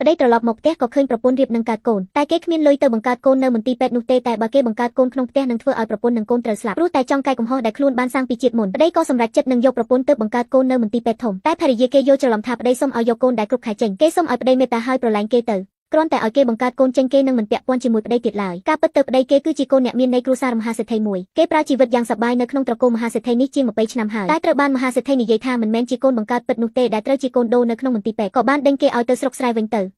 ប្តីត្រឡប់មកផ្ទះក៏ឃើញប្រពន្ធរៀបនឹងកើតកូនតែគេគ្មានលុយទៅបង្កើតកូននៅមន្ទីរពេទ្យនោះទេតែបើគេបង្កើតកូនក្នុងផ្ទះនឹងធ្វើឲ្យប្រពន្ធនិងកូនត្រូវស្លាប់ព្រោះតែចង់កែកំហុសដែលខ្លួនបានសាងពីជាតិមុនប្តីក៏សម្រេចចិត្តនឹងយកប្រពន្ធទៅបង្កើតកូននៅមន្ទីរពេទ្យធំតែភរិយាគេយល់ច្រឡំថាប្តីសុំឲ្យយកកូនដែលគ្រប់ខែចេញគេសុំឲ្យប្តីមេត្តាឲ្យប្រឡែងគេទៅគ្រាន់តែឲ្យគេបង្កើតកូនចេញគេនឹងមិនពាក់ព័ន្ធជាមួយប្តីទៀតឡើយការពិតទៅប្តីគេគឺជាកូនអ្នកមាននៃគ្រួសារមហាសេដ្ឋីមួយគេប្រើជីវិតយ៉ាងសប្បាយនៅក្នុងត្រកូលមហាសេដ្ឋីនេះជាង20ឆ្នាំហើយតែត្រូវបានមហាសេដ្ឋីនិយាយថាមិនមែនជាកូនបង្កើតពិតនោះទេដែលត្រូវជាកូនដូរនៅក្នុងមន្ទីរពេទ្យក៏បានដេញគេឲ្យទៅស្រុកស្រែវិញទៅ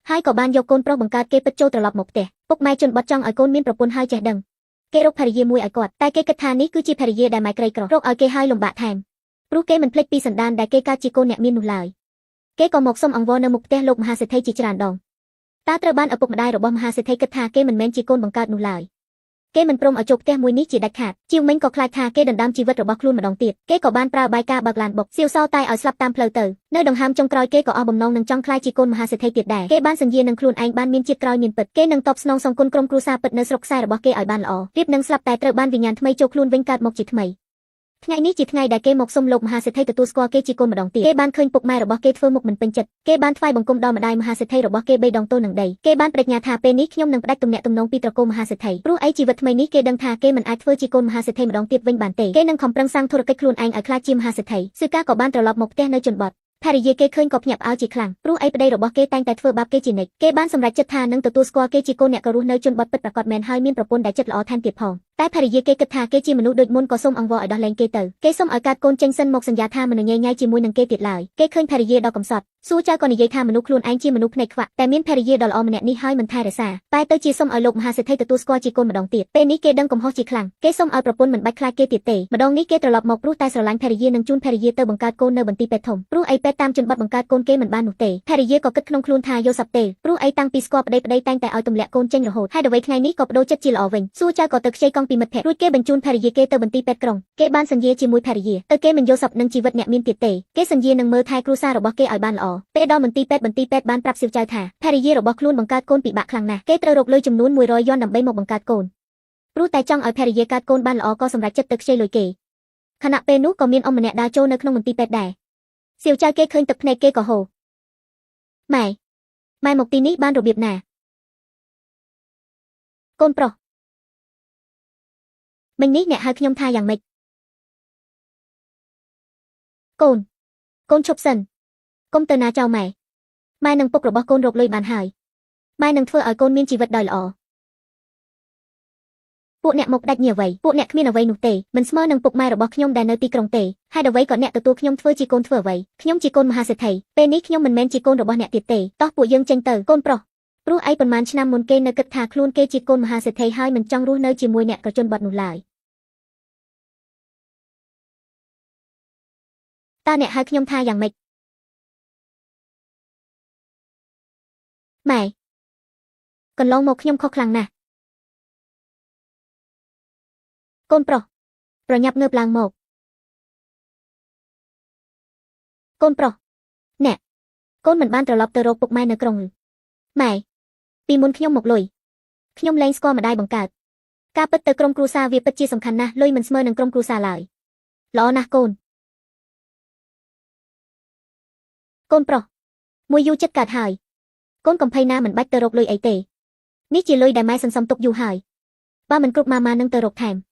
ហើយក៏បានយកកូនប្រុសបង្កើតគេពិតចូលត្រឡប់មកផ្ទះពុកម៉ែជនបត់ចង់ឲ្យកូនមានប្រពន្ធហើយចេះដឹងគេរកភរិយាមួយឲ្យគាត់តែគេគិតថានេះគឺជាភរិយាដែលម៉ែក្រីក្ររកឲ្យគេហើយលំបាកថែមព្រោះគេមិនភ្លេចពីសន្តានដែលគេកើតជាកូនអ្នកមាននោះឡើយគេក៏មកសុំអង្វរនៅមុខផ្ទះលោកមហាសេដ្ឋីជាច្រើនដងតែត្រូវបានឪពុកម្ដាយរបស់មហាសេដ្ឋីគិតថាគេមិនមែនជាកូនបង្កើតនោះឡើយគេមិនព្រមឲ្យចូលផ្ទះមួយនេះជាដាច់ខាតជាវមិញក៏ខ្លាចថាគេដណ្ដើមជីវិតរបស់ខ្លួនម្ដងទៀតគេក៏បានប្រើបាយការបើកឡានបុកសៀវសោតែឲ្យស្លាប់តាមផ្លូវទៅនៅដង្ហើមចុងក្រោយគេក៏អស់បំណងនឹងចង់ក្លាយជាកូនមហាសេដ្ឋីទៀតដែរគេបានសន្យានឹងខ្លួនឯងបានមានជាតិក្រោយមានពិតគេនឹងតបស្នងសងគុណក្រុមគ្រួសារពិតនៅស្រុកខ្សែរបស់គេឲ្យបានល្អរៀបនឹងស្លាប់តែត្រូវបានវិញ្ញាណថ្មីចូលខ្លួនវិញកើតមកជាថ្មីថ្ងៃនេះជាថ្ងៃដែលគេមកសុំលោកមហាសេដ្ឋីទទួលស្គាល់គេជាកូនម្ដងទៀតគេបានឃើញពុកម៉ែរបស់គេធ្វើមុខមិនពេញចិត្តគេបានថ្វាយបង្គំដល់ម្ដាយមហាសេដ្ឋីរបស់គេ3ដងទល់នឹងដីគេបានបដិញ្ញាថាពេលនេះខ្ញុំនឹងផ្ដាច់ទំនាក់ទំនងពីត្រកូលមហាសេដ្ឋីព្រោះអីជីវិតថ្មីនេះគេដឹងថាគេមិនអាចធ្វើជាកូនមហាសេដ្ឋីម្ដងទៀតវិញបានទេគេនឹងខំប្រឹងសាងធុរកិច្ចខ្លួនឯងឲ្យក្លាយជាមហាសេដ្ឋីស៊ឺកាក៏បានត្រឡប់មកផ្ទះនៅជនបទភរិយាគេឃើញក៏ភ្ញាក់ផ្អើលជាខ្លាំងព្រោះអីប្តីរបស់គេតែងតែធ្វើបាបគេជានិច្ចគេបានសម្រេចចិត្តថានឹងទទួលស្គាល់គេជាកូនអ្នកក៏រស់នៅជនបទពិតប្រាកដមែនហើយមានប្រពន្ធដែលចិត្តល្អថែមទៀតផងតែភរិយាគេគិតថាគេជាមនុស្សដូចមុនក៏សូមអង្វរឲ្យដោះលែងគេទៅគេសូមឲ្យកាត់កូនចេញសិនមកសន្យាថាមិនញ៉ៃញ៉ៃជាមួយនឹងគេទៀតឡើយគេឃើញភរិយាដ៏កំសត់សួរចៅក៏និយាយថាមនុស្សខ្លួនឯងជាមនុស្សភ្នែកខ្វាក់តែមានភរិយាដ៏ល្អម្នាក់នេះហើយមិនថែរក្សាតែទៅជាសូមឲ្យលោកមហាសេដ្ឋីទទួលស្គាល់ជាកូនម្ដងទៀតពេលនេះគេដឹងកំហុសជាខ្លាំងគេសូមឲ្យប្រពន្ធមិនបាច់ខ្លាចគេទៀតទេម្ដងនេះគេត្រឡប់មកព្រោះតែស្រឡាញ់ភរិយានឹងជូនភរិយាទៅបង្កើតកូននៅបន្ទីពេទ្យធំព្រោះអីពេទ្យតាមជនបទបង្កើតកូនគេមិនបាននោះទេភរិយាក៏គិតក្នុងខ្លួនថាយកសັບទេព្រោះអីតាំងពីស្គាល់ប្តីតែងតែឲ្យទម្លាក់កូនចេញរហូតហើយដល់ថ្ងៃនេះក៏បដូរចិត្តជាល្អវិញសួរចៅក៏ទៅខ្ចីកង់ពីមិត្តភក្តិរួចគេបញ្ជូនភរិយាគេទៅបន្ទីពេទ្យក្រុងគេបានសន្យាជាមួយភរិយាទៅគេមិនយកសັບនឹងជីវិតអ្នកមានទៀតទេគេសន្យានឹងមើលថែគ្រួសាររបស់គេឲ្យបានល្អពេលដល់មន្ទីរពេទ្យបានប្រាប់សៀវចៅថាភរិយារបស់ខ្លួនបង្កើតកូនពិបាកខ្លាំងណាស់គេត្រូវរកលុយចំនួន100យ៉នដើម្បីមកបង្កើតកូនព្រោះតែចង់ឲ្យភរិយាកើតកូនបានល្អក៏សម្រេចចិត្តទៅខ្ចីលុយគេខណៈពេលនោះក៏មានអ៊ំម្នាក់ដើរចូលនៅក្នុងមន្ទីរពេទ្យដែរសៀវចៅគេឃើញទឹកភ្នែកគេក៏ហូរម៉ែមកទីនេះបានរបៀបណាកូនប្រុសមិញនេះអ្នកហៅខ្ញុំថាយ៉ាងម៉េចកូនឈប់សិនកុំទៅណាចោលម៉ែនឹងពុករបស់កូនរកលុយបានហើយម៉ែនឹងធ្វើឲ្យកូនមានជីវិតដោយល្អពួកអ្នកមកដាច់ញីអ្វីពួកអ្នកគ្មានអ្វីនោះទេមិនស្មើនឹងពុកម៉ែរបស់ខ្ញុំដែលនៅទីក្រុងទេហើយអ្វីក៏អ្នកទទួលខ្ញុំធ្វើជាកូនធ្វើអ្វីខ្ញុំជាកូនមហាសេដ្ឋីពេលនេះខ្ញុំមិនមែនជាកូនរបស់អ្នកទៀតទេតោះពួកយើងចេញទៅកូនប្រុសព្រោះឯប៉ុន្មានឆ្នាំមុនគេនៅគិតថាខ្លួនគេជាកូនមហាសេដ្ឋីហើយមិនចង់រស់នៅជាមួយអ្នកក្រជនបត់នោះឡើយតើអ្នកហៅខ្ញុំថាយ៉ាងម៉េចម៉ែកន្លងមកខ្ញុំខុសខ្លាំងណាស់កូនប្រុសប្រញាប់ងើបឡើងមកកូនប្រុសអ្នកកូនមិនបានត្រឡប់ទៅរកពុកម៉ែនៅក្រុងម៉ែពីមុនខ្ញុំមកលុយខ្ញុំលែងស្គាល់ម្ដាយបង្កើតការពិតទៅក្រុមគ្រួសារវាពិតជាសំខាន់ណាស់លុយមិនស្មើនឹងក្រុមគ្រួសារឡើយល្អណាស់កូនប្រុសមួយយូរចិត្តកើតហើយកូនកំភៃណាមិនបាច់ទៅរកលុយអីទេនេះជាលុយដែលម៉ែសន្សំទុកយូរហើយបើមិនគ្រប់ម៉ានឹងទៅរកថែម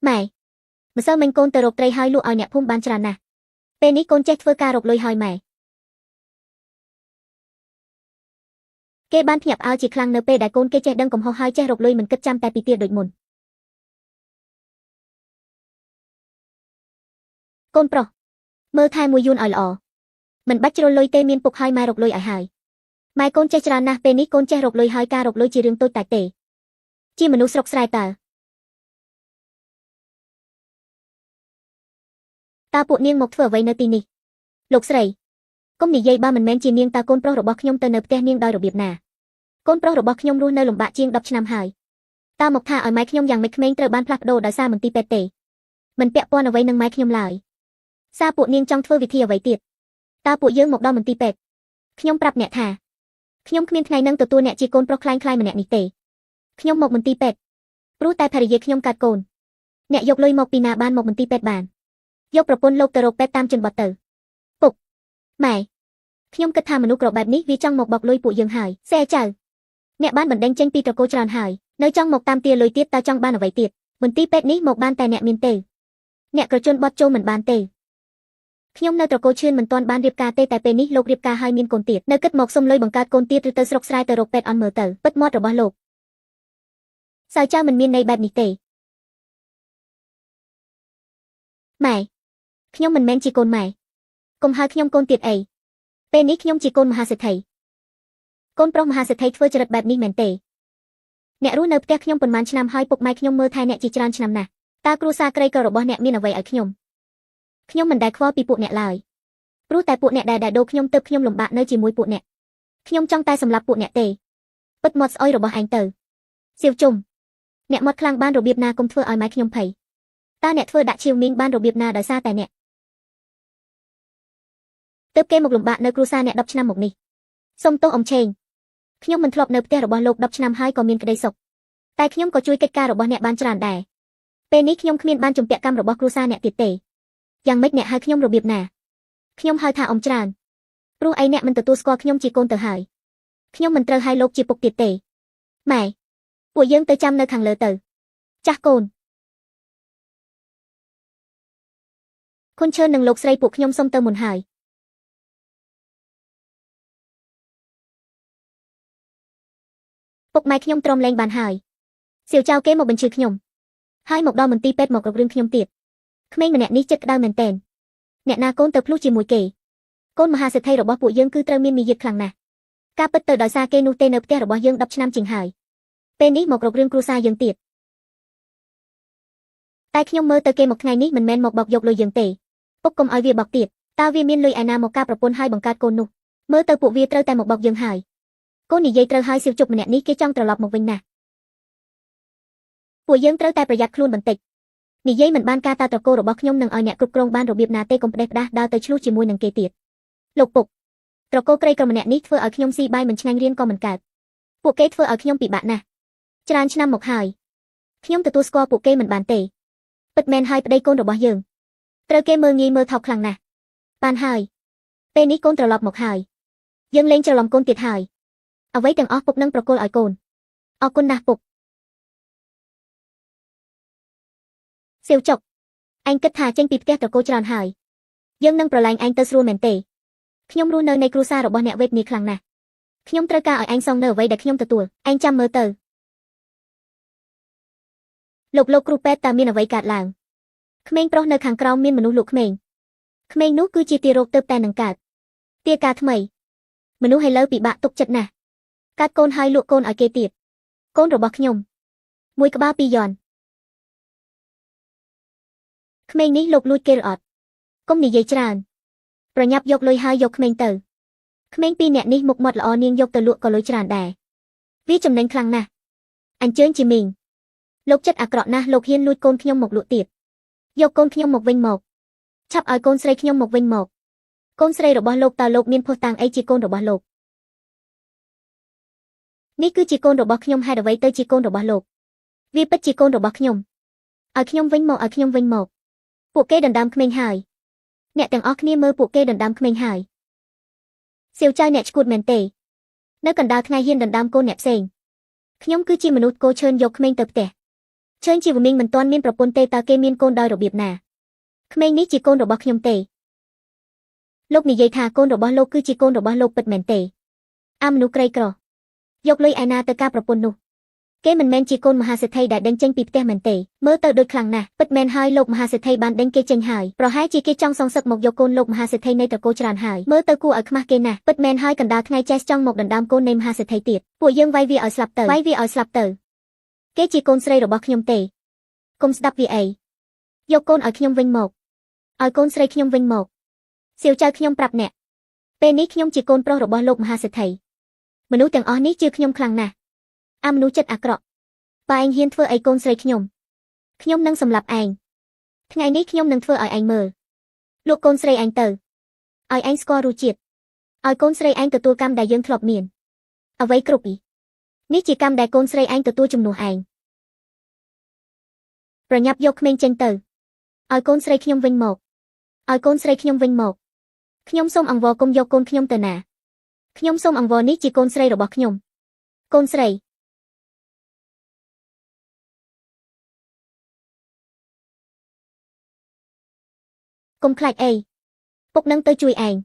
ម៉ែម្សិលមិញកូនទៅរកត្រីហើយលក់ឲ្យអ្នកភូមិបានច្រើនណាស់ពេលនេះកូនចេះធ្វើការរកលុយហើយម៉ែគេបានភ្ញាក់ផ្អើលជាខ្លាំងនៅពេលដែលកូនគេចេះដឹងកំហុសហើយចេះរកលុយមិនគិតចាំតែពីទៀតដូចមុនកូនប្រុសមើលថែមួយយួនឲ្យល្អមិនបាច់ជ្រុលលុយទេមានពុកហើយម៉ែរកលុយឲ្យហើយម៉ែកូនចេះច្រើនណាស់ពេលនេះកូនចេះរកលុយហើយការរកលុយជារឿងតូចតាចទេជាមនុស្សស្រុកស្រែតើពួកនាងមកធ្វើអ្វីនៅទីនេះលោកស្រីកុំនិយាយបើមិនមែនជានាងតើកូនប្រុសរបស់ខ្ញុំទៅនៅផ្ទះនាងដោយរបៀបណាកូនប្រុសរបស់ខ្ញុំរស់នៅលំបាកជាង10ឆ្នាំហើយតើមកថាឲ្យម៉ែខ្ញុំយ៉ាងម៉េចក្មេងត្រូវបានផ្លាស់ប្ដូរដោយសារមន្ទីរពេទ្យទេមិនពាក់ព័ន្ធអ្វីនឹងម៉ែខ្ញុំឡើយសារពួកនាងចង់ធ្វើវិធីអ្វីទៀតតើពួកយើងមកដល់មន្ទីរពេទ្យខ្ញុំប្រាប់អ្នកថាខ្ញុំគ្មានថ្ងៃនឹងទទួលអ្នកជាកូនប្រុសខ្លាំងៗម្នាក់នេះទេខ្ញុំមកមន្ទីរពេទ្យព្រោះតែភរិយាខ្ញុំកើតកូនអ្នកយកលុយមកពីណាបានមកមន្ទីរពេទ្យបានយកប្រពន្ធលោកទៅរកពេទ្យតាមជនបទទៅពុកម៉ែ ខ្ញុំគិតថាមនុស្សក្របបែបនេះវាចង់មកបោកលុយពួកយើងហើយសេចៅអ្នកបានបណ្ដេញចេញពីត្រកូលច្រើនហើយនៅចង់មកតាមទាលុយទៀតតើចង់បានអ្វីទៀតមន្ទីរពេទ្យនេះមកបានតែអ្នកមានទេអ្នកក្រជន់បត់ចូលមិនបានទេខ្ញុំនៅត្រកូលឈឿនមិនទាន់បានរៀបការទេតែពេលនេះលោករៀបការហើយមានកូនទៀតនៅគិតមកសុំលុយបង្កើតកូនទៀតឬទៅស្រុកស្រែទៅរកពេទ្យអន់មើលទៅពិតមាត់របស់លោកសៅចៅមិនមានន័យបែបនេះទេម៉ែខ្ញុំមិនមែនជាកូនម៉ែកុំហៅខ្ញុំកូនទៀតអីពេលនេះខ្ញុំជាកូនមហាសេដ្ឋីកូនប្រុសមហាសេដ្ឋីធ្វើចរិតបែបនេះមែនទេអ្នករស់នៅផ្ទះខ្ញុំប៉ុន្មានឆ្នាំហើយពុកម៉ែខ្ញុំមើលថែអ្នកជាច្រើនឆ្នាំណាស់តើគ្រួសារក្រីក្ររបស់អ្នកមានអ្វីឲ្យខ្ញុំមិនដែលខ្វល់ពីពួកអ្នកឡើយព្រោះតែពួកអ្នកដែលដូរខ្ញុំទើបខ្ញុំលំបាកនៅជាមួយពួកអ្នកខ្ញុំចង់តែសម្លាប់ពួកអ្នកទេពិតមាត់ស្អុយរបស់ឯងទៅសៀវជុំអ្នកមាត់ខ្លាំងបានរបៀបណាកុំធ្វើឲ្យម៉ែខ្ញុំភ័យតើអ្នកធ្វើដាក់ឈៀវមីងបានរបៀបណាដោយសារតែអ្នកទើបគេមកលំបាកនៅគ្រួសារអ្នក10ឆ្នាំមកនេះសុំទោសអ៊ំឆេងខ្ញុំមិនធ្លាប់នៅផ្ទះរបស់លោក10ឆ្នាំហើយក៏មានក្តីសុខតែខ្ញុំក៏ជួយកិច្ចការរបស់អ្នកបានច្រើនដែរពេលនេះខ្ញុំគ្មានបានជំពាក់កម្មរបស់គ្រួសារអ្នកទៀតទេយ៉ាងម៉េចអ្នកហៅខ្ញុំរបៀបណាខ្ញុំហៅថាអ៊ំច្រើនព្រោះឯអ្នកមិនទទួលស្គាល់ខ្ញុំជាកូនទៅហើយខ្ញុំមិនត្រូវហៅលោកជាពុកទៀតទេម៉ែពួកយើងទៅចាំនៅខាងលើទៅចាស់កូនគុនឈើនឹងលោកស្រីពួកខ្ញុំសុំទៅមុនហើយពុកម៉ែខ្ញុំទ្រាំលែងបានហើយសៀវចៅគេមកបញ្ជើខ្ញុំហើយមកដល់មន្ទីរពេទ្យមករករឿងខ្ញុំទៀតក្មេងម្នាក់នេះចិត្តក្តៅមែនទែនអ្នកណាកូនទៅភ្លុះជាមួយគេកូនមហាសេដ្ឋីរបស់ពួកយើងគឺត្រូវមានមារយាទខ្លាំងណាស់ការពិតទៅដោយសារគេនោះទេនៅផ្ទះរបស់យើង10ឆ្នាំជាងហើយពេលនេះមករករឿងគ្រួសារយើងទៀតតែខ្ញុំមើលទៅគេមកថ្ងៃនេះមិនមែនមកបោកយកលុយយើងទេពុកកុំឲ្យវាបោកទៀតតើវាមានលុយឯណាមកការប្រពន្ធឲ្យបង្កើតកូននោះមើលទៅពួកវាត្រូវតែមកបោកយើងហើយកូននិយាយត្រូវហើយសៀវជប់ម្នាក់នេះគេចង់ត្រឡប់មកវិញណាស់ពួកយើងត្រូវតែប្រយ័ត្នខ្លួនបន្តិចនិយាយមិនបានការតើត្រកូលរបស់ខ្ញុំនឹងឲ្យអ្នកគ្រប់គ្រងបានរបៀបណាទេកុំផ្ដេសផ្ដាសដើរទៅឆ្លោះជាមួយនឹងគេទៀតលោកពុកត្រកូលក្រីក្រម្នាក់នេះធ្វើឲ្យខ្ញុំស៊ីបាយមិនឆ្ងាញ់រៀនក៏មិនកើតពួកគេធ្វើឲ្យខ្ញុំពិបាកណាស់ច្រើនឆ្នាំមកហើយខ្ញុំទទួលស្គាល់ពួកគេមិនបានទេពិតមែនហើយប្តីកូនរបស់យើងត្រូវគេមើលងាយមើលថោកខ្លាំងណាស់បានហើយពេលនេះកូនត្រឡប់មកហើយយើងលែងច្រឡំកូនទៀតហើយអ្វីទាំងអស់ពុកនឹងប្រគល់ឲ្យកូនអរគុណណាស់ពុកសៀវចុកឯងគិតថាចេញពីផ្ទះត្រកូលច្រើនហើយយើងនឹងប្រឡែងឯងទៅស្រួលមែនទេខ្ញុំរស់នៅនៃគ្រួសាររបស់អ្នកវេទនាខ្លាំងណាស់ខ្ញុំត្រូវការឲ្យឯងសងនៅអ្វីដែលខ្ញុំទទួលឯងចាំមើលទៅលោកគ្រូពេទ្យតើមានអ្វីកើតឡើងក្មេងប្រុសនៅខាងក្រោមមានមនុស្សលក់ក្មេងនោះគឺជាទារកទើបតែនឹងកើតទាការថ្មីមនុស្សឥឡូវពិបាកទុកចិត្តណាស់កាត់កូនហើយលក់កូនឲ្យគេទៀតកូនរបស់ខ្ញុំមួយក្បាល2យន់ក្មេងនេះលោកលួចគេឬអត់កុំនិយាយច្រើនប្រញាប់យកលុយហើយយកក្មេងទៅក្មេង2នាក់នេះមុខមាត់ល្អនាងយកទៅលក់ក៏លុយច្រើនដែរវាចំណេញខ្លាំងណាស់អញ្ជើញជីមីងលោកចិត្តអាក្រក់ណាស់លោកហ៊ានលួចកូនខ្ញុំមកលក់ទៀតយកកូនខ្ញុំមកវិញមកឆាប់ឲ្យកូនស្រីខ្ញុំមកវិញមកកូនស្រីរបស់លោកតើលោកមានភស្តុតាងអីជាកូនរបស់លោកនេះគឺជាកូនរបស់ខ្ញុំហេតុអ្វីទៅជាកូនរបស់លោកវាពិតជាកូនរបស់ខ្ញុំឲ្យខ្ញុំវិញមកពួកគេដណ្ដើមក្មេងហើយអ្នកទាំងអស់គ្នាមើលពួកគេដណ្ដើមក្មេងហើយសៀវចៅអ្នកឈួតមែនទេនៅកណ្ដាលថ្ងៃហ៊ានដណ្ដើមកូនអ្នកផ្សេងខ្ញុំគឺជាមនុស្សគោឈើយកក្មេងទៅផ្ទះឈើជាវមីងមិនទាន់មានប្រពន្ធទេតើគេមានកូនដោយរបៀបណាក្មេងនេះជាកូនរបស់ខ្ញុំទេលោកនិយាយថាកូនរបស់លោកគឺជាកូនរបស់លោកពិតមែនទេអាមនុស្សក្រីក្រយកលុយឯណាទៅការប្រពន្ធនោះគេមិនមែនជាកូនមហាសេដ្ឋីដែលដេញចេញពីផ្ទះមែនទេមើលទៅដូចខ្លាំងណាស់ពិតមែនហើយលោកមហាសេដ្ឋីបានដេញគេចេញហើយប្រហែលជាគេចង់សងសឹកមកយកកូនលោកមហាសេដ្ឋីនៃត្រកូលច្រើនហើយមើលទៅគួរឲ្យខ្មាស់គេណាស់ពិតមែនហើយកណ្ដាលថ្ងៃចេះចង់មកដណ្ដើមកូននៃមហាសេដ្ឋីទៀតពួកយើងវាយវាឲ្យស្លាប់ទៅគេជាកូនស្រីរបស់ខ្ញុំទេកុំស្ដាប់វាអីយកកូនឲ្យខ្ញុំវិញមកឲ្យកូនស្រីខ្ញុំវិញមកសៀវចៅខ្ញុំប្រាប់អ្នកពេលនេះខ្ញុំជាកូនប្រុសរបស់លោកមហាសេដ្ឋីមនុស្សទាំងអស់នេះជឿខ្ញុំខ្លាំងណាស់អាមនុស្សចិត្តអាក្រក់បើឯងហ៊ានធ្វើអីកូនស្រីខ្ញុំនឹងសម្លាប់ឯងថ្ងៃនេះខ្ញុំនឹងធ្វើឲ្យឯងមើលលក់កូនស្រីឯងទៅឲ្យឯងស្គាល់រសជាតិឲ្យកូនស្រីឯងទទួលកម្មដែលយើងធ្លាប់មានអ្វីគ្រប់នេះជាកម្មដែលកូនស្រីឯងទទួលជំនួសឯងប្រញាប់យកក្មេងចេញទៅឲ្យកូនស្រីខ្ញុំវិញមក ខ្ញុំសូមអង្វរគុំយកកូនខ្ញុំទៅណាខ្ញុំសូមអង្វរនេះជាកូនស្រីរបស់ខ្ញុំកូនស្រីកុំខ្លាចអីពុកនឹងទៅជួយឯង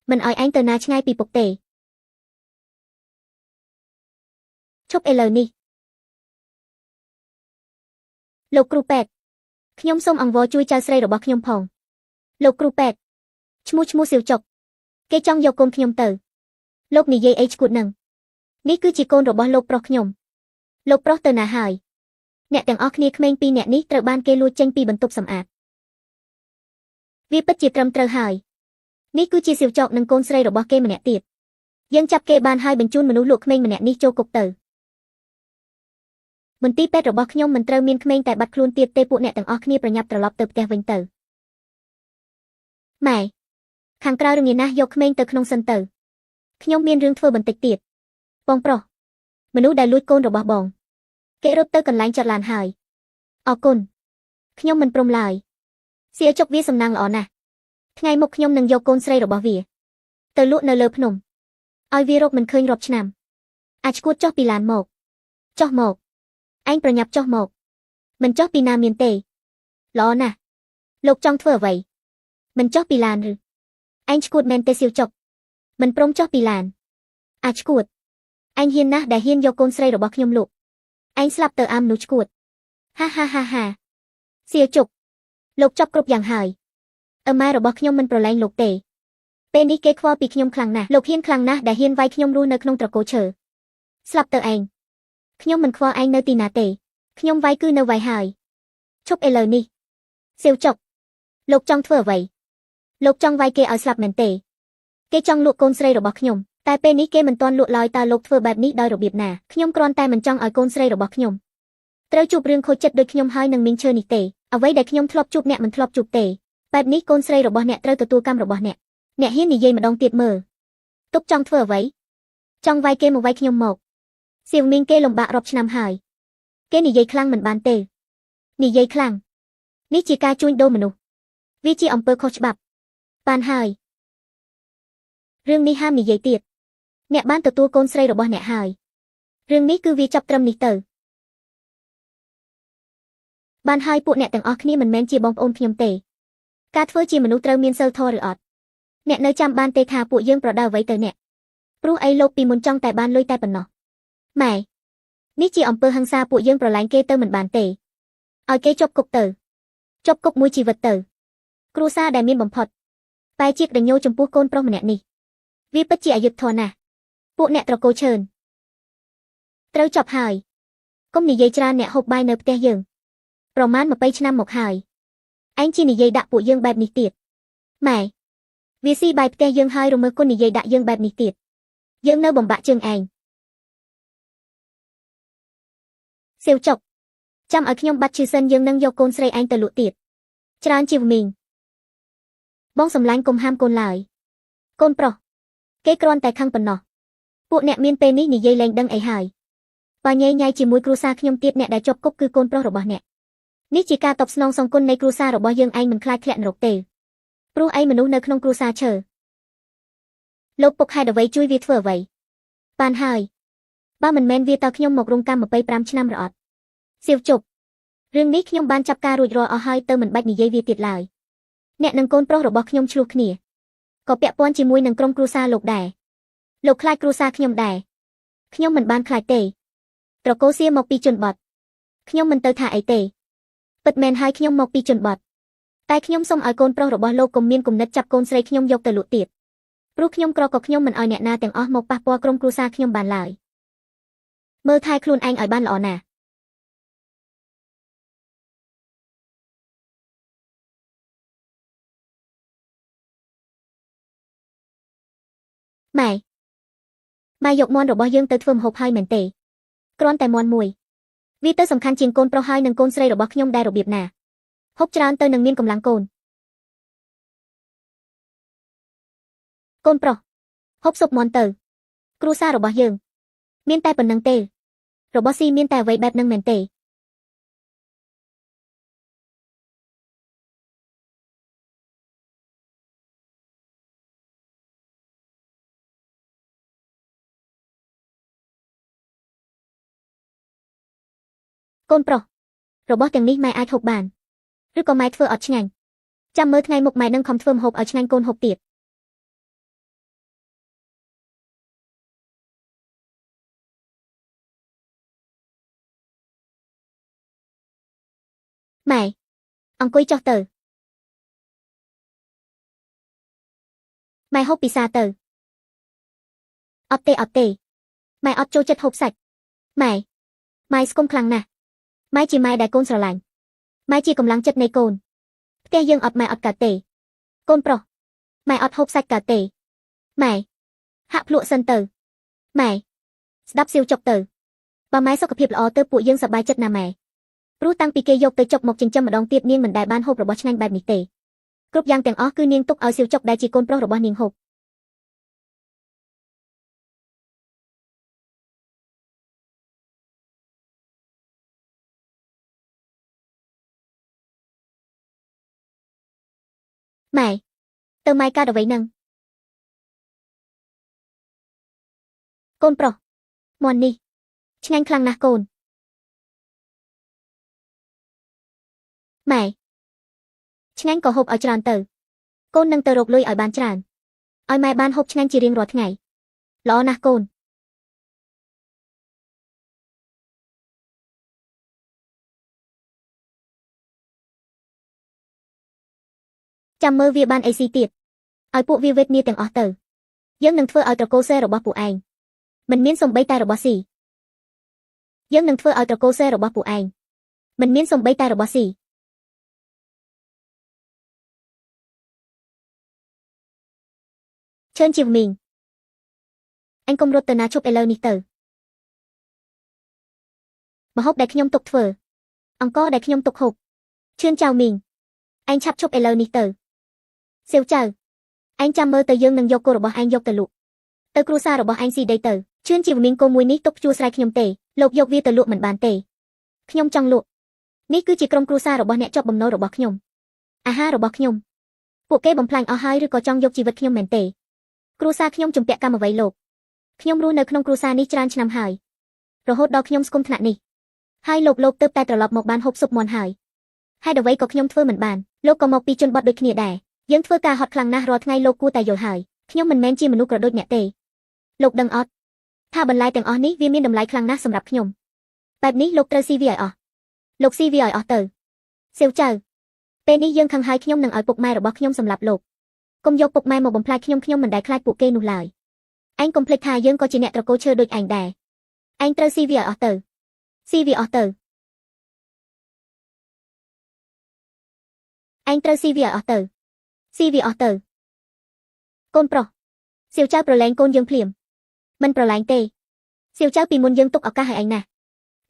មិនឲ្យឯងទៅណាឆ្ងាយពីពុកទេឈប់ឥឡូវនេះលោកគ្រូពេទ្យខ្ញុំសូមអង្វរជួយចៅស្រីរបស់ខ្ញុំផងលោកគ្រូពេទ្យឈ្មោះសៀវចុកគេចង់យកកូនខ្ញុំទៅលោកនិយាយអីឈួតនឹងនេះគឺជាកូនរបស់លោកប្រុសខ្ញុំលោកប្រុសទៅណាហើយអ្នកទាំងអស់គ្នាក្មេងពីរនាក់នេះត្រូវបានគេលួចចេញពីបន្ទប់សម្អាតវាពិតជាត្រឹមត្រូវហើយនេះគឺជាសៀវចុកនិងកូនស្រីរបស់គេម្នាក់ទៀតយើងចាប់គេបានហើយបញ្ជូនមនុស្សលក់ក្មេងម្នាក់នេះចូលគុកទៅមន្ទីរពេទ្យរបស់ខ្ញុំមិនត្រូវមានក្មេងតែបាត់ខ្លួនទៀតទេពួកអ្នកទាំងអស់គ្នាប្រញាប់ត្រឡប់ទៅផ្ទះវិញទៅម៉ែខាងក្រៅរងាណាស់យកក្មេងទៅក្នុងសិនទៅខ្ញុំមានរឿងធ្វើបន្តិចទៀតបងប្រុសមនុស្សដែលលួចកូនរបស់បងគេរត់ទៅកន្លែងចតឡានហើយអរគុណខ្ញុំមិនព្រមឡើយសៀចុកវាសំណាងល្អណាស់ថ្ងៃមុខខ្ញុំនឹងយកកូនស្រីរបស់វាទៅលក់នៅលើភ្នំឲ្យវារកមិនឃើញរាប់ឆ្នាំអាចឈួតចុះពីឡានមកចុះមកឯងប្រញាប់ចុះមកមិនចុះពីណាមានទេល្អណាស់លោកចង់ធ្វើអ្វីមិនចុះពីឡានឬឯងឈួតមែនទេសៀវចុកមិនព្រមចុះពីឡានអាចឈួតឯងហ៊ានណាស់ដែលហ៊ានយកកូនស្រីរបស់ខ្ញុំលោកឯងស្លាប់ទៅអាមនោះឈួតហាហាហាហាសៀវចុកលោកចប់គ្រប់យ៉ាងហើយម៉ែរបស់ខ្ញុំមិនប្រឡែងលោកទេពេលនេះគេខ្វល់ពីខ្ញុំខ្លាំងណាស់លោកហ៊ានខ្លាំងណាស់ដែលហ៊ានវាយខ្ញុំរស់នៅក្នុងត្រកូលឈើស្លាប់ទៅឯងខ្ញុំមិនខ្វល់ឯងនៅទីណាទេខ្ញុំវាយគឺនៅវាយហើយឈប់ឥឡូវនេះសៀវចុកលោកចង់ធ្វើអ្វីលោកចង់វាយគេឲ្យស្លាប់មែនទេគេចង់លក់កូនស្រីរបស់ខ្ញុំតែពេលនេះគេមិនទាន់លក់ឡើយតើលោកធ្វើបែបនេះដោយរបៀបណាខ្ញុំគ្រាន់តែមិនចង់ឲ្យកូនស្រីរបស់ខ្ញុំត្រូវជួបរឿងខូចចិត្តដូចខ្ញុំហើយនឹងមីងឈើនេះទេអ្វីដែលខ្ញុំធ្លាប់ជួបអ្នកមិនធ្លាប់ជួបទេបែបនេះកូនស្រីរបស់អ្នកត្រូវទទួលកម្មរបស់អ្នកហ៊ាននិយាយម្ដងទៀតមើលទុកចង់ធ្វើអ្វីចង់វាយគេមកវាយខ្ញុំមកសៀវមីងគេលំបាករាប់ឆ្នាំហើយគេនិយាយខ្លាំងមិនបានទេនិយាយខ្លាំងនេះជាការជួញដូរមនុស្សវាជាអំពើខុសច្បាប់បានហើយរឿងនេះហាមនិយាយទៀតអ្នកបានទទួលកូនស្រីរបស់អ្នកហើយរឿងនេះគឺវាចាប់ត្រឹមនេះទៅបានហើយពួកអ្នកទាំងអស់គ្នាមិនមែនជាបងប្អូនខ្ញុំទេការធ្វើជាមនុស្សត្រូវមានសីលធម៌ឬអត់អ្នកនៅចាំបានទេថាពួកយើងប្រដៅអ្វីទៅអ្នកព្រោះអីលោកពីមុនចង់តែបានលុយតែប៉ុណ្ណោះម៉ែនេះជាអំពើហិង្សាពួកយើងប្រឡែងគេទៅមិនបានទេឲ្យគេជាប់គុកទៅជាប់គុកមួយជីវិតទៅគ្រួសារដែលមានបំផុតបែរជាកញ្ញូចំពោះកូនប្រុសម្នាក់នេះវាពិតជាអយុត្តិធម៌ណាស់ពួកអ្នកត្រកូលឈើត្រូវចប់ហើយកុំនិយាយច្រើនអ្នកហូបបាយនៅផ្ទះយើងប្រមាណ20ឆ្នាំមកហើយឯងជានិយាយដាក់ពួកយើងបែបនេះទៀតម៉ែវាស៊ីបាយផ្ទះយើងហើយរមើលគុណនិយាយដាក់យើងបែបនេះទៀតយើងនៅបំបាក់ជើងឯងសៀវចុកចាំឲ្យខ្ញុំបាត់ឈឺសិនយើងនឹងយកកូនស្រីឯងទៅលក់ទៀតច្រើនជាវមីងបងសម្លាញ់កុំហាមកូនឡើយកូនប្រុសគេគ្រាន់តែខឹងប៉ុណ្ណោះពួកអ្នកមានពេលនេះនិយាយលែងដឹងអីហើយបើញ៉ៃញ៉ៃជាមួយគ្រួសារខ្ញុំទៀតអ្នកដែលជាប់គុកគឺកូនប្រុសរបស់អ្នកនេះជាការតបស្នងសងគុណនៃគ្រួសាររបស់យើងឯងមិនខ្លាចធ្លាក់នរកទេព្រោះឯងមនុស្សនៅក្នុងគ្រួសារឈើលោកពុកហេតុអ្វីជួយវាធ្វើអ្វីបានហើយបើមិនមែនវាតើខ្ញុំមករងកម្ម25ឆ្នាំរអត់សៀវជប់រឿងនេះខ្ញុំបានចាប់ការរួចរាល់អស់ហើយទៅមិនបាច់និយាយវាទៀតឡើយអ្នកនិងកូនប្រុសរបស់ខ្ញុំឆ្លោះគ្នាក៏ពាក់ព័ន្ធជាមួយនឹងក្រុមគ្រួសារលោកដែរលោកខ្លាចគ្រួសារខ្ញុំដែរខ្ញុំមិនបានខ្លាចទេត្រកូលសៀមកពីជនបទខ្ញុំមិនទៅថាអីទេពិតមែនហើយខ្ញុំមកពីជនបទតែខ្ញុំសូមឲ្យកូនប្រុសរបស់លោកកុំមានគំនិតចាប់កូនស្រីខ្ញុំយកទៅលក់ទៀតព្រោះខ្ញុំក្រក៏ខ្ញុំមិនឲ្យអ្នកណាទាំងអស់មកប៉ះពាល់ក្រុមគ្រួសារខ្ញុំបានឡើយមើលថែខ្លួនឯងឲ្យបានល្អណាស់ម៉ែយកមាន់របស់យើងទៅធ្វើម្ហូបហើយមែនទេគ្រាន់តែមាន់មួយវាទៅសំខាន់ជាងកូនប្រុសហើយនិងកូនស្រីរបស់ខ្ញុំដែររបៀបណាហូបច្រើនទៅនឹងមានកម្លាំងកូនប្រុសហូបស៊ុបមាន់ទៅគ្រួសាររបស់យើងមានតែប៉ុណ្្នឹងទេរបស់ស៊ីមានតែអ្វីបែបហ្នឹងមែនទេ កូនប្រុសរបស់ទាំងនេះម៉ែអាចហូបបានឬក៏ម៉ែធ្វើអត់ឆ្ងាញ់ចាំមើលថ្ងៃមុខម៉ែនឹងខំធ្វើម្ហូបឲ្យឆ្ងាញ់កូនហូបទៀតម៉ែអង្គុយចុះទៅម៉ែហូបពិសាទៅអត់ទេម៉ែអត់ចូលចិត្តហូបសាច់ម៉ែស្គមខ្លាំងណាស់ម៉ែជាម៉ែដែលកូនស្រឡាញ់ម៉ែជាកម្លាំងចិត្តនៃកូនផ្ទះយើងអត់ម៉ែអត់កើតទេកូនប្រុសម៉ែអត់ហូបសាច់កើតទេម៉ែហាក់ភ្លក់សិនទៅម៉ែស្ដាប់សៀវចុកទៅបើម៉ែសុខភាពល្អទៅពួកយើងសប្បាយចិត្តណាស់ម៉ែព្រោះតាំងពីគេយកទៅចុកមកចិញ្ចឹមម្ដងទៀតនាងមិនដែលបានហូបរបស់ឆ្ងាញ់បែបនេះទេគ្រប់យ៉ាងទាំងអស់គឺនាងទុកឲ្យសៀវចុកដែលជាកូនប្រុសរបស់នាងហូបម៉ែទៅម៉ែកើតអ្វីនឹងកូនប្រុសមាន់នេះឆ្ងាញ់ខ្លាំងណាស់កូនម៉ែឆ្ងាញ់ក៏ហូបឲ្យច្រើនទៅកូននឹងទៅរកលុយឲ្យបានច្រើនឲ្យម៉ែបានហូបឆ្ងាញ់ជារៀងរាល់ថ្ងៃល្អណាស់កូនចាំមើលវាបានអីស៊ីទៀតឲ្យពួកវាវេទនាទាំងអស់ទៅយើងនឹងធ្វើឲ្យត្រកូលសេរបស់ពួកឯងមិនមានសំបីតែរបស់ស៊ីយើងនឹងធ្វើឲ្យត្រកូលសេរបស់ពួកឯងមិនមានសំបីតែរបស់ស៊ីឈើជាវមីងអញកុំរត់ទៅណាឈប់ឥឡូវនេះទៅម្ហូបដែលខ្ញុំទុកធ្វើអង្គដែលខ្ញុំទុកហូបឈឿនចៅមីងឯងឆាប់ឈប់ឥឡូវនេះទៅសៀវចៅឯងចាំមើលទៅយើងនឹងយកគោរបស់ឯងយកទៅលក់ទៅគ្រួសាររបស់ឯងស៊ីដីទៅឈឿនជាវមីងគោមួយនេះទុកជួស្រែខ្ញុំទេលោកយកវាទៅលក់មិនបានទេខ្ញុំចង់លក់នេះគឺជាក្រុមគ្រួសាររបស់អ្នកជាប់បំណុលរបស់ខ្ញុំអាហាររបស់ខ្ញុំពួកគេបំផ្លាញអស់ហើយឬក៏ចង់យកជីវិតខ្ញុំមែនទេគ្រួសារខ្ញុំជំពាក់កម្មអ្វីលោកខ្ញុំរស់នៅក្នុងគ្រួសារនេះច្រើនឆ្នាំហើយរហូតដល់ខ្ញុំស្គមថ្នាក់នេះហើយលោកទើបតែត្រឡប់មកបានហូបស៊ុបមាន់ហើយហេតុអ្វីក៏ខ្ញុំធ្វើមិនបានលោកក៏មកពីជនបទដូចគ្នាដែរយើងធ្វើការហត់ខ្លាំងណាស់រាល់ថ្ងៃលោកគួរតែយល់ហើយខ្ញុំមិនមែនជាមនុស្សក្រដូចអ្នកទេលោកដឹងអត់ថាបន្លែទាំងអស់នេះវាមានតម្លៃខ្លាំងណាស់សម្រាប់ខ្ញុំបែបនេះលោកត្រូវស៊ីវាឲ្យអស់លោកស៊ីវាឲ្យអស់ទៅសៀវចៅពេលនេះយើងខឹងហើយខ្ញុំនឹងឲ្យពុកម៉ែរបស់ខ្ញុំសម្លាប់លោកកុំយកពុកម៉ែមកបំផ្លាញខ្ញុំមិនដែលខ្លាចពួកគេនោះឡើយឯងកុំភ្លេចថាយើងក៏ជាអ្នកត្រកូលឈើដូចឯងដែរឯងត្រូវស៊ីវាឲ្យអស់ទៅស៊ីវាអស់ទៅឯងត្រូវស៊ីវាឲ្យអស់ទៅស៊ីវាអស់ទៅកូនប្រុសសៀវចៅប្រឡែងកូនយើងភ្លាមមិនប្រឡែងទេសៀវចៅពីមុនយើងទុកឱកាសឲ្យឯងណាស់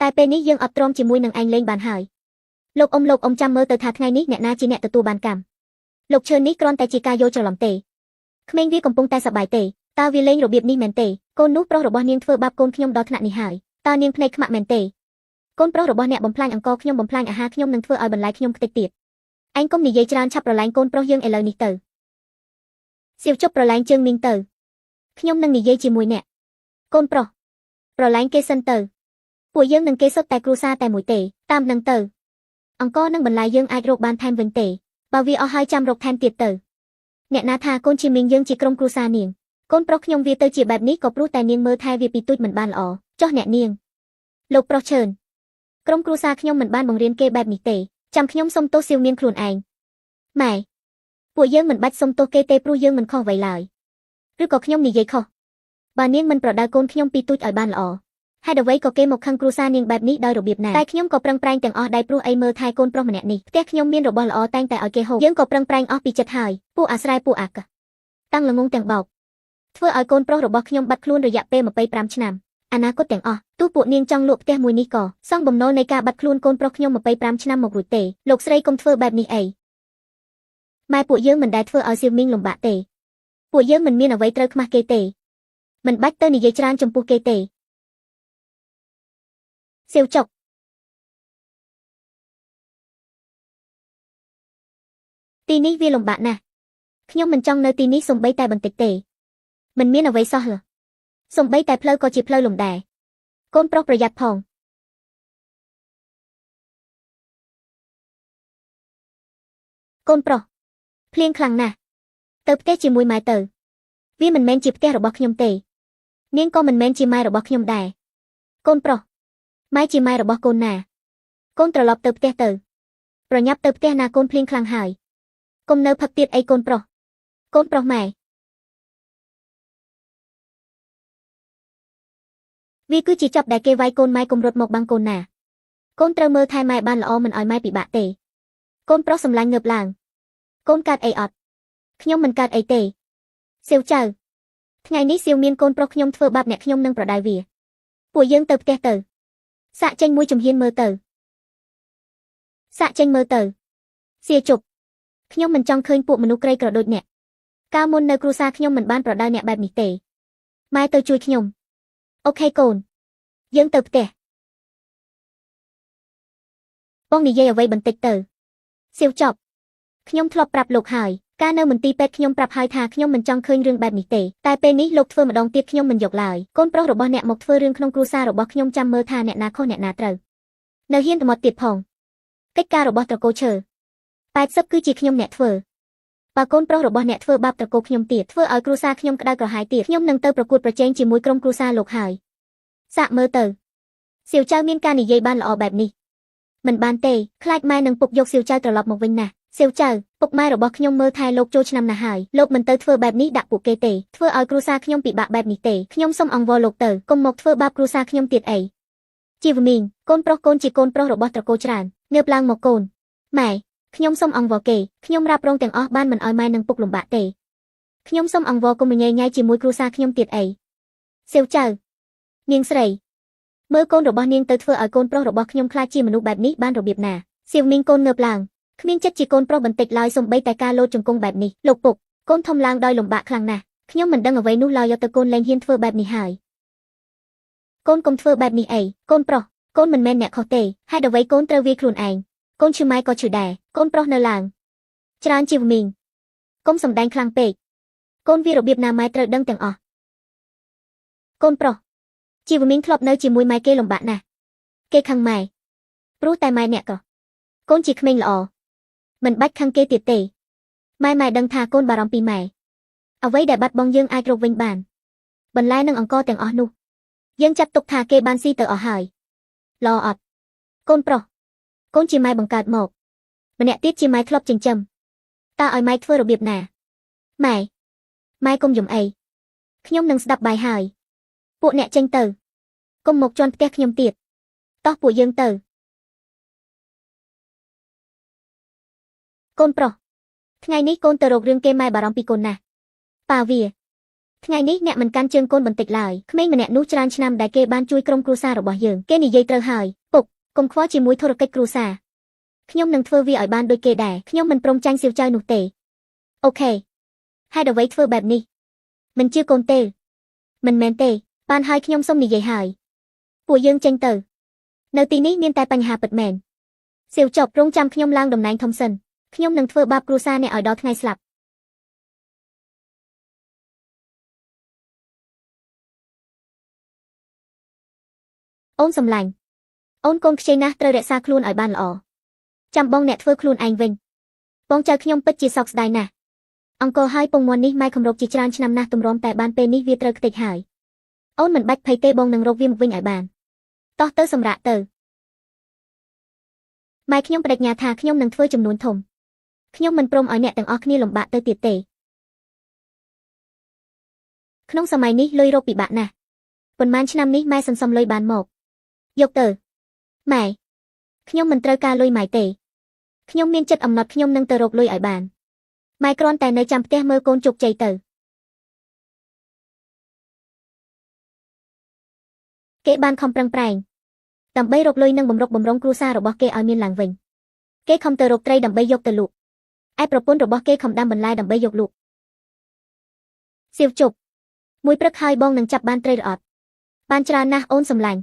តែពេលនេះយើងអត់ទ្រាំជាមួយនឹងឯងលេងបានហើយលោកអ៊ំចាំមើលទៅថាថ្ងៃនេះអ្នកណាជាអ្នកទទួលបានកម្មលោកឈើនេះគ្រាន់តែជាការយល់ច្រឡំទេក្មេងវាកំពុងតែសប្បាយទេតើវាលេងរបៀបនេះមែនទេកូននោះប្រុសរបស់នាងធ្វើបាបកូនខ្ញុំដល់ថ្នាក់នេះហើយតើនាងភ្នែកខ្មាក់មែនទេកូនប្រុសរបស់អ្នកបំផ្លាញអង្គខ្ញុំបំផ្លាញអាហារខ្ញុំនឹងធ្វើឲ្យបន្លែខ្ញុំខ្ទេចទៀតឯងកុំនិយាយច្រើនឆាប់ប្រឡែងកូនប្រុសយើងឥឡូវនេះទៅសៀវជប់ប្រឡែងជើងមីងទៅខ្ញុំនឹងនិយាយជាមួយអ្នកកូនប្រុសប្រឡែងគេសិនទៅពួកយើងនឹងគេសុទ្ធតែគ្រួសារតែមួយទេតាមនឹងទៅអង្គនឹងបន្លែយើងអាចរកបានថែមវិញទេបើវាអស់ហើយចាំរកថែមទៀតទៅអ្នកណាថាកូនជាមីងយើងជាក្រុមគ្រួសារនាងកូនប្រុសខ្ញុំវាទៅជាបែបនេះក៏ព្រោះតែនាងមើលថែវាពីទូចមិនបានល្អចុះអ្នកនាងលោកប្រុសឈើនក្រុមគ្រួសារខ្ញុំមិនបានបង្រៀនគេបែបនេះទេចាំខ្ញុំសុំទោសសៀវមានខ្លួនឯងម៉ែពួកយើងមិនបាច់សុំទោសគេទេព្រោះយើងមិនខុសអ្វីឡើយឬក៏ខ្ញុំនិយាយខុសបើនាងមិនប្រដៅកូនខ្ញុំពីទូចឲ្យបានល្អហេតុអ្វីក៏គេមកខឹងគ្រួសារនាងបែបនេះដោយរបៀបណាតែខ្ញុំក៏ប្រឹងប្រែងទាំងអស់ដែរព្រោះអីមើលថែកូនប្រុសម្នាក់នេះផ្ទះខ្ញុំមានរបស់ល្អតែងតែឲ្យគេហូបយើងក៏ប្រឹងប្រែងអស់ពីចិត្តហើយពួកអាស្រ័យពួកអាកតាំងល្ងងទាំងបោកធ្វើឲ្យកូនប្រុសរបស់ខ្ញុំបាត់ខ្លួនរយៈពេល25ឆ្នាំអនាគតទាំងអស់ទោះពួកនាងចង់លក់ផ្ទះមួយនេះក៏សងបំណុលនៃការបាត់ខ្លួនកូនប្រុសខ្ញុំ25ឆ្នាំមករួចទេលោកស្រីកុំធ្វើបែបនេះអីម៉ែពួកយើងមិនដែលធ្វើឲ្យសៀវមីងលំបាកទេពួកយើងមិនមានអ្វីត្រូវខ្មាស់គេទេមិនបាច់ទៅនិយាយច្រើនចំពោះគេទេសៀវចុកទីនេះវាលំបាកណាស់ខ្ញុំមិនចង់នៅទីនេះសំបីតែបន្តិចទេមិនមានអ្វីសោះសំបីតែផ្លូវក៏ជាផ្លូវលំដែរកូនប្រុសប្រយ័ត្នផង កូនប្រុសភ្លៀងខ្លាំងណាស់ទៅផ្ទះជាមួយម៉ែទៅវាមិនមែនជាផ្ទះរបស់ខ្ញុំទេនាងក៏មិនមែនជាម៉ែរបស់ខ្ញុំដែរកូនប្រុសម៉ែជាម៉ែរបស់កូនណាកូនត្រឡប់ទៅផ្ទះទៅប្រញាប់ទៅផ្ទះណាកូនភ្លៀងខ្លាំងហើយកុំនៅផឹកទៀតអីកូនប្រុសម៉ែវាគឺជាចប់ដែលគេវាយកូនម៉ែកុំរត់មកបាំងកូនណាកូនត្រូវមើលថែម៉ែបានល្អមិនឲ្យម៉ែពិបាកទេកូនប្រុសសម្លាញ់ងើបឡើងកូនកើតអីអត់ខ្ញុំមិនកើតអីទេសៀវចៅថ្ងៃនេះសៀវមានកូនប្រុសខ្ញុំធ្វើបាបអ្នកខ្ញុំនឹងប្រដៅវាពួកយើងទៅផ្ទះទៅសាកចេញមួយជំហានមើលទៅសាកចេញមើលទៅសៀជប់ខ្ញុំមិនចង់ឃើញពួកមនុស្សក្រីក្រដូចអ្នកកាលមុននៅគ្រួសារខ្ញុំមិនបានប្រដៅអ្នកបែបនេះទេម៉ែទៅជួយខ្ញុំអូខេកូនយើងទៅផ្ទះបងនិយាយអ្វីបន្តិចទៅសៀវចប់ខ្ញុំធ្លាប់ប្រាប់លោកហើយកាលនៅមន្ទីរពេទ្យខ្ញុំប្រាប់ហើយថាខ្ញុំមិនចង់ឃើញរឿងបែបនេះទេតែពេលនេះលោកធ្វើម្ដងទៀតខ្ញុំមិនយកឡើយកូនប្រុសរបស់អ្នកមកធ្វើរឿងក្នុងគ្រួសាររបស់ខ្ញុំចាំមើលថាអ្នកណាខុសអ្នកណាត្រូវនៅហ៊ានទៅមកទៀតផងកិច្ចការរបស់ត្រកូលឈើ80គឺជាខ្ញុំអ្នកធ្វើបើកូនប្រុសរបស់អ្នកធ្វើបាបត្រកូលខ្ញុំទៀតធ្វើឲ្យគ្រួសារខ្ញុំក្តៅក្រហាយទៀតខ្ញុំនឹងទៅប្រកួតប្រជែងជាមួយក្រុមគ្រួសារលោកហើយសាកមើលទៅសៀវចៅមានការនិយាយបានល្អបែបនេះមិនបានទេខ្លាចម៉ែនឹងពុកយកសៀវចៅត្រឡប់មកវិញណាសៀវចៅពុកម៉ែរបស់ខ្ញុំមើលថែលោកចូលឆ្នាំណាស់ហើយលោកមិនទៅធ្វើបែបនេះដាក់ពួកគេទេធ្វើឲ្យគ្រួសារខ្ញុំពិបាកបែបនេះទេខ្ញុំសូមអង្វរលោកទៅកុំមកធ្វើបាបគ្រួសារខ្ញុំទៀតអីជីវមីងកូនប្រុសកូនជាកូនប្រុសរបស់ត្រកូលច្រើនងើបឡើងមកកូនម៉ែខ្ញុំសូមអង្វរគេខ្ញុំរ៉ាប់រងទាំងអស់បានមិនឲ្យម៉ែនឹងពុកលំបាកទេខ្ញុំសូមអង្វរកុំញ៉ៃញ៉ៃជាមួយគ្រួសារខ្ញុំទៀតអីសៀវចៅនាងស្រីមើលកូនរបស់នាងទៅធ្វើឲ្យកូនប្រុសរបស់ខ្ញុំខ្លាចជាមនុស្សបែបនេះបានរបៀបណាសៀវមីងកូនងើបឡើងគ្មានចិត្តជាកូនប្រុសបន្តិចឡើយសូម្បីតែការលោតជង្គង់បែបនេះលោកពុកកូនធំឡើងដោយលំបាកខ្លាំងណាស់ខ្ញុំមិនដឹងអ្វីនោះឡើយយកទៅកូនលែងហ៊ានធ្វើបែបនេះហើយកូនកុំធ្វើបែបនេះអីកូនប្រុសកូនមិនមែនអ្នកខុសទេហេតុអ្វីកូនត្រូវវាយខ្លួនឯងកូនឈឺម៉ែក៏ឈឺដែរកូនប្រុសនៅឡើងច្រើនជីវមីងកុំសម្ដែងខ្លាំងពេកកូនវារបៀបណាម៉ែត្រូវដឹងទាំងអស់កូនប្រុសជីវមីងធ្លាប់នៅជាមួយម៉ែគេលំបាកណាស់គេខឹងម៉ែព្រោះតែម៉ែអ្នកក៏កូនជាក្មេងល្អមិនបាច់ខឹងគេទៀតទេម៉ែដឹងថាកូនបារម្ភពីម៉ែអ្វីដែលបាត់បង់យើងអាចរកវិញបានបន្លែនិងអង្ករទាំងអស់នោះយើងចាត់ទុកថាគេបានស៊ីទៅអស់ហើយល្អអត់កូនប្រុសកូនជាម៉ែបង្កើតមកម្នាក់ទៀតជាម៉ែធ្លាប់ចិញ្ចឹមតើឲ្យម៉ែធ្វើរបៀបណាម៉ែកុំយំអីខ្ញុំនឹងស្ដាប់បាយហើយពួកអ្នកចេញទៅកុំមកជន់ផ្ទះខ្ញុំទៀតតោះពួកយើងទៅកូនប្រុសថ្ងៃនេះកូនទៅរករឿងគេម៉ែបារម្ភពីកូនណាស់ប៉ាវាថ្ងៃនេះអ្នកមិនកាន់ជើងកូនបន្តិចឡើយក្មេងម្នាក់នោះច្រើនឆ្នាំដែលគេបានជួយក្រុមគ្រួសាររបស់យើងគេនិយាយត្រូវហើយពុកកុំខ្វល់ជាមួយធុរកិច្ចគ្រួសារខ្ញុំនឹងធ្វើវាឲ្យបានដូចគេដែរខ្ញុំមិនព្រមចាញ់សៀវចៅនោះទេអូខេហេតុអ្វីធ្វើបែបនេះមិនជឿកូនទេមិនមែនទេបានហើយខ្ញុំសុំនិយាយហើយពួកយើងចេញទៅនៅទីនេះមានតែបញ្ហាពិតមែនសៀវចប់រងចាំខ្ញុំឡើងតំណែងធំសិនខ្ញុំនឹងធ្វើបាបគ្រួសារអ្នកឲ្យដល់ថ្ងៃស្លាប់អូនសម្លាញ់អូនកូនខ្ចីណាស់ត្រូវរក្សាខ្លួនឲ្យបានល្អចាំបងអ្នកធ្វើខ្លួនឯងវិញបងចៅខ្ញុំពិតជាសោកស្ដាយណាស់អង្គរហើយពងមាន់នេះម៉ែគម្រប់ជាច្រើនឆ្នាំណាស់ទម្រាំតែបានពេលនេះវាត្រូវខ្ទេចហើយអូនមិនបាច់ភ័យទេបងនឹងរកវាមកវិញឲ្យបានតោះទៅសម្រាកទៅម៉ែខ្ញុំបដិញ្ញាថាខ្ញុំនឹងធ្វើចំនួនធំខ្ញុំមិនព្រមឲ្យអ្នកទាំងអស់គ្នាលំបាកទៅទៀតទេក្នុងសម័យនេះលុយរកពិបាកណាស់ប៉ុន្មានឆ្នាំនេះម៉ែសន្សំលុយបានមកយកទៅម៉ែខ្ញុំមិនត្រូវការលុយម៉ែទេខ្ញុំមានចិត្តអំណត់ខ្ញុំនឹងទៅរកលុយឲ្យបានម៉ែគ្រាន់តែនៅចាំផ្ទះមើលកូនជោគជ័យទៅគេបានខំប្រឹងប្រែងដើម្បីរកលុយនិងបំរុងគ្រួសាររបស់គេឲ្យមានឡើងវិញគេខំទៅរកត្រីដើម្បីយកទៅលក់ឯប្រពន្ធរបស់គេខំដាំបន្លែដើម្បីយកលក់សៀវជប់មួយព្រឹកហើយបងនឹងចាប់បានត្រីរអត់បានច្រើនណាស់អូនសម្លាញ់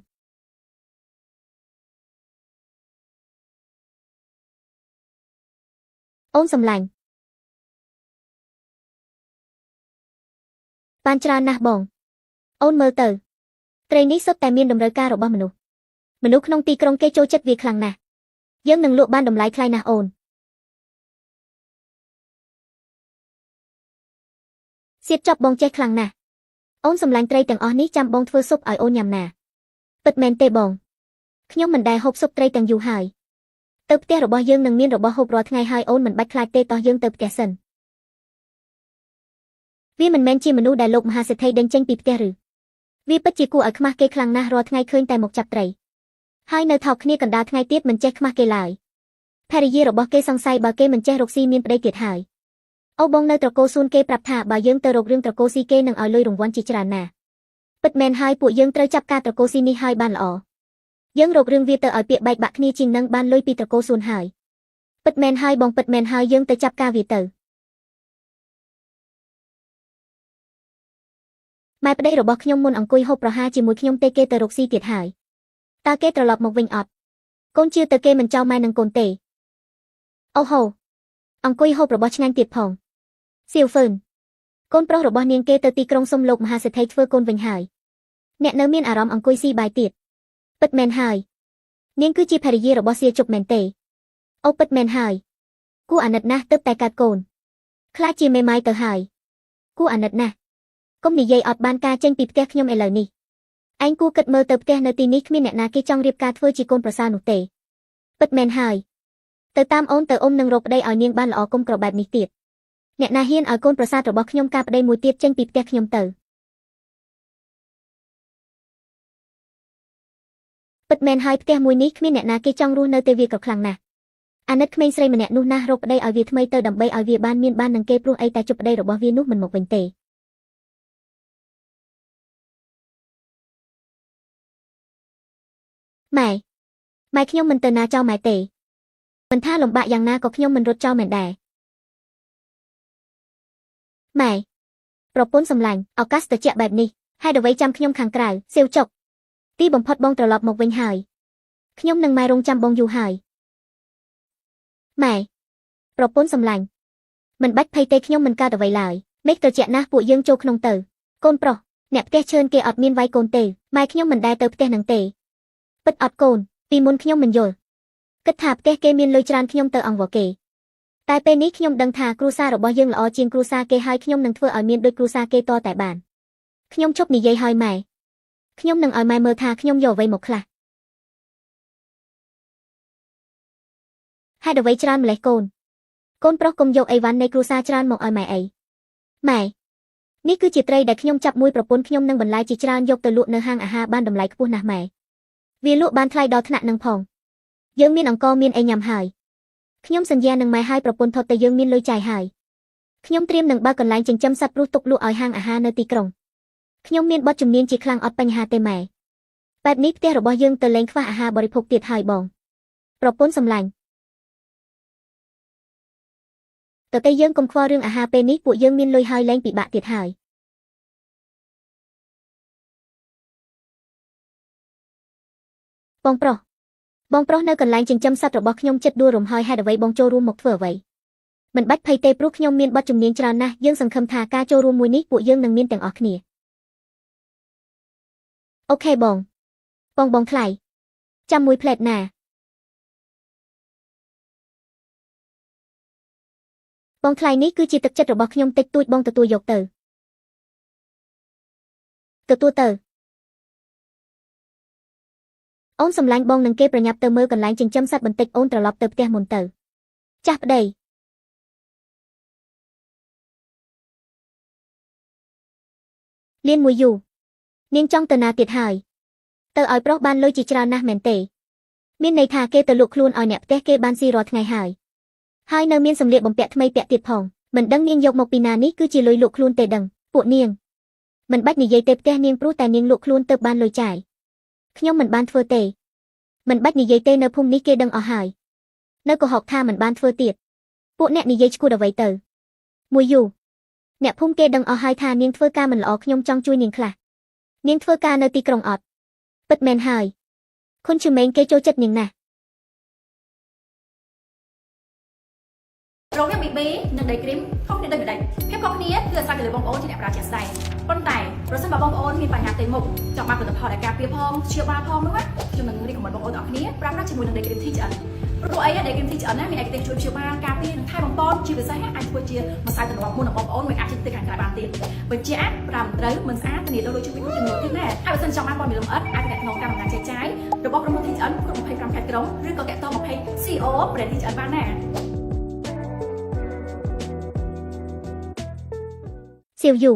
អូនសម្លាញ់បានច្រើនណាស់បងអូនមើលទៅត្រីនេះសុទ្ធតែមានតម្រូវការរបស់មនុស្សក្នុងទីក្រុងគេចូលចិត្តវាខ្លាំងណាស់យើងនឹងលក់បានតម្លៃថ្លៃណាស់អូន សៀតចប់បងចេះខ្លាំងណាស់អូនសម្លាញ់ត្រីទាំងអស់នេះចាំបងធ្វើស៊ុបឲ្យអូនញ៉ាំណាពិតមែនទេបងខ្ញុំមិនដែលហូបស៊ុបត្រីទាំងយូរហើយទៅផ្ទះរបស់យើងនឹងមានរបស់ហូបរាល់ថ្ងៃហើយអូនមិនបាច់ខ្លាចទេតោះយើងទៅផ្ទះសិនវាមិនមែនជាមនុស្សដែលលោកមហាសេដ្ឋីដេញចេញពីផ្ទះឬវាពិតជាគួរឲ្យខ្មាស់គេខ្លាំងណាស់រាល់ថ្ងៃឃើញតែមកចាប់ត្រីហើយនៅថោកគ្នាកណ្ដាលថ្ងៃទៀតមិនចេះខ្មាស់គេឡើយភរិយារបស់គេសង្ស័យបើគេមិនចេះរកស៊ីមានប្តីទៀតហើយអូបងនៅត្រកូលសួនគេប្រាប់ថាបើយើងទៅរករឿងត្រកូលស៊ីគេនឹងឲ្យលុយរង្វាន់ជាច្រើនណាស់ពិតមែនហើយពួកយើងត្រូវចាប់ការត្រកូលស៊ីនេះឲ្យបានល្អយើងរករឿងវាទៅឲ្យពាក្យបែកបាក់គ្នាជាងនឹងបានលុយពីត្រកូលសួនហើយពិតមែនហើយបងពិតមែនហើយយើងទៅចាប់ការវាទៅម៉ែប្តីរបស់ខ្ញុំមុនអង្គុយហូបប្រហារជាមួយខ្ញុំទេគេទៅរកស៊ីទៀតហើយតើគេត្រឡប់មកវិញអត់កូនជឿទៅគេមិនចោលម៉ែនឹងកូនទេអូហូអង្គុយហូបរបស់ឆ្ងាញ់ទៀតផងសៀវហ្វឺនកូនប្រុសរបស់នាងគេទៅទីក្រុងសុំលោកមហាសេដ្ឋីធ្វើកូនវិញហើយអ្នកនៅមានអារម្មណ៍អង្គុយស៊ីបាយទៀតពិតមែនហើយនាងគឺជាភរិយារបស់សៀជប់មែនទេអូពិតមែនហើយគួរអាណិតណាស់ទើបតែកើតកូនខ្លាចជាមេម៉ាយទៅហើយគួរអាណិតណាស់កុំនិយាយអត់បានការចេញពីផ្ទះខ្ញុំឥឡូវនេះឯងគួរគិតមើលទៅផ្ទះនៅទីនេះគ្មានអ្នកណាគេចង់រៀបការធ្វើជាកូនប្រសារនោះទេពិតមែនហើយទៅតាមអូនទៅអ៊ំនឹងរកប្តីឲ្យនាងបានល្អគុំក្របែបនេះទៀតអ្នកណាហ៊ានឲ្យកូនប្រសាររបស់ខ្ញុំការប្តីមួយទៀតចេញពីផ្ទះខ្ញុំទៅពិតមែនហើយផ្ទះមួយនេះគ្មានអ្នកណាគេចង់រស់នៅទេវាក៏ខ្លាំងណាស់អាណិតក្មេងស្រីម្នាក់នោះណាស់រកប្តីឲ្យវាថ្មីទៅដើម្បីឲ្យវាបាននឹងគេព្រោះអីតែជប់ប្តីរបស់វានោះមិនមកវិញទេម៉ែខ្ញុំមិនទៅណាចោលម៉ែទេមិនថាលំបាកយ៉ាងណាក៏ខ្ញុំមិនរត់ចោលមែនដែរម៉ែប្រពន្ធសម្លាញ់ឱកាសត្រជាក់បែបនេះហេតុអ្វីចាំខ្ញុំខាងក្រៅសៀវចុកទីបំផុតបងត្រឡប់មកវិញហើយខ្ញុំនឹងម៉ែរងចាំបងយូរហើយម៉ែប្រពន្ធសម្លាញ់មិនបាច់ភ័យទេខ្ញុំមិនកើតអ្វីឡើយមេឃត្រជាក់ណាស់ពួកយើងចូលក្នុងទៅកូនប្រុសអ្នកផ្ទះឈើគេអត់មានវាយកូនទេម៉ែខ្ញុំមិនដែលទៅផ្ទះនឹងទេពិតអត់កូនពីមុនខ្ញុំមិនយល់គិតថាផ្ទះគេមានលុយច្រើនខ្ញុំទៅអង្វរគេតែពេលនេះខ្ញុំដឹងថាគ្រួសាររបស់យើងល្អជាងគ្រួសារគេហើយខ្ញុំនឹងធ្វើឲ្យមានដូចគ្រួសារគេតតែបានខ្ញុំជប់និយាយឲ្យម៉ែខ្ញុំនឹងឲ្យម៉ែមើលថាខ្ញុំយកអ្វីមកខ្លះហេតុអ្វីច្រើនម្លេះកូនប្រុសកុំយកអីវ៉ាន់នៃគ្រួសារច្រើនមកឲ្យម៉ែអីម៉ែនេះគឺជាត្រីដែលខ្ញុំចាប់មួយប្រពន្ធខ្ញុំនឹងបន្លែជាច្រើនយកទៅលក់នៅហាងអាហារបានតម្លៃខ្ពស់ណាស់ម៉ែវាលក់បានថ្លៃដល់ថ្នាក់នឹងផងយើងមានអង្គមានអីញ៉ាំហើយខ្ញុំសន្យានឹងម៉ែឲ្យប្រពន្ធថតតែយើងមានលុយចាយហើយខ្ញុំត្រៀមនឹងបើកកន្លែងចិញ្ចឹមសត្វព្រោះទុកលក់ឲ្យហាងអាហារនៅទីក្រុងខ្ញុំមានបទជំនាញជាខ្លាំងអត់បញ្ហាទេម៉ែបែបនេះផ្ទះរបស់យើងទៅលេងខ្វះអាហារបរិភោគទៀតហើយបងប្រពន្ធសម្លាញ់តើតែយើងកុំខ្វល់រឿងអាហារពេលនេះពួកយើងមានលុយហើយលែងពិបាកទៀតហើយបងប្រុសនៅកន្លែងចិញ្ចឹមសត្វរបស់ខ្ញុំចិត្តដួលរំហើយហេតុអ្វីបងចូលរួមមកធ្វើអ្វីមិនបាច់ភ័យទេព្រោះខ្ញុំមានបទជំនាញច្រើនណាស់យើងសង្ឃឹមថាការចូលរួមមួយនេះពួកយើងនឹងមានទាំងអស់គ្នាអូខេបងថ្លៃចាំមួយផ្លែតណាបងថ្លៃនេះគឺជាទឹកចិត្តរបស់ខ្ញុំតិចតួចបងទទួលយកទៅអូនសម្លាញ់បងនឹងគេប្រញាប់ទៅមើលកន្លែងចិញ្ចឹមសត្វបន្តិចអូនត្រឡប់ទៅផ្ទះមុនទៅចាស់ប្តីលៀនមួយយូរនាងចង់ទៅណាទៀតហើយទៅឲ្យប្រុសបានលុយជាច្រើនណាស់មែនទេមានន័យថាគេទៅលក់ខ្លួនឲ្យអ្នកផ្ទះគេបានស៊ីរាល់ថ្ងៃហើយនៅមានសម្លៀកបំពាក់ថ្មីពាក់ទៀតផងមិនដឹងនាងយកមកពីណានេះគឺជាលុយលក់ខ្លួនទេដឹងពួកនាងមិនបាច់និយាយទេផ្ទះនាងព្រោះតែនាងលក់ខ្លួនទៅបានលុយចាយខ្ញុំមិនបានធ្វើទេមិនបាច់និយាយទេនៅភូមិនេះគេដឹងអស់ហើយនៅកុហកថាមិនបានធ្វើទៀតពួកអ្នកនិយាយឈួតអ្វីទៅមួយយូរអ្នកភូមិគេដឹងអស់ហើយថានាងធ្វើការមិនល្អខ្ញុំចង់ជួយនាងខ្លះនាងធ្វើការនៅទីក្រុងអត់ពិតមែនហើយខុនឈឺមេងគេចូលចិត្តនាងណាស់ រវាង BB និង Day Cream ខុសគ្នាដូចម្ដេចភាពខុសគ្នាគឺអាស្រ័យទៅលើបងប្អូនជាអ្នកប្រើជាក់ស្ដែងប៉ុន្តែប្រសិនបើបងប្អូនមានបញ្ហាផ្ទៃមុខចង់បានផលិតផលដែលការពារផងព្យាបាលផងនោះណាខ្ញុំនឹងរីកcommendបងប្អូនទាំងអស់គ្នាប្រើប្រាស់ជាមួយនឹង Day Cream TGN ព្រោះអី Day Cream TGN ណាមានឯកទេសជួយព្យាបាលការពារនិងថែបំពន់ជាពិសេសអាចធ្វើជាម្សៅទម្លាប់មុនរបស់បងប្អូនមិនអាចជិះទៅខាងក្រៅបានទៀតបញ្ជាក់ប្រើមិនត្រូវមិនស្អាតធានាដូចជាពីមួយចំនួនទៀតណាហើយបើសិនចង់បានព័ត៌មានលម្អិតអាចទំនាក់ទំនងកម្មការចែកចាយរបស់ក្រុមហ៊ុន TGN គ្រប់25ខេត្តក្រុងឬក៏តាក់ទងមក page CEO Brand TGN បានណា សៀវយូ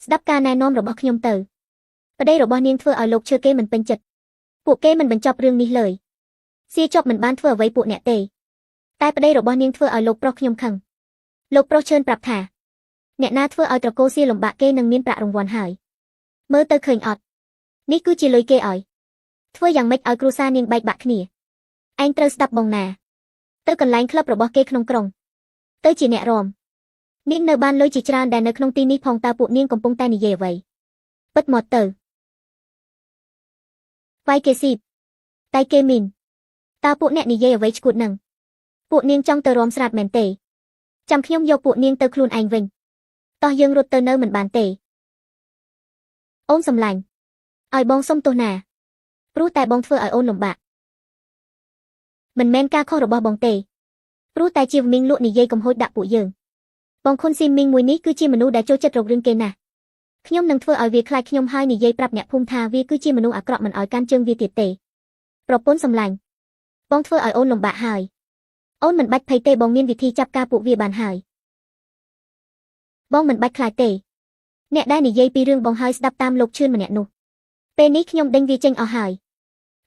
ស្ដាប់ការណែនាំរបស់ខ្ញុំទៅប្តីរបស់នាងធ្វើឲ្យលោកឈើគេមិនពេញចិត្តពួកគេមិនបញ្ចប់រឿងនេះឡើយសៀចប់មិនបានធ្វើអ្វីពួកអ្នកទេតែប្តីរបស់នាងធ្វើឲ្យលោកប្រុសខ្ញុំខឹងលោកប្រុសឈឿនប្រាប់ថាអ្នកណាធ្វើឲ្យត្រកូលសៀលំបាកគេនឹងមានប្រាក់រង្វាន់ហើយមើលទៅឃើញអត់នេះគឺជាលុយគេឲ្យធ្វើយ៉ាងម៉េចឲ្យគ្រួសារនាងបែកបាក់គ្នាឯងត្រូវស្ដាប់បងណាទៅកន្លែងក្លឹបរបស់គេក្នុងក្រុងទៅជាអ្នករំនាងនៅបានលុយជាច្រើនដែលនៅក្នុងទីនេះផងតើពួកនាងកំពុងតែនិយាយអ្វីពិតមកទៅវាយគេស៊ីបតែគេមីនតើពួកអ្នកនិយាយអ្វីឈួតនឹងពួកនាងចង់ទៅរំស្រាតមែនទេចាំខ្ញុំយកពួកនាងទៅខ្លួនឯងវិញតោះយើងរត់ទៅនៅមិនបានទេអូនសំឡាញ់ឲ្យបងសុំទោសណាព្រោះតែបងធ្វើឲ្យអូនលំបាកមិនមែនការខុសរបស់បងទេព្រោះតែជាវមីងលក់និយាយកំហួចដាក់ពួកយើងបងខុនស៊ីមីងមួយនេះគឺជាមនុស្សដែលចូលចិត្តរករឿងគេណាស់ខ្ញុំនឹងធ្វើឲ្យវាខ្លាចខ្ញុំហើយនិយាយប្រាប់អ្នកភូមិថាវាគឺជាមនុស្សអាក្រក់មិនឲ្យកាន់ជើងវាទៀតទេប្រពន្ធសំឡាញ់បងធ្វើឲ្យអូនលំបាកហើយអូនមិនបាច់ភ័យទេបងមានវិធីចាប់ការពួកវាបានហើយបងមិនបាច់ខ្លាចទេអ្នកដែលនិយាយពីរឿងបងហើយស្ដាប់តាមលោកឈឿនម្នាក់នោះពេលនេះខ្ញុំដេញវាចេញអស់ហើយ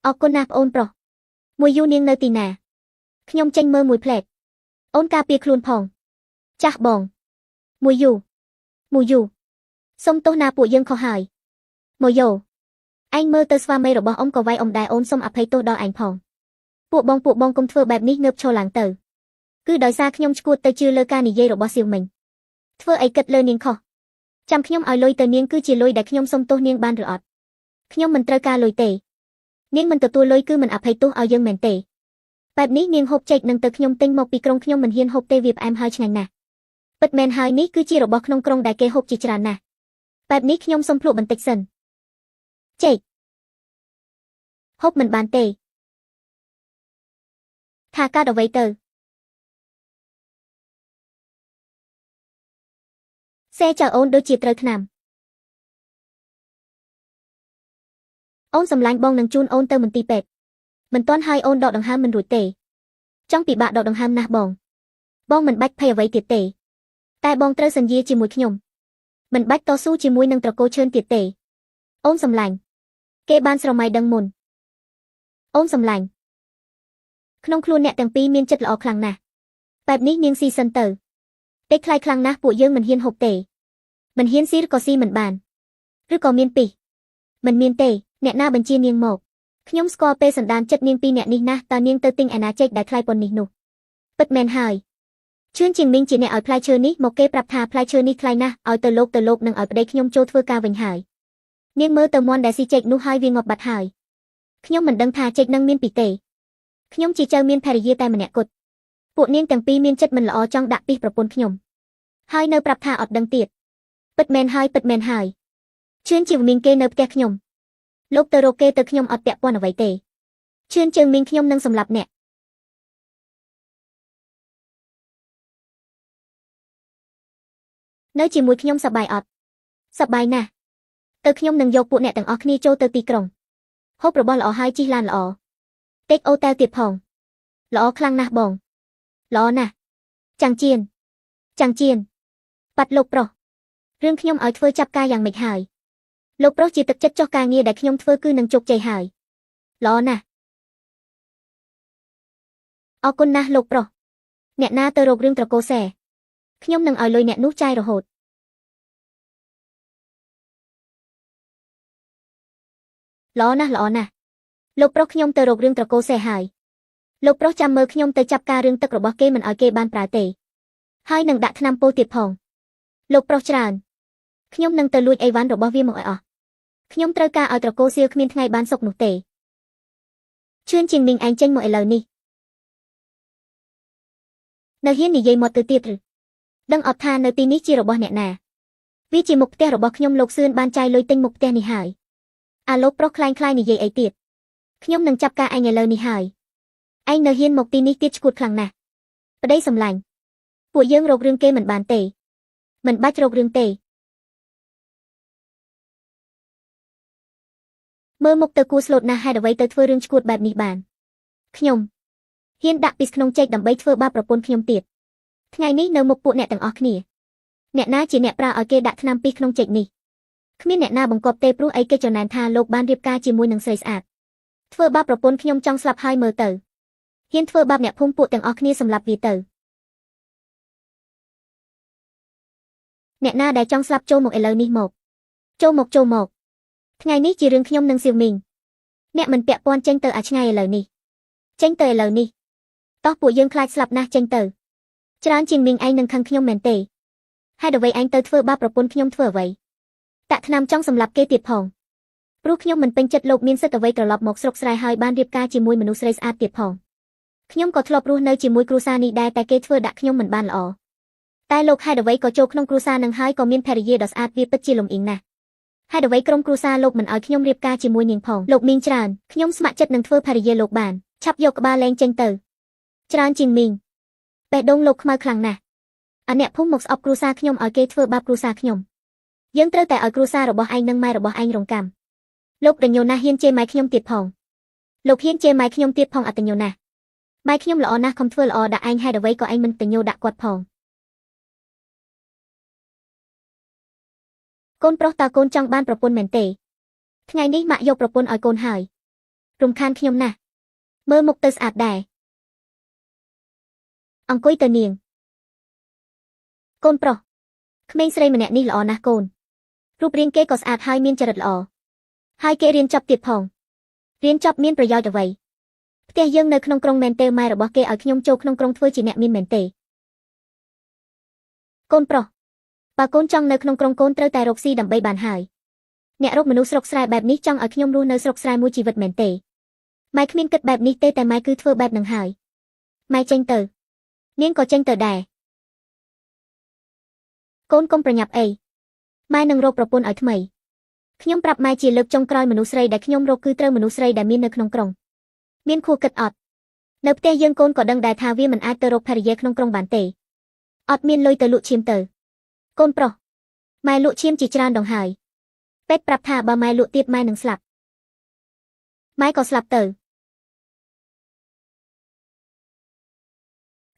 អរគុណណាស់ប្អូនប្រុសមួយយូនាងនៅទីណាខ្ញុំចេញមើលមួយផ្លែតអូនការពារខ្លួនផងចាស់បងមួយយូសុំទោសណាពួកយើងខុសហើយម៉ូយ៉ូឯងមើលទៅស្វាមីរបស់អ៊ំក៏វាយអ៊ំដែរអូនសុំអភ័យទោសដល់ឯងផងពួកបងកុំធ្វើបែបនេះងើបឈរឡើងទៅគឺដោយសារខ្ញុំឈួតទៅជឿលើការនិយាយរបស់សៀវមិញធ្វើអីគិតលើនាងខុសចាំខ្ញុំឲ្យលុយទៅនាងគឺជាលុយដែលខ្ញុំសុំទោសនាងបានឬអត់ខ្ញុំមិនត្រូវការលុយទេនាងមិនទទួលលុយគឺមិនអភ័យទោសឲ្យយើងមែនទេបែបនេះនាងហូបចេកនឹងទៅខ្ញុំទិញមកពីក្រុងខ្ញុំមិនហ៊ានហូបទេវាផ្អែមហើយឆ្ងាញ់ណាស់ពិតមែនហើយនេះគឺជារបស់ក្នុងក្រុងដែលគេហូបជាច្រើនណាស់បែបនេះខ្ញុំសុំភ្លក់បន្តិចសិនចេកហូបមិនបានទេថាកើតអ្វីទៅសេចៅអូនដូចជាត្រូវឆ្នាំអូនសម្លាញ់បងនឹងជូនអូនទៅមន្ទីរពេទ្យមិនទាន់ឲ្យអូនដកដង្ហើមមិនរួចទេចង់ពិបាកដកដង្ហើមណាស់បងមិនបាច់ភ័យអ្វីទៀតទេតែបងត្រូវសន្យាជាមួយខ្ញុំមិនបាច់តស៊ូជាមួយនឹងត្រកូលឈឿនទៀតទេអូនសម្លាញ់គេបានស្រមៃដឹងមុនអូនសម្លាញ់ក្នុងខ្លួនអ្នកទាំងពីរមានចិត្តល្អខ្លាំងណាស់បែបនេះនាងស៊ីសិនទៅតិចខ្លាយខ្លាំងណាស់ពួកយើងមិនហ៊ានហូបទេមិនហ៊ានស៊ីក៏ស៊ីមិនបានឬក៏មានពីរមិនមានទេអ្នកណាបញ្ជានាងមកខ្ញុំស្គាល់ពេលសន្តានចិត្តនាងពីរអ្នកនេះណាស់តើនាងទៅទិញឯណាចេកដែលថ្លៃប៉ុននេះនោះពិតមែនហើយឈឿនជាងមីងជាអ្នកឲ្យផ្លែឈើនេះមកគេប្រាប់ថាផ្លែឈើនេះថ្លៃណាស់ឲ្យទៅលោកនឹងឲ្យប្តីខ្ញុំចូលធ្វើការវិញហើយនាងមើលទៅមន់ដែលស៊ីចេកនោះហើយវាងាប់បាត់ហើយខ្ញុំមិនដឹងថាចេកនឹងមានពីទេខ្ញុំជាចៅមានភរិយាតែម្នាក់គត់ពួកនាងទាំងពីរមានចិត្តមិនល្អចង់ដាក់ពីប្រពន្ធខ្ញុំហើយនៅប្រាប់ថាអត់ដឹងទៀតពិតមែនហើយឈឿនជាមីងគេនៅផ្ទះខ្ញុំលោកទៅរកគេទៅខ្ញុំអត់ពាក់ព័ន្ធអ្វីទេឈឿនជើងមីងខ្ញុំនឹងសម្លាប់អ្នកនៅជាមួយខ្ញុំសប្បាយអត់សប្បាយណាស់ទៅខ្ញុំនឹងយកពួកអ្នកទាំងអស់គ្នាចូលទៅទីក្រុងហូបរបស់ល្អហើយជិះឡានល្អតិចអូតែលទៀតផងល្អខ្លាំងណាស់បងល្អណាស់ចាំងជៀនបាត់លោកប្រុសរឿងខ្ញុំឲ្យធ្វើចាប់ការយ៉ាងម៉េចហើយលោកប្រុសជាទឹកចិត្តចុះការងារដែលខ្ញុំធ្វើគឺនឹងជោគជ័យហើយល្អណាស់អរគុណណាស់លោកប្រុសអ្នកណាទៅរករឿងត្រកូលសែខ្ញុំនឹងឲ្យលុយអ្នកនោះចាយរហូតល្អណាស់លោកប្រុសខ្ញុំទៅរករឿងត្រកូលសេះហើយលោកប្រុសចាំមើលខ្ញុំទៅចាប់ការរឿងទឹករបស់គេមិនឲ្យគេបានប្រើទេហើយនឹងដាក់ថ្នាំពោះទៀតផងលោកប្រុសច្រើនខ្ញុំនឹងទៅលួចអីវ៉ាន់របស់វាមកឲ្យអស់ខ្ញុំត្រូវការឲ្យត្រកូលសៀលគ្មានថ្ងៃបានសុខនោះទេឈឿនជាងមីងឯងចេញមកឥឡូវនេះ នៅហ៊ាននិយាយមកទៅទៀតឬដឹងអត់ថានៅទីនេះជារបស់អ្នកណាវាជាមុខផ្ទះរបស់ខ្ញុំលោកសឿនបានចាយលុយទិញមុខផ្ទះនេះហើយអាលោកប្រុសខ្លាញ់និយាយអីទៀតខ្ញុំនឹងចាប់ការឯងឥឡូវនេះហើយឯងនៅហ៊ានមកទីនេះទៀតឈួតខ្លាំងណាស់ប្តីសម្លាញ់ពួកយើងរករឿងគេមិនបានទេមិនបាច់រករឿងទេមើលមុខទៅគួរស្លូតណាស់ហេតុអ្វីទៅធ្វើរឿងឈួតបែបនេះបានខ្ញុំហ៊ានដាក់ពីក្នុងចេកដើម្បីធ្វើបាបប្រពន្ធខ្ញុំទៀតថ្ងៃនេះនៅមុខពួកអ្នកទាំងអស់គ្នាអ្នកណាជាអ្នកប្រើឲ្យគេដាក់ថ្នាំពីក្នុងចេកនេះគ្មានអ្នកណាបង្កប់ទេព្រោះអីគេចំណែនថាលោកបានរៀបការជាមួយនឹងស្រីស្អាតធ្វើបាបប្រពន្ធខ្ញុំចង់ស្លាប់ហើយមើលទៅហ៊ានធ្វើបាបអ្នកភូមិពួកទាំងអស់គ្នាសម្លាប់វាទៅអ្នកណាដែលចង់ស្លាប់ចូលមកឥឡូវនេះមកចូលមកថ្ងៃនេះជារឿងខ្ញុំនិងសៀវមីងអ្នកមិនពាក់ព័ន្ធចេញទៅឲ្យឆ្ងាយឥឡូវនេះចេញទៅឥឡូវនេះតោះពួកយើងខ្លាចស្លាប់ណាស់ចេញទៅច្រើនជាងមីងឯងនឹងខឹងខ្ញុំមែនទេហេតុអ្វីឯងទៅធ្វើបាបប្រពន្ធខ្ញុំធ្វើអ្វីតាក់ថ្នាំចង់សម្លាប់គេទៀតផងព្រោះខ្ញុំមិនពេញចិត្តលោកមានសិទ្ធិអ្វីត្រឡប់មកស្រុកស្រែហើយបានរៀបការជាមួយមនុស្សស្រីស្អាតទៀតផងខ្ញុំក៏ធ្លាប់រស់នៅជាមួយគ្រួសារនេះដែរតែគេធ្វើដាក់ខ្ញុំមិនបានល្អតែលោកហេតុអ្វីក៏ចូលក្នុងគ្រួសារនឹងហើយក៏មានភរិយាដ៏ស្អាតវាពិតជាលំអៀងណាស់ហេតុអ្វីក្រុមគ្រួសារលោកមិនឲ្យខ្ញុំរៀបការជាមួយនាងផងលោកមីងច្រើនខ្ញុំស្ម័គ្រចិត្តនឹងធ្វើភរិយាលោកបានឆាប់យកក្បាលលែងចេញទៅច្រើនជាងមីងបេះដូងលោកខ្មៅខ្លាំងណាស់អាអ្នកភូមិមកស្អប់គ្រួសារខ្ញុំឲ្យគេធ្វើបាបគ្រួសារខ្ញុំយើងត្រូវតែឲ្យគ្រួសាររបស់ឯងនិងម៉ែរបស់ឯងរងកម្មលោករញ៉ូណាស់ហ៊ានជេរម៉ែខ្ញុំទៀតផងលោកហ៊ានជេរម៉ែខ្ញុំទៀតផងអត្តញ្ញូណាស់ម៉ែខ្ញុំល្អណាស់ខំធ្វើល្អដាក់ឯងហេតុអ្វីក៏ឯងមិនតញ្ញូដាក់គាត់ផងកូនប្រុសតើកូនចង់បានប្រពន្ធមែនទេថ្ងៃនេះម៉ាក់យកប្រពន្ធឲ្យកូនហើយរំខានខ្ញុំណាស់មើលមុខទៅស្អាតដែរអង្គុយទៅនាងកូនប្រុសក្មេងស្រីម្នាក់នេះល្អណាស់កូនរូបរាងគេក៏ស្អាតហើយមានចរិតល្អហើយគេរៀនចប់ទៀតផងរៀនចប់មានប្រយោជន៍អ្វីផ្ទះយើងនៅក្នុងក្រុងមែនទេម៉ែរបស់គេឲ្យខ្ញុំចូលក្នុងក្រុងធ្វើជាអ្នកមានមែនទេកូនប្រុសបើកូនចង់នៅក្នុងក្រុងកូនត្រូវតែរកស៊ីដើម្បីបានហើយអ្នករកមនុស្សស្រុកស្រែបែបនេះចង់ឲ្យខ្ញុំរស់នៅស្រុកស្រែមួយជីវិតមែនទេម៉ែគ្មានគិតបែបនេះទេតែម៉ែគឺធ្វើបែបហ្នឹងហើយម៉ែចេញទៅនាងក៏ចេញទៅដែរកូនកុំប្រញាប់អីម៉ែនឹងរកប្រពន្ធឲ្យថ្មីខ្ញុំប្រាប់ម៉ែជាលើកចុងក្រោយមនុស្សស្រីដែលខ្ញុំរកគឺត្រូវមនុស្សស្រីដែលមាននៅក្នុងក្រុងមានខួរគិតអត់នៅផ្ទះយើងកូនក៏ដឹងដែរថាវាមិនអាចទៅរកភរិយាក្នុងក្រុងបានទេអត់មានលុយទៅលក់ឈាមទៅកូនប្រុសម៉ែលក់ឈាមជាច្រើនដងហើយពេទ្យប្រាប់ថាបើម៉ែលក់ទៀតម៉ែនឹងស្លាប់ម៉ែក៏ស្លាប់ទៅ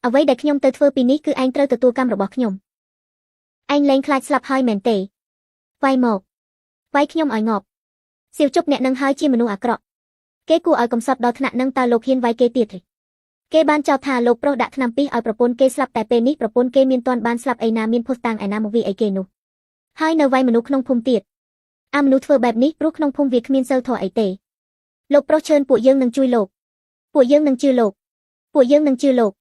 អ្វីដែលខ្ញុំទៅធ្វើពីនេះគឺឯងត្រូវទទួលកម្មរបស់ខ្ញុំឯងលែងខ្លាចស្លាប់ហើយមែនទេវាយមកវាយខ្ញុំឲ្យងាប់សៀវជប់អ្នកនឹងហើយជាមនុស្សអាក្រក់គេគួរឲ្យកំសត់ដល់ថ្នាក់នឹងតើលោកហ៊ានវាយគេទៀតទេគេបានចោទថាលោកប្រុសដាក់ថ្នាំពិសឲ្យប្រពន្ធគេស្លាប់តែពេលនេះប្រពន្ធគេមានទាន់បានស្លាប់ឯណាមានភស្តុតាងឯណាមកវាអីគេនោះហើយនៅវាយមនុស្សក្នុងភូមិទៀតអាមនុស្សធ្វើបែបនេះព្រោះក្នុងភូមិវាគ្មានសិលធម៌អីទេលោកប្រុសឈើពួកយើងនឹងជួយលោកពួកយើងនឹងជឿលោកពួកយើងនឹងជឿលោក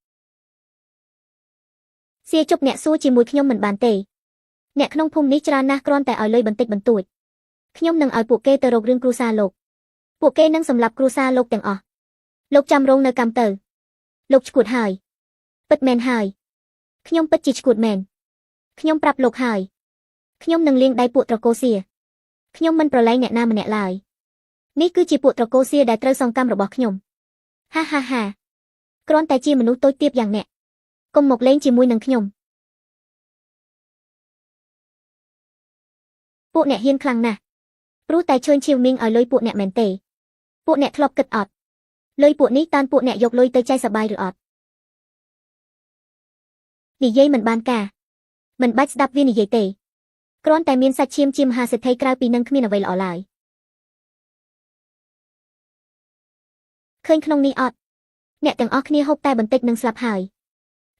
សៀជប់អ្នកសួរជាមួយខ្ញុំមិនបានទេអ្នកក្នុងភូមិនេះច្រើនណាស់គ្រាន់តែឲ្យលុយបន្តិចបន្តួចខ្ញុំនឹងឲ្យពួកគេទៅរករឿងគ្រួសារលោកពួកគេនឹងសម្លាប់គ្រួសារលោកទាំងអស់លោកចាំរងនៅកម្មទៅលោកឈួតហើយពិតមែនហើយខ្ញុំពិតជាឈួតមែនខ្ញុំប្រាប់លោកហើយខ្ញុំនឹងលាងដៃពួកត្រកូលសៀខ្ញុំមិនប្រឡែងអ្នកណាម្នាក់ឡើយនេះគឺជាពួកត្រកូលសៀដែលត្រូវសងកម្មរបស់ខ្ញុំហាហាហាគ្រាន់តែជាមនុស្សតូចទាបយ៉ាងអ្នកកុំមកលេងជាមួយនឹងខ្ញុំពួកអ្នកហ៊ានខ្លាំងណាស់ព្រោះតែឈើញឈៀវមីងឲ្យលុយពួកអ្នកមែនទេពួកអ្នកធ្លាប់គិតអត់លុយពួកនេះតានពួកអ្នកយកលុយទៅចែកសប្បាយឬអត់និយាយមិនបានការមិនបាច់ស្ដាប់វានិយាយទេគ្រាន់តែមានសាច់ឈាមជាមហាសេដ្ឋីក្រៅពីនឹងគ្មានអ្វីល្អឡើយឃើញក្នុងនេះអត់អ្នកទាំងអស់គ្នាហូបតែបន្តិចនឹងស្លាប់ហើយ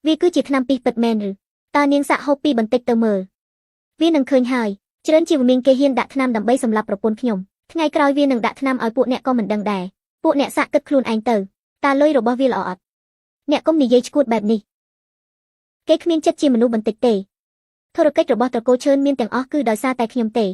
វាគឺជាថ្នាំពិសពិតមែនឬតើនាងសាក់ហូបពីបន្តិចទៅមើលវានឹងឃើញហើយច្រើនជាវិមានគេហ៊ានដាក់ថ្នាំដើម្បីសម្លាប់ប្រពន្ធខ្ញុំថ្ងៃក្រោយវានឹងដាក់ថ្នាំឲ្យពួកអ្នកក៏មិនដឹងដែរពួកអ្នកសាក់គិតខ្លួនឯងទៅតើលុយរបស់វាល្អអត់អ្នកកុំនិយាយឈួតបែបនេះគេគ្មានចិត្តជាមនុស្សបន្តិចទេធរកិច្ចរបស់ត្រកូលឈឿនមានទាំងអស់គឺដោយសារតែខ្ញុំទេ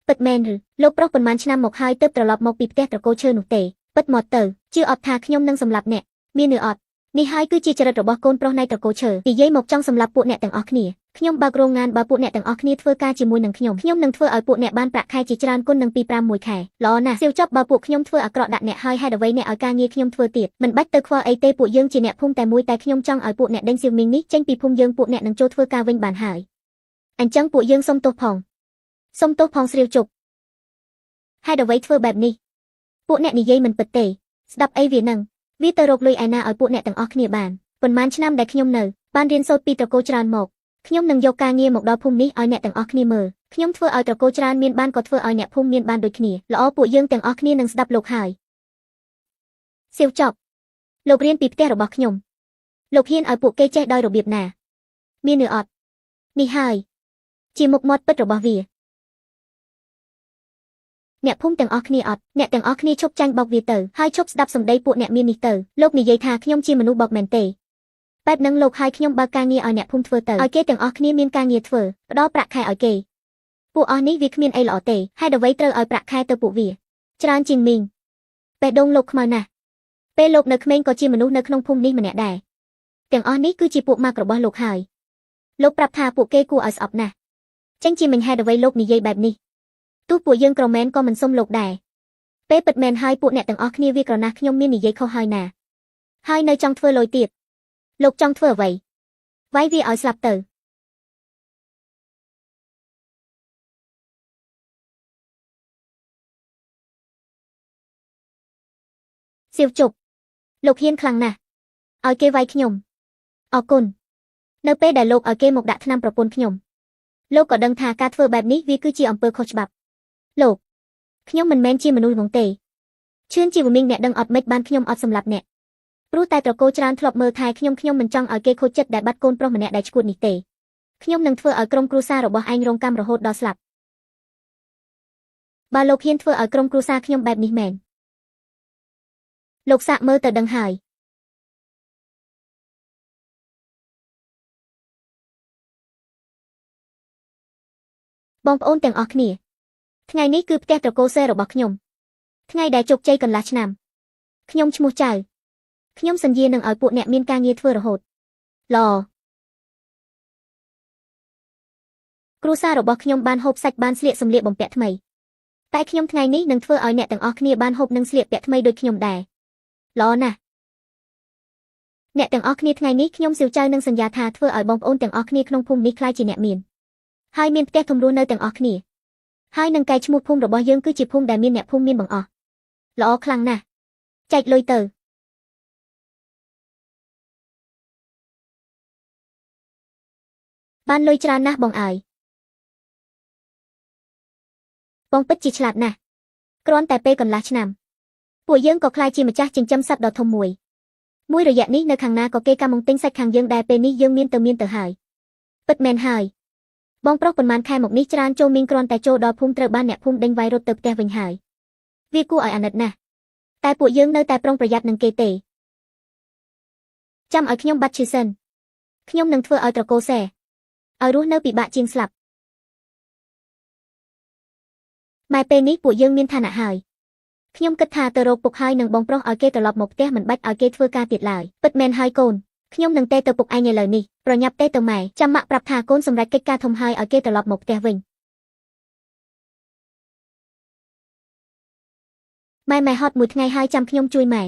ពិតមែនឬលោកប្រុសប៉ុន្មានឆ្នាំមកហើយទើបត្រឡប់មកពីផ្ទះត្រកូលឈឿននោះទេពិតមកទៅជឿអត់ថាខ្ញុំនឹងសម្លាប់អ្នកមានឬអត់ នេះហើយគឺជាចរិតរបស់កូនប្រុសនៃត្រកូលឈើនិយាយមកចង់សម្លាប់ពួកអ្នកទាំងអស់គ្នាខ្ញុំបើករោងងានបើពួកអ្នកទាំងអស់គ្នាធ្វើការជាមួយនឹងខ្ញុំនឹងធ្វើឲ្យពួកអ្នកបានប្រាក់ខែជាច្រើនគុណនឹងពី5មួយខែល្អណាស់សៀវចប់បើពួកខ្ញុំធ្វើអាក្រក់ដាក់អ្នកហើយហេតុអ្វីអ្នកឲ្យការងារខ្ញុំធ្វើទៀតមិនបាច់ទៅខ្វល់អីទេពួកយើងជាអ្នកភូមិតែមួយតែខ្ញុំចង់ឲ្យពួកអ្នកដេញសៀវមីងនេះចេញពីភូមិយើងពួកអ្នកនឹងចូលធ្វើការវិញបានហើយអញ្ចឹងពួកយើងសុំទោសផងស្រាវជប់ហេតុអ្វីធ្វើបែបនេះពួកអ្នកនិយាយមិនពិតទេស្ដាប់អីវានឹងវាទៅរកលុយឯណាឲ្យពួកអ្នកទាំងអស់គ្នាបានប៉ុន្មានឆ្នាំដែលខ្ញុំនៅបានរៀនសូត្រពីត្រកូលច្រើនមកខ្ញុំនឹងយកការងារមកដល់ភូមិនេះឲ្យអ្នកទាំងអស់គ្នាមើលខ្ញុំធ្វើឲ្យត្រកូលច្រើនមានបានក៏ធ្វើឲ្យអ្នកភូមិមានបានដូចគ្នាល្អពួកយើងទាំងអស់គ្នានឹងស្ដាប់លោកហើយសៀវចប់លោករៀនពីផ្ទះរបស់ខ្ញុំលោកហ៊ានឲ្យពួកគេចេះដោយរបៀបណាមានឬអត់នេះហើយជាមុខមាត់ពិតរបស់វាអ្នកភូមិទាំងអស់គ្នាអត់អ្នកទាំងអស់គ្នាឈប់ចាញ់បោកវាទៅហើយឈប់ស្ដាប់សម្ដីពួកអ្នកមាននេះទៅលោកនិយាយថាខ្ញុំជាមនុស្សបោកមែនទេបែបហ្នឹងលោកឲ្យខ្ញុំបើកការងារឲ្យអ្នកភូមិធ្វើទៅឲ្យគេទាំងអស់គ្នាមានការងារធ្វើផ្ដល់ប្រាក់ខែឲ្យគេពួកអស់នេះវាគ្មានអីល្អទេហេតុអ្វីត្រូវឲ្យប្រាក់ខែទៅពួកវាច្រើនជាងមីងបេះដូងលោកខ្មៅណាស់ពេលលោកនៅក្មេងក៏ជាមនុស្សនៅក្នុងភូមិនេះម្នាក់ដែរទាំងអស់នេះគឺជាពួកម៉ាក់របស់លោកហើយលោកប្រាប់ថាពួកគេគួរឲ្យស្អប់ណាស់ចេញជាមិញហេតុអ្វីលោកនិយាយបែបនេះទោះពួកយើងក្រមែនក៏មិនសុំលោកដែរពេលពិតមែនហើយពួកអ្នកទាំងអស់គ្នាវាក្រណាស់ខ្ញុំមាននិយាយខុសហើយណាហើយនៅចង់ធ្វើលុយទៀតលោកចង់ធ្វើអ្វីវាយវាឲ្យស្លាប់ទៅសៀវជប់លោកហ៊ានខ្លាំងណាស់ឲ្យគេវាយខ្ញុំអរគុណនៅពេលដែលលោកឲ្យគេមកដាក់ថ្នាំប្រពន្ធខ្ញុំលោកក៏ដឹងថាការធ្វើបែបនេះវាគឺជាអំពើខុសច្បាប់លោកខ្ញុំមិនមែនជាមនុស្សហ្មងទេឈឿនជាវមីងអ្នកដឹងអត់ម៉េចបានខ្ញុំអត់សម្លាប់អ្នកព្រោះតែត្រកូលច្រើនធ្លាប់មើលថែខ្ញុំមិនចង់ឲ្យគេខូចចិត្តដែលបាត់កូនប្រុសម្នាក់ដែលឈួតនេះទេខ្ញុំនឹងធ្វើឲ្យក្រុមគ្រួសាររបស់ឯងរងកម្មរហូតដល់ស្លាប់បើលោកហ៊ានធ្វើឲ្យក្រុមគ្រួសារខ្ញុំបែបនេះមែនលោកសាកមើលទៅដឹងហើយបងប្អូនទាំងអស់គ្នាថ្ងៃនេះគឺផ្ទះត្រកូលសេរបស់ខ្ញុំថ្ងៃដែលជោគជ័យកន្លះឆ្នាំខ្ញុំឈ្មោះចៅខ្ញុំសន្យានឹងឲ្យពួកអ្នកមានការងារធ្វើរហូតល្អគ្រួសាររបស់ខ្ញុំបានហូបសាច់បានស្លៀកសម្លៀកបំពាក់ថ្មីតែខ្ញុំថ្ងៃនេះនឹងធ្វើឲ្យអ្នកទាំងអស់គ្នាបានហូបនិងស្លៀកពាក់ថ្មីដូចខ្ញុំដែរល្អណាស់អ្នកទាំងអស់គ្នាថ្ងៃនេះខ្ញុំសៀវចៅនឹងសន្យាថាធ្វើឲ្យបងប្អូនទាំងអស់គ្នាក្នុងភូមិនេះក្លាយជាអ្នកមានហើយមានផ្ទះធំរស់នៅទាំងអស់គ្នាហើយនឹងកែឈ្មោះភូមិរបស់យើងគឺជាភូមិដែលមានអ្នកភូមិមានបង្អស់ល្អខ្លាំងណាស់ចែកលុយទៅបានលុយច្រើនណាស់បងអើយបងពិតជាឆ្លាតណាស់គ្រាន់តែពេលកន្លះឆ្នាំពួកយើងក៏ក្លាយជាម្ចាស់ចិញ្ចឹមសត្វដ៏ធំមួយរយៈនេះនៅខាងណាក៏គេកម្មងទិញសាច់ខាងយើងដែរពេលនេះយើងមានទៅហើយពិតមែនហើយបងប្រុសប៉ុន្មានខែមកនេះច្រើនចូលមីងគ្រាន់តែចូលដល់ភូមិត្រូវបានអ្នកភូមិដេញវាយរត់ទៅផ្ទះវិញហើយវាគួរឲ្យអាណិតណាស់តែពួកយើងនៅតែប្រុងប្រយ័ត្ននឹងគេទេចាំឲ្យខ្ញុំបាត់ឈឺសិនខ្ញុំនឹងធ្វើឲ្យត្រកូលសេឲ្យរស់នៅពិបាកជាងស្លាប់ម៉ែពេលនេះពួកយើងមានឋានៈហើយខ្ញុំគិតថាទៅរកពុកហើយនឹងបងប្រុសឲ្យគេត្រឡប់មកផ្ទះមិនបាច់ឲ្យគេធ្វើការទៀតឡើយពិតមែនហើយកូនខ្ញុំនឹងទេទៅពុកឯងឥឡូវនេះប្រញាប់ទេទៅម៉ែចាំម៉ាក់ប្រាប់ថាកូនសម្រេចកិច្ចការធំហើយឲ្យគេត្រឡប់មកផ្ទះវិញម៉ែហត់មួយថ្ងៃហើយចាំខ្ញុំជួយម៉ែ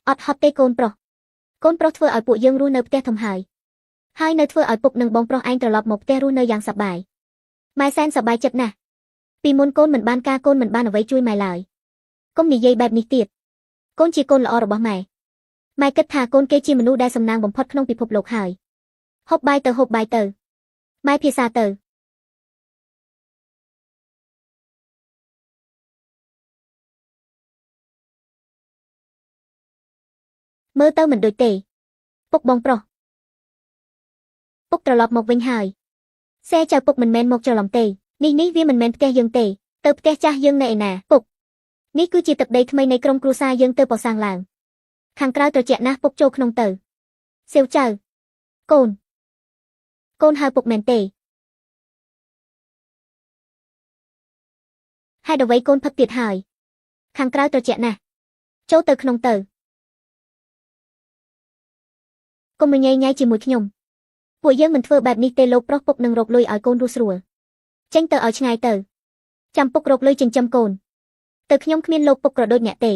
អត់ហត់ទេកូនប្រុសធ្វើឲ្យពួកយើងរស់នៅផ្ទះធំហើយនៅធ្វើឲ្យពុកនិងបងប្រុសឯងត្រឡប់មកផ្ទះរស់នៅយ៉ាងសប្បាយម៉ែសែនសប្បាយចិត្តណាស់ពីមុនកូនមិនបានការកូនមិនបានអ្វីជួយម៉ែឡើយកុំនិយាយបែបនេះទៀតកូនជាកូនល្អរបស់ម៉ែគិតថាកូនគេជាមនុស្សដែលសំណាងបំផុតក្នុងពិភពលោកហើយហូបបាយទៅម៉ែភាសាទៅមើលទៅមិនដូចទេពុកបងប្រុសពុកត្រឡប់មកវិញហើយសេចៅពុកមិនមែនមកច្រឡំទេនេះវាមិនមែនផ្ទះយើងទេទៅផ្ទះចាស់យើងនៅឯណាពុកនេះគឺជាទឹកដីថ្មីនៃក្រុមគ្រួសារយើងទៅកសាងឡើងខាងក្រៅត្រជាក់ណាស់ពុកចូលក្នុងទៅសៀវចៅកូនហៅពុកមែនទេហេតុអ្វីកូនផឹកទៀតហើយខាងក្រៅត្រជាក់ណាស់ចូលទៅក្នុងទៅ ុំរញ៉េញ៉ៃជាមួយខ្ញុំពួកយើងមិនធ្វើបែបនេះទេលោកប្រុសពុកនឹងរកលុយឲ្យកូនរស់ស្រួលចេញទៅឲ្យឆ្ងាយទៅចាំពុករកលុយចិញ្ចឹមកូនទៅខ្ញុំគ្មានលោកពុកក៏ដូចអ្នកទេ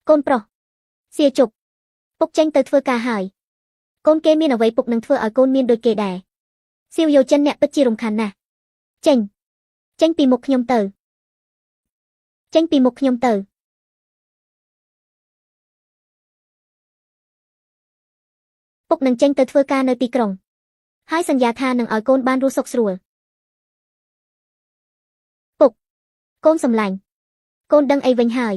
កូនប្រុសសៀជប់ពុកចេញទៅធ្វើការហើយកូនគេមានអ្វីពុកនឹងធ្វើឲ្យកូនមានដូចគេដែរសៀវយោចិនអ្នកពិតជារំខានណាស់ចេញពីមុខខ្ញុំទៅចេញពីមុខខ្ញុំទៅពុកនឹងចេញទៅធ្វើការនៅទីក្រុងហើយសន្យាថានឹងឲ្យកូនបានរស់សុខស្រួលពុកកូនសម្លាញ់កូនដឹងអីវិញហើយ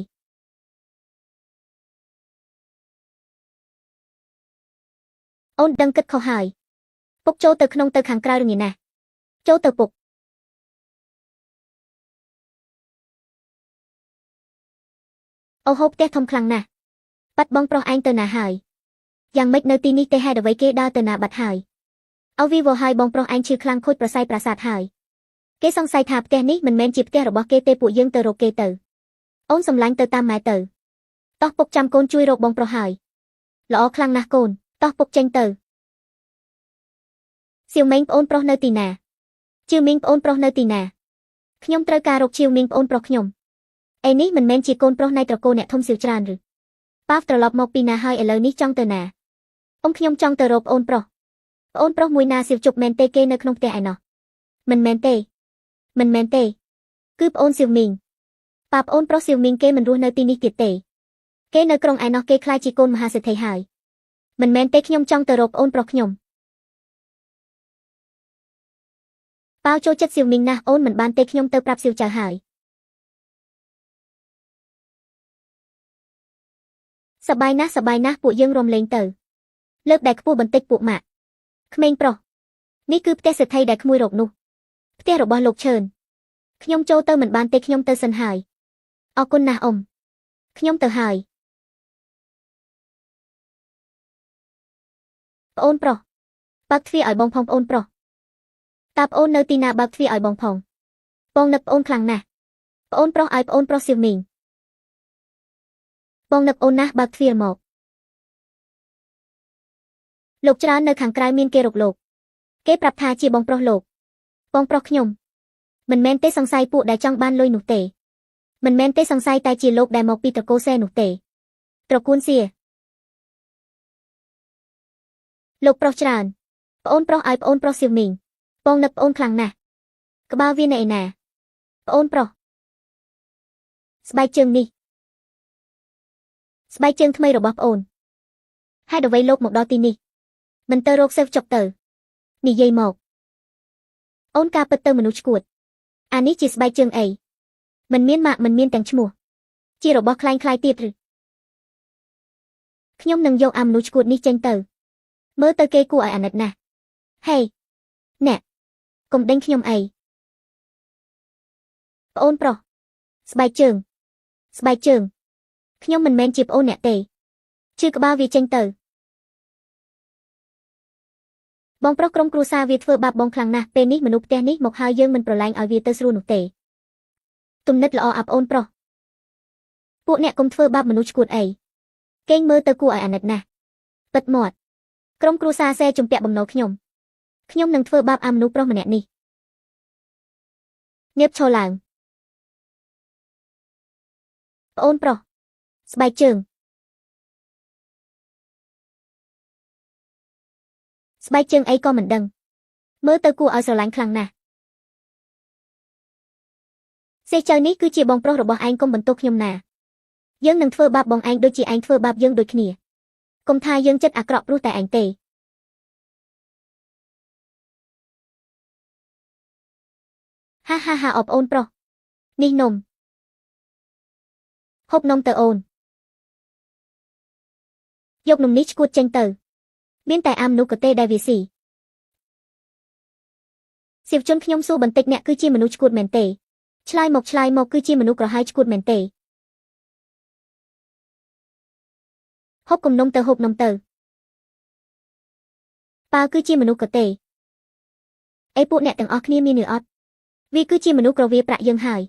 អូនដឹងគិតខុសហើយពុកចូលទៅក្នុងទៅខាងក្រៅរងាណាស់ចូលទៅពុកអូហូបផ្ទះធំខ្លាំងណាស់បាត់បងប្រុសឯងទៅណាហើយយ៉ាងម៉េចនៅទីនេះទេហេតុអ្វីគេដើរទៅណាបាត់ហើយអូវីវហើយបងប្រុសឯងឈឺខ្លាំងខូចប្រស័យប្រាសាទហើយគេសង្ស័យថាផ្ទះនេះមិនមែនជាផ្ទះរបស់គេទេពួកយើងទៅរកគេទៅអូនសម្លាញ់ទៅតាមម៉ែទៅតោះពុកចាំកូនជួយរកបងប្រុសហើយល្អខ្លាំងណាស់កូនតោះពុកចេញទៅសៀវម៉េងប្អូនប្រុសនៅទីណាជឿមីងប្អូនប្រុសនៅទីណាខ្ញុំត្រូវការរកជឿមីងប្អូនប្រុសខ្ញុំអេនេះមិនមែនជាកូនប្រុសនៃត្រកូលអ្នកធំសៀវច្រើនឬប៉ាវត្រឡប់មកពីណាហើយឥឡូវនេះចង់ទៅណាខ្ញុំចង់ទៅរកប្អូនប្រុសមួយណាសៀវជប់មែនទេគេនៅក្នុងផ្ទះឯណោះមិនមែនទេគឺប្អូនសៀវមីងប៉ាប្អូនប្រុសសៀវមីងគេមិនរស់នៅទីនេះទៀតទេគេនៅក្រុងឯណោះគេខ្លាចជាកូនមហាសេដ្ឋីហើយមិនមែនទេខ្ញុំចង់ទៅរកប្អូនប្រុសខ្ញុំប៉ាវចូលចិត្តសៀវមីងណាស់អូនមិនបានទេខ្ញុំទៅប្រាប់សៀវចៅហើយសប្បាយណាស់ពួកយើងរំលេងទៅលើកដែលខ្ពស់បន្តិចពួកម៉ាក់ក្មេងប្រុសនេះគឺផ្ទះសេដ្ឋីដែលក្មួយរកនោះផ្ទះរបស់លោកឈឿនខ្ញុំចូលទៅមិនបានទេខ្ញុំទៅសិនហើយអរគុណណាស់ខ្ញុំទៅហើយប្អូនប្រុសបើកទ្វារឲ្យបងផងប្អូនប្រុសតើប្អូននៅទីណាបើកទ្វារឲ្យបងផងបងនឹកប្អូនខ្លាំងណាស់ប្អូនប្រុសឲ្យប្អូនប្រុសសៀវមីងបងនឹកអូនណាស់បើកទ្វារមកលោកច្រើននៅខាងក្រៅមានគេរកលោកគេប្រាប់ថាជាបងប្រុសលោកបងប្រុសខ្ញុំមិនមែនទេសង្ស័យពួកដែលចង់បានលុយនោះទេមិនមែនទេសង្ស័យតែជាលោកដែលមកពីត្រកូលសេនោះទេត្រកូលសៀលោកប្រុសច្រើនប្អូនប្រុសឲ្យប្អូនប្រុសសៀវមីងបងនឹកប្អូនខ្លាំងណាស់ក្បាលវានៅឯណាប្អូនប្រុសស្បែកជើងនេះស្បែកជើងថ្មីរបស់ប្អូនហេតុអ្វីលោកមកដល់ទីនេះមិនទៅរកសេវចុកទៅនិយាយមកអូនការពិតទៅមនុស្សឈួតអានេះជាស្បែកជើងអីមិនមានម៉ាក់មិនមានទាំងឈ្មោះជារបស់คล้ายទៀតឬខ្ញុំនឹងយកអាមនុស្សឈួតនេះចេញទៅមើលទៅគេគួរឲ្យអាណិតណាស់ហេអ្នកកុំដេញខ្ញុំអីប្អូនប្រុសស្បែកជើងខ្ញុំមិនមែនជាប្អូនអ្នកទេជឿក្បាលវាចេញទៅបងប្រុសក្រុមគ្រួសារវាធ្វើបាបបងខ្លាំងណាស់ពេលនេះមនុស្សផ្ទះនេះមកហើយយើងមិនប្រឡែងឲ្យវាទៅស្រួលនោះទេទំនិតល្អអាប់អូនប្រុសពួកអ្នកកុំធ្វើបាបមនុស្សឈួតអីគេងមើលទៅគួរឲ្យអាណិតណាស់ពិតមាត់ក្រុមគ្រួសារសេជំពាក់បំណុលខ្ញុំនឹងធ្វើបាបអាមនុស្សប្រុសម្នាក់នេះងើបឈរឡើងប្អូនប្រុសស្បែកជើងស្បែកជើងអីក៏មិនដឹងមើលទៅគួរឲ្យស្រឡាញ់ខ្លាំងណាស់សេចចៅនេះគឺជាបងប្រុសរបស់ឯងកុំបន្ទោសខ្ញុំណាយើងនឹងធ្វើបាបបងឯងដូចជាឯងធ្វើបាបយើងដូចគ្នាកុំថាយើងចិត្តអាក្រក់ព្រោះតែឯងទេហាអបអូនប្រុសនេះនំហូបនំទៅអូនយកនំនេះឈួតចេញទៅមានតែអាមនុស្សកទេដែលវាស៊ីសៀវជនខ្ញុំសួរបន្តិចអ្នកគឺជាមនុស្សឈួតមែនទេឆ្លើយមកគឺជាមនុស្សក្រហាយឈួតមែនទេហូបកុំនំទៅហូបនំទៅប៉ាគឺជាមនុស្សកទេអីពួកអ្នកទាំងអស់គ្នាមានឬអត់វាគឺជាមនុស្សក្រវាប្រាក់យើងហើយ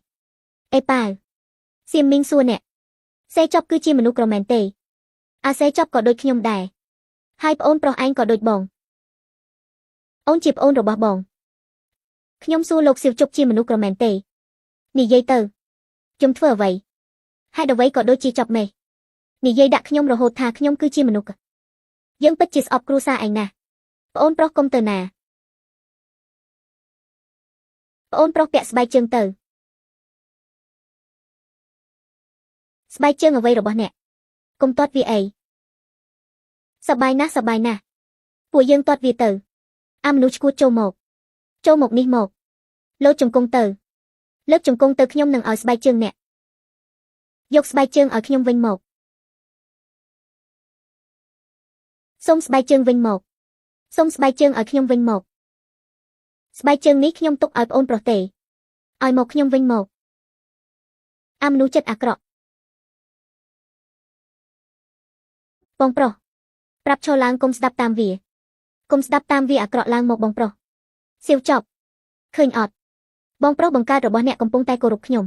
អេប៉ាសៀមមីងសួរអ្នក សេចប់គឺជាមនុស្សក្រមែនទេអាសេចប់ក៏ដូចខ្ញុំដែរហើយប្អូនប្រុសឯងក៏ដូចបងអូនជាប្អូនរបស់បងខ្ញុំសួរលោកសៀវជប់ជាមនុស្សក្រមែនទេនិយាយទៅខ្ញុំធ្វើអ្វីហេតុអ្វីក៏ដូចជាចប់មេនិយាយដាក់ខ្ញុំរហូតថាខ្ញុំគឺជាមនុស្សយើងពិតជាស្អប់គ្រួសារឯងណាស់ប្អូនប្រុសកុំទៅណាប្អូនប្រុសពាក់ស្បែកជើងទៅស្បែកជើងអ្វីរបស់អ្នកកុំទាត់វាអីសប្បាយណាស់ពួកយើងទាត់វាទៅអាមនុស្សឈួតចូលមកនេះមកលោតជង្គង់ទៅលើកជង្គង់ទៅខ្ញុំនឹងឲ្យស្បែកជើងអ្នកយកស្បែកជើងឲ្យខ្ញុំវិញមកសូមស្បែកជើងវិញមកសូមស្បែកជើងឲ្យខ្ញុំវិញមកស្បែកជើងនេះខ្ញុំទុកឲ្យប្អូនប្រុសទេឲ្យមកខ្ញុំវិញមកអាមនុស្សចិត្តអាក្រក់បងប្រុសប្រាប់ឈរឡើងកុំស្ដាប់តាមវាអាក្រក់ឡើងមកបងប្រុសសៀវចប់ឃើញអត់បងប្រុសបង្កើតរបស់អ្នកកំពុងតែគោរពខ្ញុំ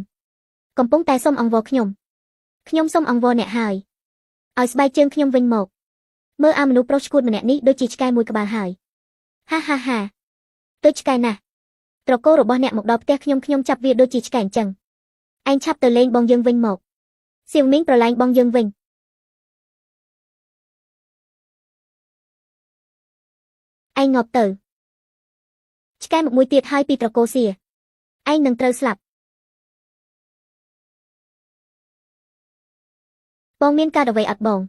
កំពុងតែសុំអង្វរខ្ញុំសុំអង្វរអ្នកហើយឲ្យស្បែកជើងខ្ញុំវិញមកមើលអាមនុស្សប្រុសឈួតម្នាក់នេះដូចជាឆ្កែមួយក្បាលហើយហាទៅឆ្កែណាស់ត្រកូលរបស់អ្នកមកដល់ផ្ទះខ្ញុំចាប់វាដូចជាឆ្កែអញ្ចឹងឯងឆាប់ទៅលេងបងយើងវិញមកសៀវមីងប្រឡែងបងយើងវិញឯងងាប់ទៅឆ្កែមួយទៀតហើយពីត្រកូលសៀឯងនឹងត្រូវស្លាប់បងមានការអ្វីអត់បង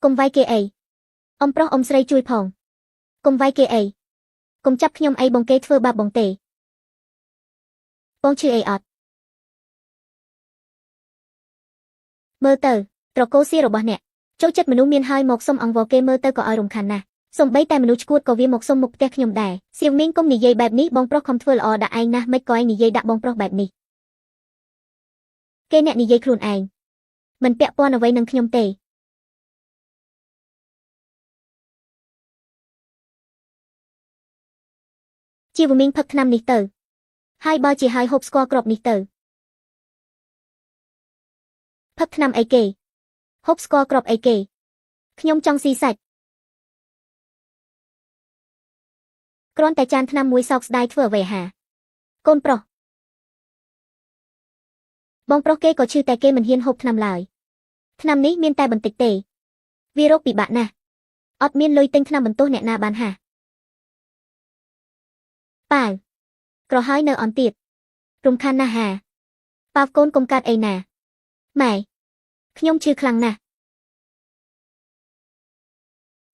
កុំវាយគេអីអ៊ំប្រុសអ៊ំស្រីជួយផងកុំវាយគេអីកុំចាប់ខ្ញុំអីបងគេធ្វើបាបបងទេបងឈឺអីអត់មើលទៅត្រកូលសៀរបស់អ្នកចូលចិត្តមនុស្សមានហើយមកសុំអង្វរគេមើលទៅក៏ឲ្យរំខានណាស់សូម្បីតែមនុស្សឈួតក៏វាមកសុំមុខផ្ទះខ្ញុំដែរសៀវមីងកុំនិយាយបែបនេះបងប្រុសខំធ្វើល្អដាក់ឯងណាស់មិនក៏ឯងនិយាយដាក់បងប្រុសបែបនេះគេអ្នកនិយាយខ្លួនឯងមិនពាក់ព័ន្ធអ្វីនឹងខ្ញុំទេជីវមីងផឹកថ្នាំនេះទៅហើយបើជាហើយហូបស្ករគ្រាប់នេះទៅផឹកថ្នាំអីគេហូបស្ករគ្រាប់អីគេខ្ញុំចង់ស៊ីសាច់គ្រាន់តែចានថ្នាំមួយសោកស្ដាយធ្វើអ្វីហាកូនប្រុសបងប្រុសគេក៏ឈឺតែគេមិនហ៊ានហូបថ្នាំឡើយថ្នាំនេះមានតែបន្តិចទេវារកពិបាកណាស់អត់មានលុយទិញថ្នាំបន្ទោសអ្នកណាបានហាប៉ាវក្រហើយនៅអន់ទៀតរំខានណាស់ហាប៉ាវកូនកុំកាត់អីណាម៉ែខ្ញុំឈឺខ្លាំងណាស់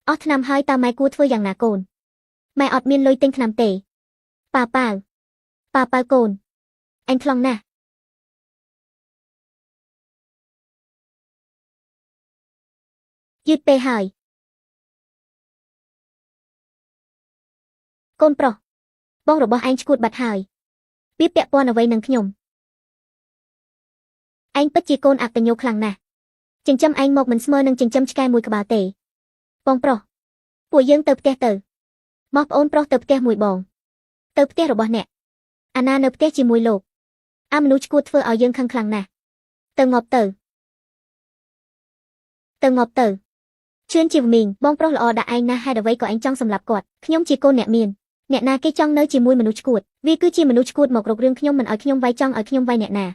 អស់ថ្នាំហើយតើម៉ែគួរធ្វើយ៉ាងណាកូនម៉ែអត់មានលុយទិញថ្នាំទេប៉ាប៉ាវកូនអញថ្លង់ណាស់យឺតពេកហើយកូនប្រុសបងរបស់ឯងឈួតបាត់ហើយវាពាក់ព័ន្ធអ្វីនឹងខ្ញុំឯងពិតជាកូនអកតញ្ញូខ្លាំងណាស់ចិញ្ចឹមឯងមកមិនស្មើនឹងចិញ្ចឹមឆ្កែមួយក្បាលទេបងប្រុសពួកយើងទៅផ្ទះទៅមកប្អូនប្រុសទៅផ្ទះមួយបងទៅផ្ទះរបស់អ្នកអាណានៅផ្ទះជាមួយលោកអាមនុស្សឈួតធ្វើឲ្យយើងខឹងខ្លាំងណាស់ទៅងាប់ទៅជឿនជីវមីងបងប្រុសល្អដាក់ឯងណាស់ហេតុអ្វីក៏ឯងចង់សម្លាប់គាត់ខ្ញុំជាកូនអ្នកមានអ្នកណាគេចង់នៅជាមួយមនុស្សឈួតវាគឺជាមនុស្សឈួតមករករឿងខ្ញុំមិនឲ្យខ្ញុំវាយចង់ឲ្យខ្ញុំវាយអ្នកណា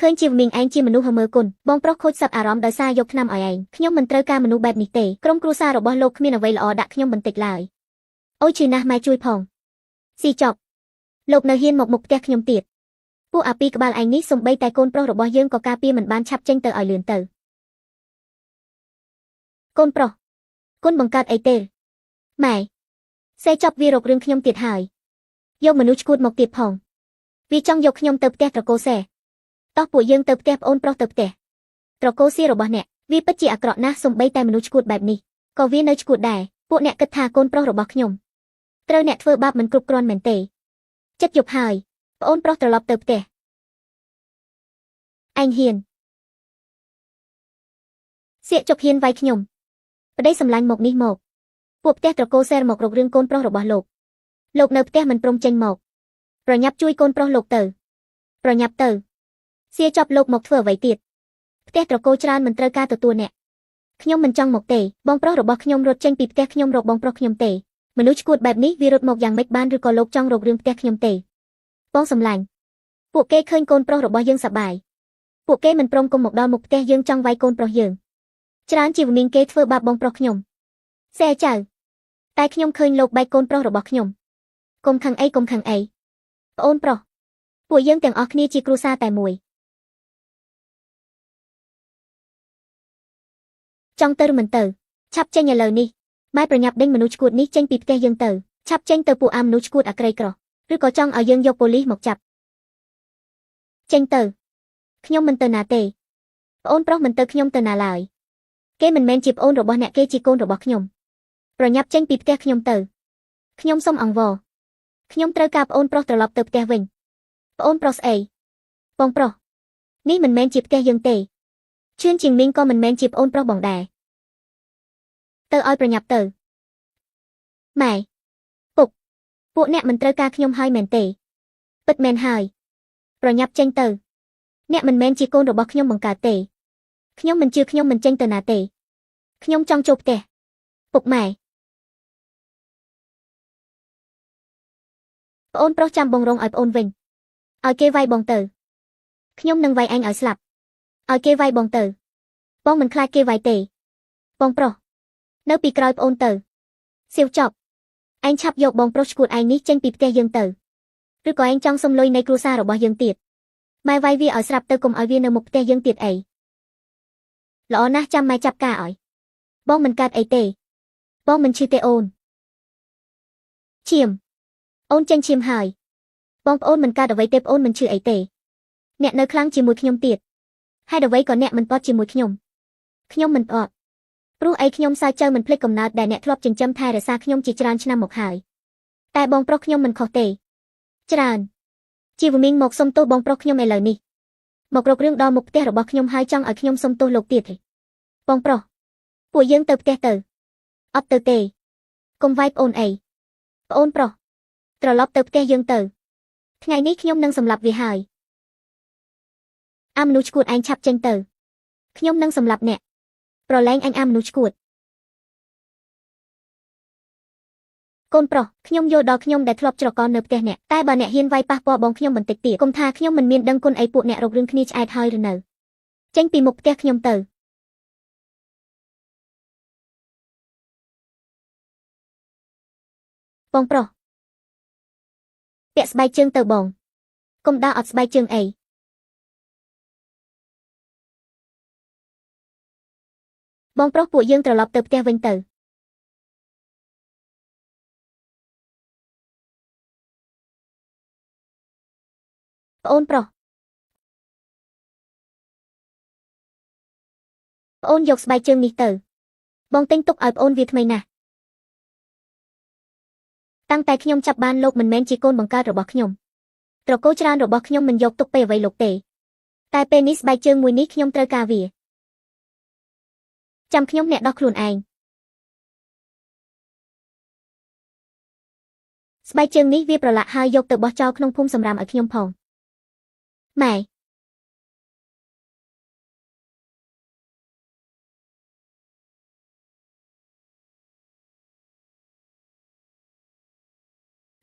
ឃើញជីវមីងឯងជាមនុស្សហមើគុណបងប្រុសខូចសត្វអារម្មណ៍ដោយសារយកថ្នាំឲ្យឯងខ្ញុំមិនត្រូវការមនុស្សបែបនេះទេក្រុមគ្រួសាររបស់លោកគ្មានអ្វីល្អដាក់ខ្ញុំបន្តិចឡើយអូយឈឺណាស់ម៉ែជួយផងស៊ីចប់លោកនៅហ៊ានមកមុខផ្ទះខ្ញុំទៀតពួកអាពីក្បាលឯងនេះសំបីតែកូនប្រុសរបស់យើងក៏ការពារមិនបានឆាប់ចេញទៅឲ្យលឿនទៅកូនប្រុសគុណបង្កើតអីទេម៉ែសេចប់វារករឿងខ្ញុំទៀតហើយយកមនុស្សឈួតមកទៀតផងវាចង់យកខ្ញុំទៅផ្ទះត្រកូលសេតោះពួកយើងទៅផ្ទះប្អូនប្រុសទៅផ្ទះត្រកូលសៀរបស់អ្នកវាពិតជាអាក្រក់ណាស់សំបីតែមនុស្សឈួតបែបនេះក៏វានៅឈួតដែរពួកអ្នកគិតថាកូនប្រុសរបស់ខ្ញុំត្រូវអ្នកធ្វើបាបមិនគ្រប់គ្រាន់មែនទេចិត្តយប់ហើយប្អូនប្រុសត្រឡប់ទៅផ្ទះឯងហ៊ានសៀកជប់ហ៊ានវាយខ្ញុំប្តីសម្លាញ់មកនេះមកពួកផ្ទះត្រកូលសេមករករឿងកូនប្រុសរបស់លោកនៅផ្ទះមិនព្រមចេញមកប្រញាប់ជួយកូនប្រុសលោកទៅប្រញាប់ទៅសៀចប់លោកមកធ្វើអ្វីទៀត ផ្ទះត្រកូលច្រើនមិនត្រូវការទទួលអ្នកខ្ញុំមិនចង់មកទេបងប្រុសរបស់ខ្ញុំរត់ចេញពីផ្ទះខ្ញុំរកបងប្រុសខ្ញុំទេមនុស្សឈួតបែបនេះវារត់មកយ៉ាងម៉េចបានឬក៏លោកចង់រករឿងផ្ទះខ្ញុំទេបងសំឡាញ់ពួកគេឃើញកូនប្រុសរបស់យើងសប្បាយពួកគេមិនព្រមគុំមកដល់មុខផ្ទះយើងចង់វាយកូនប្រុសយើងច្រើនជាវិមានគេធ្វើបាបបងប្រុសខ្ញុំសែចៅតែខ្ញុំឃើញលោកបែកកូនប្រុសរបស់ខ្ញុំកុំខឹងអីប្អូនប្រុសពួកយើងទាំងអស់គ្នាជាគ្រួសារតែមួយចង់ទៅឬមិនទៅឆាប់ចេញឥឡូវនេះម៉ែប្រញាប់ដេញមនុស្សឈួតនេះចេញពីផ្ទះយើងទៅឆាប់ចេញទៅពួកអាមនុស្សឈួតអាក្រីក្រឬក៏ចង់ឲ្យយើងយកប៉ូលីសមកចាប់ចេញទៅខ្ញុំមិនទៅណាទេប្អូនប្រុសមិនទៅខ្ញុំទៅណាឡើយគេមិនមែនជាប្អូនរបស់អ្នកគេជាកូនរបស់ខ្ញុំប្រញាប់ចេញពីផ្ទះខ្ញុំទៅខ្ញុំសូមអង្វរខ្ញុំត្រូវការប្អូនប្រុសត្រឡប់ទៅផ្ទះវិញប្អូនប្រុសស្អីបងប្រុសនេះមិនមែនជាផ្ទះយើងទេឈឿនជាងមីងក៏មិនមែនជាប្អូនប្រុសបងដែរទៅឲ្យប្រញាប់ទៅម៉ែពុកពួកអ្នកមិនត្រូវការខ្ញុំហើយមែនទេពិតមែនហើយប្រញាប់ចេញទៅអ្នកមិនមែនជាកូនរបស់ខ្ញុំបង្កើតទេខ្ញុំមិនជឿខ្ញុំមិនចេញទៅណាទេខ្ញុំចង់ចូលផ្ទះពុកម៉ែប្អូនប្រុសចាំបងរងឲ្យប្អូនវិញឲ្យគេវាយបងទៅខ្ញុំនឹងវាយអញឲ្យស្លាប់ឲ្យគេវាយបងទៅបងមិនខ្លាចគេវាយទេបងប្រុសនៅពីក្រោយប្អូនទៅសៀវចប់ឯងឆាប់យកបងប្រុសឈួតឯងនេះចេញពីផ្ទះយើងទៅឬក៏ឯងចង់សុំលុយនៃគ្រួសាររបស់យើងទៀតម៉ែវាយវាឲ្យស្រាប់ទៅកុំឲ្យវានៅមុខផ្ទះយើងទៀតអីល្អណាស់ចាំម៉ែចាប់ការឲ្យបងមិនកើតអីទេបងមិនឈឺទេអូនឈាមអូនចេញឈាមហើយបងប្អូនមិនកើតអ្វីទេប្អូនមិនឈឺអីទេអ្នកនៅខ្លាំងជាមួយខ្ញុំទៀតហេតុអ្វីក៏អ្នកមិនពត់ជាមួយខ្ញុំមិនពត់ព្រោះអីខ្ញុំសើចៅមិនភ្លេចកំណើតដែលអ្នកធ្លាប់ចិញ្ចឹមថែរក្សាខ្ញុំជាច្រើនឆ្នាំមកហើយតែបងប្រុសខ្ញុំមិនខុសទេច្រើនជាវិមីងមកសុំទោសបងប្រុសខ្ញុំឥឡូវនេះមករករឿងដល់មុខផ្ទះរបស់ខ្ញុំហើយចង់ឲ្យខ្ញុំសុំទោសលោកទៀតបងប្រុសពួកយើងទៅផ្ទះទៅអត់ទៅទេកុំវាយប្អូនអីប្អូនប្រុសត្រឡប់ទៅផ្ទះយើងទៅថ្ងៃនេះខ្ញុំនឹងសម្លាប់វាហើយអាមនុស្សឈួតឯងឆាប់ចេញទៅខ្ញុំនឹងសម្លាប់អ្នកប្រឡែងអញអាមនុស្សឈួតកូនប្រុសខ្ញុំយល់ដល់ខ្ញុំដែលធ្លាប់ច្រកកនៅផ្ទះអ្នកតែបើអ្នកហ៊ានវាយប៉ះពាល់បងខ្ញុំបន្តិចទៀតកុំថាខ្ញុំមិនមានដឹងគុណអីពួកអ្នករករឿងគ្នាឆ្អែតហើយឬនៅចេញពីមុខផ្ទះខ្ញុំទៅបងប្រុសពាក់ស្បែកជើងទៅបងកុំដើរអត់ស្បែកជើងអីបងប្រុសពួកយើងត្រឡប់ទៅផ្ទះវិញទៅប្អូនប្រុសប្អូនយកស្បែកជើងនេះទៅបងទិញទុកឲ្យប្អូនវាថ្មីណាស់តាំងតែខ្ញុំចាប់បានលោកមិនមែនជាកូនបង្កើតរបស់ខ្ញុំត្រកូលច្រើនរបស់ខ្ញុំមិនយកទុកពេលអ្វីលោកទេតែពេលនេះស្បែកជើងមួយនេះខ្ញុំត្រូវការវាចាំខ្ញុំអ្នកដោះខ្លួនឯងស្បែកជើងនេះវាប្រឡាក់ហើយយកទៅបោះចោលក្នុងភូមិសម្រាមឲ្យខ្ញុំផងម៉ែ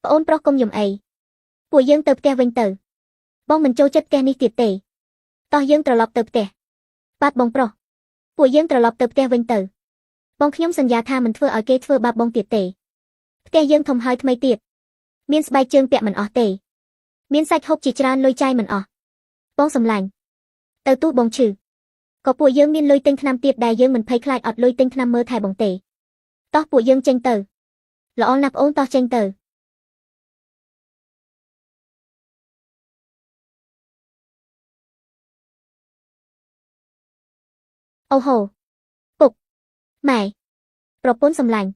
ប្អូនប្រុសកុំយំអីពួកយើងទៅផ្ទះវិញទៅបងមិនចូលចិត្តផ្ទះនេះទៀតទេតោះយើងត្រឡប់ទៅផ្ទះបាទបងប្រុសពួកយើងត្រឡប់ទៅផ្ទះវិញទៅបងខ្ញុំសន្យាថាមិនធ្វើឲ្យគេធ្វើបាបបងទៀតទេផ្ទះយើងធំហើយថ្មីទៀតមានស្បែកជើងពាក់មិនអស់ទេមានសាច់ហូបជាច្រើនលុយចាយមិនអស់បងសំឡាញ់ទៅទូបងឈឺក៏ពួកយើងមានលុយទិញថ្នាំទៀតដែលយើងមិនភ័យខ្លាចអត់លុយទិញថ្នាំមើលថែបងទេតោះពួកយើងចេញទៅល្អណាស់ប្អូនតោះចេញទៅអូហូពុកម៉ែប្រពន្ធសំឡាញ់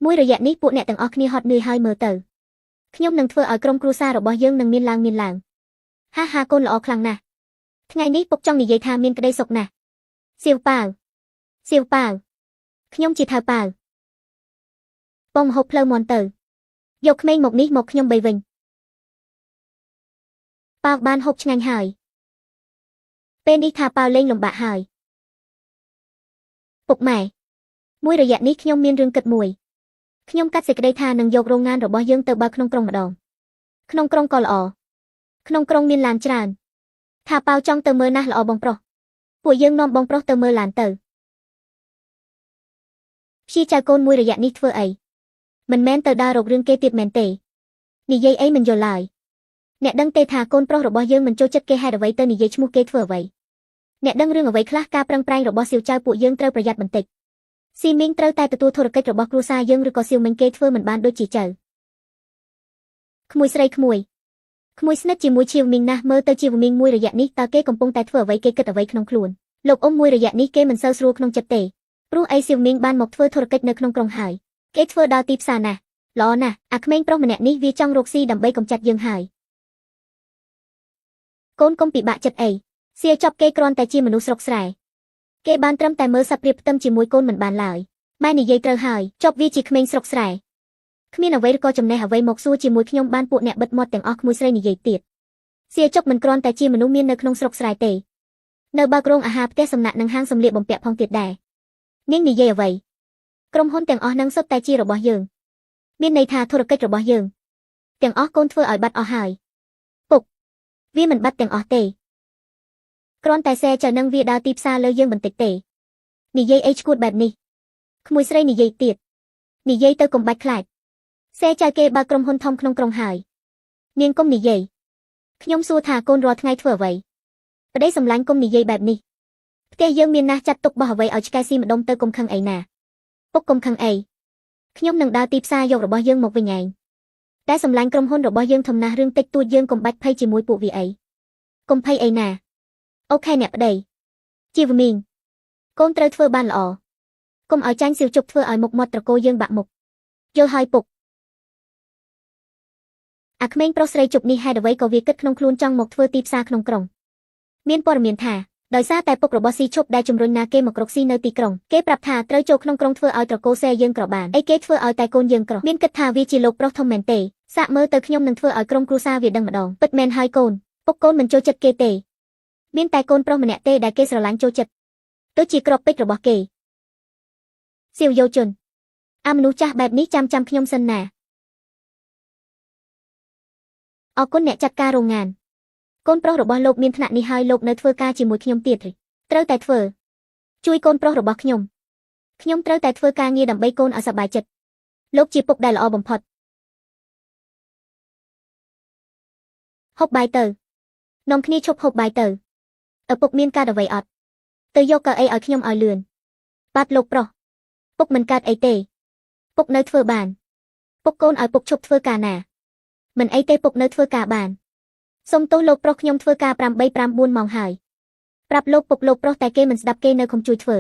មួយរយៈនេះពួកអ្នកទាំងអស់គ្នាហត់នឿយហើយមើលទៅខ្ញុំនឹងធ្វើឲ្យក្រុមគ្រួសាររបស់យើងនឹងមានឡើងហាហាកូនល្អខ្លាំងណាស់ថ្ងៃនេះពុកចង់និយាយថាមានក្តីសុខណាស់សៀវប៉ាវខ្ញុំជាថៅប៉ាវបងមហូបផ្លូវមន់ទៅយកក្មេងមកនេះមកខ្ញុំបីវិញប៉ាវបានហូបឆ្ងាញ់ហើយព ពេលនេះថាប៉ាវលេងលំបាកហើយពុកម៉ែមួយរយៈនេះខ្ញុំមានរឿងគិតមួយខ្ញុំកាត់សេចក្តីថានឹងយករោងងานរបស់យើងទៅបើកក្នុងក្រុងម្ដងក្នុងក្រុងក៏ល្អក្នុងក្រុងមានឡានច្រើនថាប៉ាវចង់ទៅមើលណាស់ល្អបងប្រុសពួកយើងនាំបងប្រុសទៅមើលឡានទៅព្យាចៅកូនមួយរយៈនេះធ្វើអីមិនមែនទៅដើររករឿងគេទៀតមែនទេនិយាយអីមិនយល់ឡើយអ្នកដឹងទេថាកូនប្រុសរបស់យើងមិនចូលចិត្តគេហេតុអ្វីទៅនិយាយឈ្មោះគេធ្វើអ្វីអ្នកដឹងរឿងអ្វីខ្លះការប្រឹងប្រែងរបស់សៀវចៅពួកយើងត្រូវប្រយ័ត្នបន្តិចស៊ីមីងត្រូវតែទទួលធុរកិច្ចរបស់គ្រួសារយើងឬក៏សៀវមិញគេធ្វើមិនបានដូចជាចៅក្មួយស្រីក្មួយស្និទ្ធជាមួយជាវមីងណាស់មើលទៅជាវមីងមួយរយៈនេះតើគេកំពុងតែធ្វើអ្វីគេគិតអ្វីក្នុងខ្លួនលោកអ៊ំមួយរយៈនេះគេមិនសូវស្រួលក្នុងចិត្តទេព្រោះអីសៀវមីងបានមកធ្វើធុរកិច្ចនៅក្នុងក្រុងហើយគេធ្វើដល់ទីផ្សារណាស់ល្អណាស់អាក្មេងប្រុសម្នាក់នេះវាចង់រកស៊ីដើម្បីកំចាត់យើងហើយកូនកុំពិបាកចិត្តអីសៀចប់គេគ្រាន់តែជាមនុស្សស្រុកស្រែគេបានត្រឹមតែមើលសាប់ព្រៀបផ្ទឹមជាមួយកូនមិនបានឡើយម៉ែនិយាយត្រូវហើយចប់វាជាក្មេងស្រុកស្រែគ្មានអ្វីក៏ចំណេះអ្វីមកសួរជាមួយខ្ញុំបានពួកអ្នកបិទមាត់ទាំងអស់ក្មួយស្រីនិយាយទៀតសៀចប់មិនគ្រាន់តែជាមនុស្សមាននៅក្នុងស្រុកស្រែទេនៅបើករោងអាហារផ្ទះសំណាក់និងហាងសម្លៀកបំពាក់ផងទៀតដែរនាងនិយាយអ្វីក្រុមហ៊ុនទាំងអស់នឹងសុទ្ធតែជារបស់យើងមានន័យថាធុរកិច្ចរបស់យើងទាំងអស់កូនធ្វើឲ្យបាត់អស់ហើយពុកវាមិនបាត់ទាំងអស់ទេគ្រាន់តែសេចៅនឹងវាដើរទីផ្សារលើយើងបន្តិចទេនិយាយអីឈួតបែបនេះក្មួយស្រីនិយាយទៀតនិយាយទៅកុំបាច់ខ្លាចសេចៅគេបើកក្រុមហ៊ុនធំក្នុងក្រុងហើយនាងកុំនិយាយខ្ញុំសួរថាកូនរាល់ថ្ងៃធ្វើអ្វីប្តីសម្លាញ់កុំនិយាយបែបនេះផ្ទះយើងមានណាស់ចាត់ទុកបោះអ្វីឲ្យឆ្កែស៊ីម្ដុំទៅកុំខឹងអីណាពុកកុំខឹងអីខ្ញុំនឹងដើរទីផ្សារយករបស់យើងមកវិញឯងតែសម្លាញ់ក្រុមហ៊ុនរបស់យើងធំណាស់រឿងតិចតួចយើងកុំបាច់ភ័យជាមួយពួកវាអីកុំភ័យអីណាអូខេអ្នកប្តីជីវមីងកូនត្រូវធ្វើបានល្អកុំឲ្យចាញ់សៀវជប់ធ្វើឲ្យមុខមាត់ត្រកូលយើងបាក់មុខយល់ហើយពុកអាក្មេងប្រុសស្រីជប់នេះហេតុអ្វីក៏វាគិតក្នុងខ្លួនចង់មកធ្វើទីផ្សារក្នុងក្រុងមានព័ត៌មានថាដោយសារតែពុករបស់ស៊ីឈប់ដែលជំរុញណាគេមករកស៊ីនៅទីក្រុងគេប្រាប់ថាត្រូវចូលក្នុងក្រុងធ្វើឲ្យត្រកូលសេយើងក្របានអីគេធ្វើឲ្យតែកូនយើងក្រមានគិតថាវាជាលោកប្រុសធំមែនទេសាកមើលទៅខ្ញុំនឹងធ្វើឲ្យក្រុមគ្រួសារវាដឹងម្ដងពិតមែនហើយកូនពុកកូនមិនចូលចិត្តគេទេមានតែកូនប្រុសម្នាក់ទេដែលគេស្រឡាញ់ចូលចិត្តទៅជាក្របពេជ្ររបស់គេសៀវយោជន់អាមនុស្សចាស់បែបនេះចាំខ្ញុំសិនណាអរគុណអ្នកចាត់ការរោងងานកូនប្រុសរបស់លោកមានថ្នាក់នេះហើយលោកនៅធ្វើការជាមួយខ្ញុំទៀតឬត្រូវតែធ្វើជួយកូនប្រុសរបស់ខ្ញុំត្រូវតែធ្វើការងារដើម្បីកូនឲ្យសប្បាយចិត្តលោកជាពុកដែលល្អបំផុតហូបបាយទៅនាំគ្នាឈប់ហូបបាយទៅឪពុកមានការអ្វីអត់ទៅយកកៅអីឲ្យខ្ញុំឲ្យលឿនបាទលោកប្រុសពុកមិនកើតអីទេពុកនៅធ្វើបានពុកកូនឲ្យពុកឈប់ធ្វើការណាមិនអីទេពុកនៅធ្វើការបានសុំទោសលោកប្រុសខ្ញុំធ្វើការ8-9ម៉ោងហើយប្រាប់លោកពុកលោកប្រុសតែគេមិនស្ដាប់គេនៅខំជួយធ្វើ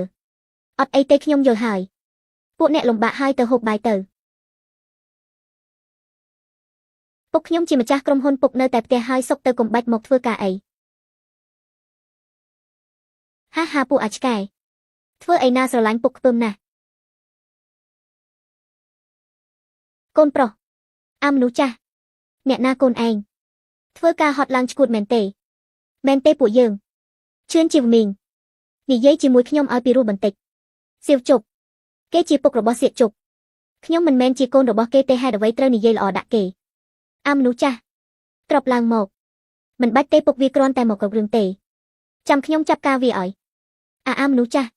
អត់អីទេខ្ញុំយល់ហើយពួកអ្នកលំបាកហើយទៅហូបបាយទៅពុកខ្ញុំជាម្ចាស់ក្រុមហ៊ុនពុកនៅតែផ្ទះហើយសុកទៅកុំបាច់មកធ្វើការអីហាពួកអាចឆ្កែធ្វើអីណាស្រឡាញ់ពុកខ្ពើមណាស់កូនប្រុសអាមនុស្សចាស់អ្នកណាកូនឯងធ្វើការហត់ឡើងឈួតមែនទេពួកយើងជឿនជីវមីងនិយាយជាមួយខ្ញុំឲ្យពីរោះបន្តិចសៀវជប់គេជាពុករបស់សៀកជប់ខ្ញុំមិនមែនជាកូនរបស់គេទេហេតុអ្វីត្រូវនិយាយល្អដាក់គេអាមនុស្សចាស់ត្រប់ឡើងមកមិនបាច់ទេពុកវាគ្រាន់តែមកគ្រប់រឿងទេចាំខ្ញុំចាប់ការវាឲ្យអាមនុស្សចាស់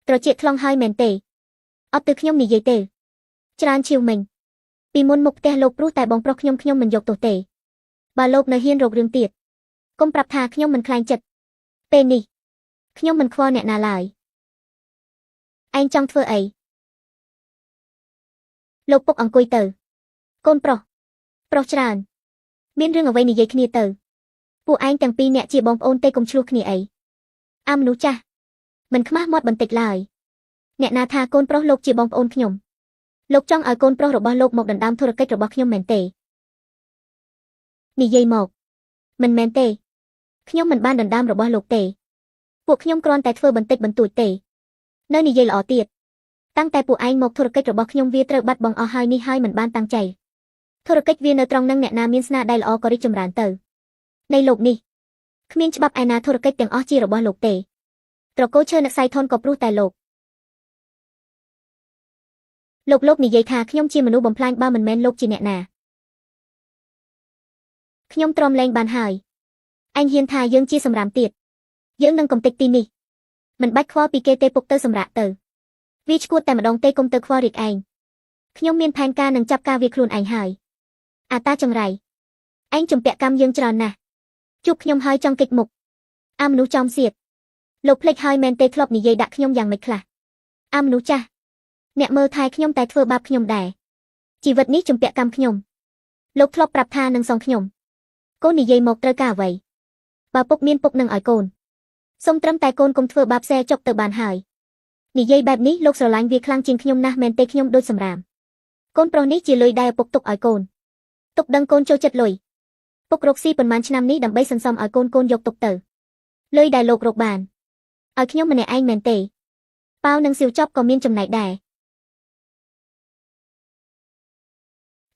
ត្រជាថ្លង់ហើយមែនទេអត់ទៅខ្ញុំនិយាយទេច្រើនឈៀវមិញពីមុនមុខផ្ទះលោកព្រោះតែបងប្រុសខ្ញុំមិនយកទោសទេបើលោកនៅហ៊ានរករឿងទៀតកុំប្រាប់ថាខ្ញុំមិនខ្លាញ់ចិត្តពេលនេះខ្ញុំមិនខ្វល់អ្នកណាឡើយឯងចង់ធ្វើអីលោកពុកអង្គុយទៅកូនប្រុសច្រើនមានរឿងអ្វីនិយាយគ្នាទៅពួកឯងទាំងពីរអ្នកជាបងប្អូនទេកុំឆ្លោះគ្នាអីអាមនុស្សចាស់មិនខ្មាស់មាត់បន្តិចឡើយអ្នកណាថាកូនប្រុសលោកជាបងប្អូនខ្ញុំលោកចង់ឲ្យកូនប្រុសរបស់លោកមកដណ្ដើមធុរកិច្ចរបស់ខ្ញុំមែនទេនិយាយមកមិនមែនទេខ្ញុំមិនបានដណ្ដើមរបស់លោកទេពួកខ្ញុំគ្រាន់តែធ្វើបន្តិចបន្តួចទេនៅនិយាយល្អទៀតតាំងតែពួកឯងមកធុរកិច្ចរបស់ខ្ញុំវាត្រូវបាត់បង់អស់ហើយនេះហើយមិនបានតាំងใจធុរកិច្ចវានៅត្រង់នឹងអ្នកណាមានស្នាដៃល្អក៏រីកចម្រើនទៅនៃលោកនេះ គ្មានច្បាប់ឯណាធុរកិច្ចទាំងអស់ជារបស់លោកទេត្រកូលឈើអ្នកសៃថនក៏ព្រោះតែលោកនិយាយថាខ្ញុំជាមនុស្សបំផ្លាញបើមិនមែនលោកជាអ្នកណាខ្ញុំទ្រាំលែងបានហើយអញហ៊ានថាយើងជាសម្រាមទៀតយើងនឹងកំទេចទីនេះមិនបាច់ខ្វល់ពីគេទេពុកទៅសម្រាកទៅវាឈួតតែម្ដងទេកុំទៅខ្វល់រៀកឯងខ្ញុំមានផែនការនឹងចាប់ការវាខ្លួនឯងហើយអាតាចង្រៃឯងជំពាក់កម្មយើងច្រើនណាស់ជួបខ្ញុំហើយចង់គេចមុខអាមនុស្សចំសៀតលោកភ្លេចហើយមែនទេធ្លាប់និយាយដាក់ខ្ញុំយ៉ាងម៉េចខ្លះអាមនុស្សចាស់អ្នកមើលថែខ្ញុំតែធ្វើបាបខ្ញុំដែរជីវិតនេះជំពាក់កម្មខ្ញុំលោកធ្លាប់ប្រាប់ថានឹងសងខ្ញុំកូននិយាយមកត្រូវការអ្វីបើពុកមានពុកនឹងឲ្យកូនសូមត្រឹមតែកូនកុំធ្វើបាបផ្សេចុកទៅបានហើយនិយាយបែបនេះលោកស្រឡាញ់វាខ្លាំងជាងខ្ញុំណាស់មែនទេខ្ញុំដូចសម្រាមកូនប្រុសនេះជាលុយដែលឪពុកទុកឲ្យកូនទុកដឹងកូនចូលចិត្តលុយពុករកស៊ីប៉ុន្មានឆ្នាំនេះដើម្បីសន្សំឲ្យកូនយកទុកទៅលុយដែលលោករកបានឲ្យខ្ញុំម្នាក់ឯងមែនទេប៉ាវនិងសៀវចប់ក៏មានចំណែកដែរ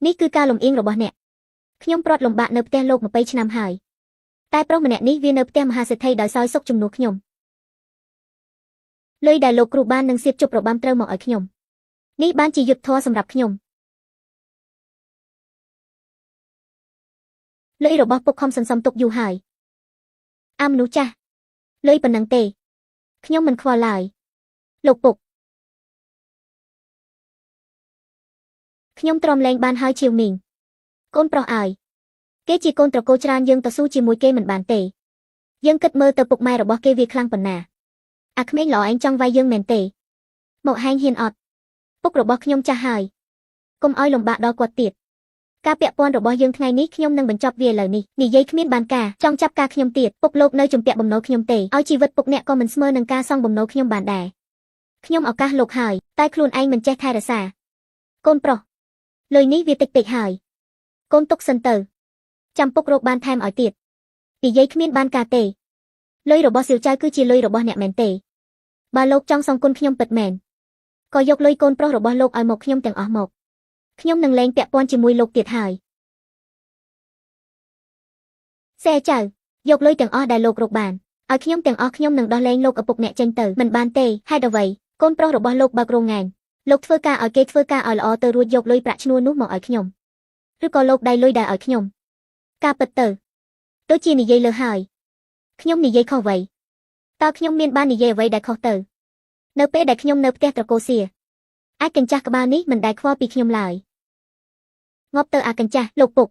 នេះគឺការលំអៀងរបស់អ្នកខ្ញុំប្រត់លំបាកនៅផ្ទះលោក20ឆ្នាំហើយតែប្រុសម្នាក់នេះវានៅផ្ទះមហាសេដ្ឋីដោយសោយសុខជំនួសខ្ញុំលុយដែលលោកគ្រូបាននឹងសៀតជប់របាំត្រូវមកឲ្យខ្ញុំនេះបានជាយុទ្ធធម៌សម្រាប់ខ្ញុំលុយរបស់ពុកខំសន្សំទុកយូរហើយអាមនុស្សចាស់លុយប៉ុណ្ណឹងទេខ្ញុំមិនខ្វល់ឡើយលោកពុកខ្ញុំទ្រាំលែងបានហើយឈៀវមីងកូនប្រុសអើយគេជាកូនត្រកូលច្រើនយើងទៅស៊ូជាមួយគេមិនបានទេយើងគិតមើលទៅពុកម៉ែរបស់គេវាខ្លាំងប៉ុណ្ណាអាក្មេងល្អឯងចង់វាយយើងមែនទេមកហែងហ៊ានអត់ពុករបស់ខ្ញុំចាស់ហើយកុំឲ្យលំបាកដល់គាត់ទៀតការពាក់ព័ន្ធរបស់យើងថ្ងៃនេះខ្ញុំនឹងបញ្ចប់វាឥឡូវនេះនិយាយគ្មានបានការចង់ចាប់ការខ្ញុំទៀតពុកលោកនៅជំពាក់បំណុលខ្ញុំទេឲ្យជីវិតពុកអ្នកក៏មិនស្មើនឹងការសងបំណុលខ្ញុំបានដែរខ្ញុំឱកាសលោកហើយតែខ្លួនឯងមិនចេះថែរក្សាកូនប្រុសលុយនេះវាតិចពេកហើយកូនទុកសិនទៅចាំពុករកបានថែមឲ្យទៀតនិយាយគ្មានបានការទេលុយរបស់សៀវចៅគឺជាលុយរបស់អ្នកមែនទេបើលោកចង់សងគុណខ្ញុំពិតមែនក៏យកលុយកូនប្រុសរបស់លោកឲ្យមកខ្ញុំទាំងអស់មកខ្ញុំនឹងលែងពាក់ព័ន្ធជាមួយលោកទៀតហើយសេចៅយកលុយទាំងអស់ដែលលោករកបានឲ្យខ្ញុំទាំងអស់ខ្ញុំនឹងដោះលែងលោកឪពុកអ្នកចេញទៅមិនបានទេហេតុអ្វីកូនប្រុសរបស់លោកបើករងងែងលោកធ្វើការឲ្យគេធ្វើការឲ្យល្អទៅរួចយកលុយប្រាក់ឈ្នួលនោះមកឲ្យខ្ញុំឬក៏លោកដៃលុយដែរឲ្យខ្ញុំការពិតទៅដូចជានិយាយលើហើយខ្ញុំនិយាយខុសអ្វីតើខ្ញុំមានបាននិយាយអ្វីដែលខុសទៅនៅពេលដែលខ្ញុំនៅផ្ទះត្រកូលសៀអាចកញ្ចាស់ក្បាលនេះមិនដែលខ្វល់ពីខ្ញុំឡើយងាប់ទៅអាកញ្ចាស់លោកពុក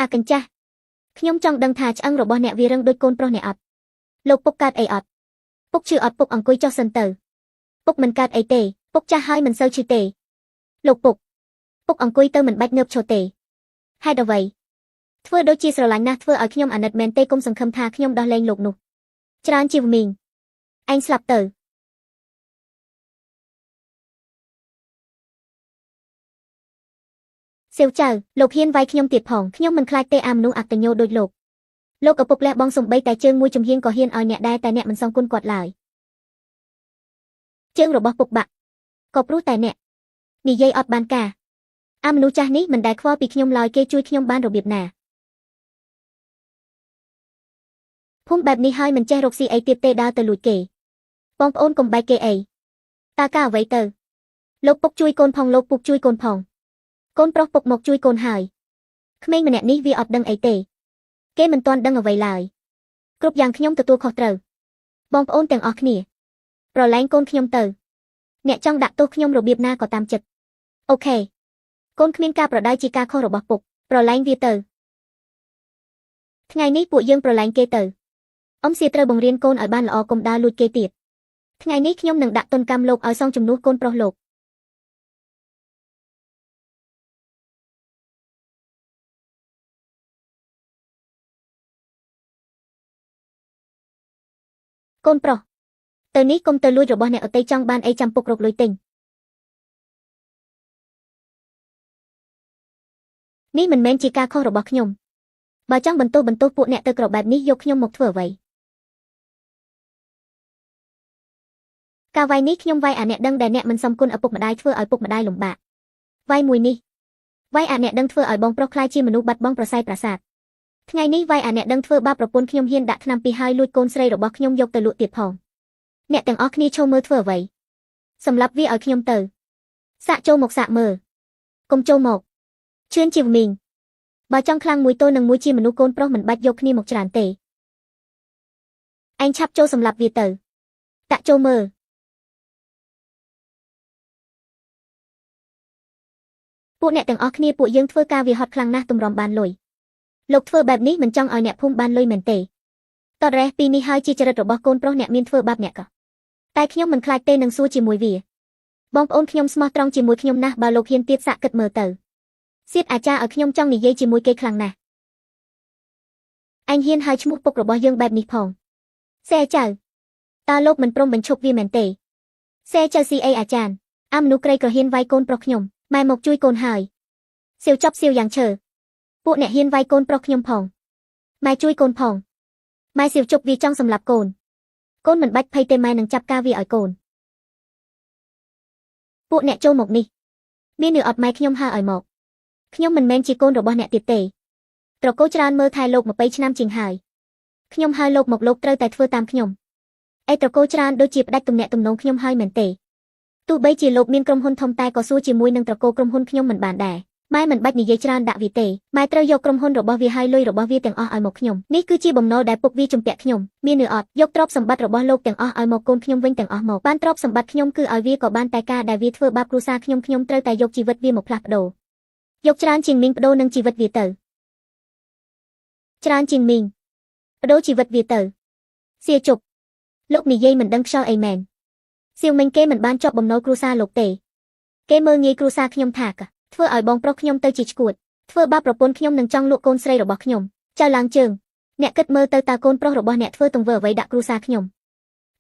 អាកញ្ចាស់ខ្ញុំចង់ដឹងថាឆ្អឹងរបស់អ្នកវារឹងដូចកូនប្រុសអ្នកអត់លោកពុកកើតអីអត់ពុកឈឺអត់ពុកអង្គុយចុះសិនទៅពុកមិនកើតអីទេពុកចាស់ហើយមិនសូវឈឺទេលោកពុកអង្គុយទៅមិនបាច់ងើបឈរទេហេតុអ្វីធ្វើដូចជាស្រឡាញ់ណាស់ធ្វើឲ្យខ្ញុំអាណិតមែនទេគុំសង្ឃឹមថាខ្ញុំដោះលែងលោកនោះច្រើនជីវមីងឯងស្លាប់ទៅសៀវចៅលោកហ៊ានវាយខ្ញុំទៀតផងខ្ញុំមិនខ្លាចទេអាមនុស្សអកតញ្ញូដូចលោកឪពុកលះបងសំបីតែជើងមួយជំហៀងក៏ហ៊ានឲ្យអ្នកដែរតែអ្នកមិនសងគុណគាត់ឡើយជើងរបស់ពុកបាក់ក៏ព្រោះតែអ្នកនិយាយអត់បានការអាមនុស្សចាស់នេះមិនដែលខ្វល់ពីខ្ញុំឡើយគេជួយខ្ញុំបានរបៀបណាភូមិបែបនេះហើយមិនចេះរកស៊ីអីទៀតទេដើរទៅលួចគេបងប្អូនកុំបែកគេអីតើការអ្វីទៅលោកពុកជួយកូនផងលោកពុកជួយកូនផងកូនប្រុសពុកមកជួយកូនហើយក្មេងម្នាក់នេះវាអត់ដឹងអីទេគេមិនទាន់ដឹងអ្វីឡើយគ្រប់យ៉ាងខ្ញុំទទួលខុសត្រូវបងប្អូនទាំងអស់គ្នាប្រឡែងកូនខ្ញុំទៅអ្នកចង់ដាក់ទោសខ្ញុំរបៀបណាក៏តាមចិត្តអូខេកូនគ្មានការប្រដៅជាការខុសរបស់ពុកប្រឡែងវាទៅថ្ងៃនេះពួកយើងប្រឡែងគេទៅអ៊ំសៀត្រូវបង្រៀនកូនឲ្យបានល្អកុំដើរលួចគេទៀតថ្ងៃនេះខ្ញុំនឹងដាក់ទណ្ឌកម្មលោកឲ្យសងជំនួសកូនប្រុសលោកកូនប្រុសទៅនេះកុំទៅលួចរបស់អ្នកអតីចង់បានអីចាំពុករកលុយទិញនេះមិនមែនជាការខុសរបស់ខ្ញុំបើចង់បន្ទោសពួកអ្នកទៅក្របែបនេះយកខ្ញុំមកធ្វើអ្វីការវាយនេះខ្ញុំវាយអាអ្នកដឹងដែលអ្នកមិនសមគុណឪពុកម្ដាយធ្វើឲ្យពុកម្ដាយលំបាកវាយមួយនេះវាយអាអ្នកដឹងធ្វើឲ្យបងប្រុសខ្លាចជាមនុស្សបាត់បង់ប្រស័យប្រាសាទ ថ្ងៃនេះវាយអាអ្នកដឹងធ្វើបាបប្រពន្ធខ្ញុំហ៊ានដាក់ថ្នាំពីហើយលួចកូនស្រីរបស់ខ្ញុំយកទៅលក់ទៀតផងអ្នកទាំងអស់គ្នាឈរមើលធ្វើអ្វីសម្រាប់វាឲ្យខ្ញុំទៅសាក់ចូលមកសាក់មើលកុំចូលមកឈឿនជាវមីងបើចង់ខ្លាំងមួយទល់នឹងមួយជាមនុស្សកូនប្រុសមិនបាច់យកគ្នាមកច្រើនទេឯងឆាប់ចូលសម្រាប់វាទៅតាក់ចូលមើលពួកអ្នកទាំងអស់គ្នាពួកយើងធ្វើការវាហត់ខ្លាំងណាស់ទម្រាំបានលុយលោកធ្វើបែបនេះមិនចង់ឲ្យអ្នកភូមិបានលុយមែនទេតរ៉េះពីនេះហើយជាចរិតរបស់កូនប្រុសអ្នកមានធ្វើបាបអ្នកក៏តែខ្ញុំមិនខ្លាចទេនឹងសួរជាមួយវាបងប្អូនខ្ញុំស្មោះត្រង់ជាមួយខ្ញុំណាស់បើលោកហ៊ានទៀតសាក់គិតមើលទៅសៀតអាចារ្យឲ្យខ្ញុំចង់និយាយជាមួយគេខ្លាំងណាស់អញហ៊ានហៅឈ្មោះពុករបស់យើងបែបនេះផងសេចៅតើលោកមិនព្រមបញ្ឈប់វាមែនទេសេចៅស៊ីអីអាចារ្យអាមនុស្សក្រីក៏ហ៊ានវាយកូនប្រុសខ្ញុំម៉ែមកជួយកូនហើយសៀវចប់សៀវយ៉ាងឈើពួកអ្នកហ៊ានវាយកូនប្រុសខ្ញុំផងម៉ែជួយកូនផងម៉ែសៀវជប់វាចង់សម្លាប់កូនកូនមិនបាច់ភ័យទេម៉ែនឹងចាប់ការវាឲ្យកូនពួកអ្នកចូលមកនេះមាននឿអត់ម៉ែខ្ញុំហៅឲ្យមកខ្ញុំមិនមែនជាកូនរបស់អ្នកទៀតទេត្រកូលច្រើនមើលថែលោក20ឆ្នាំជាងហើយខ្ញុំហៅលោកមកលោកត្រូវតែធ្វើតាមខ្ញុំឯត្រកូលច្រើនដូចជាផ្ដាច់ទំនាក់ទំនងខ្ញុំហើយមែនទេទោះបីជាលោកមានក្រុមហ៊ុនធំតែក៏សួរជាមួយនឹងត្រកូលក្រុមហ៊ុនខ្ញុំមិនបានដែរម៉ែមិនបាច់និយាយច្រើនដាក់វាទេម៉ែត្រូវយកក្រុមហ៊ុនរបស់វាហើយលុយរបស់វាទាំងអស់ឲ្យមកខ្ញុំនេះគឺជាបំណុលដែលពុកវាជំពាក់ខ្ញុំមាននឿអត់យកទ្រព្យសម្បត្តិរបស់លោកទាំងអស់ឲ្យមកកូនខ្ញុំវិញទាំងអស់មកបានទ្រព្យសម្បត្តិខ្ញុំគឺឲ្យវាក៏បានតែការដែលវាធ្វើបាបគ្រួសារខ្ញុំត្រូវតែយកជីវិតវាមកផ្លាស់ប្ដូរយកច្រើនជាងមីងបដូរនឹងជីវិតវាទៅច្រើនជាងមីងបដូរជីវិតវាទៅសៀជប់លោកនិយាយមិនដឹងខ្យល់អីមែនសៀវមិញគេមិនបានជាប់បំណុលគ្រួសារលោកទេគេមើលងាយគ្រួសារខ្ញុំថាកធ្វើឲ្យបងប្រុសខ្ញុំទៅជាឈួតធ្វើបាបប្រពន្ធខ្ញុំនឹងចង់លក់កូនស្រីរបស់ខ្ញុំចៅឡើងជើងអ្នកគិតមើលទៅតើកូនប្រុសរបស់អ្នកធ្វើទង្វើអ្វីដាក់គ្រួសារខ្ញុំ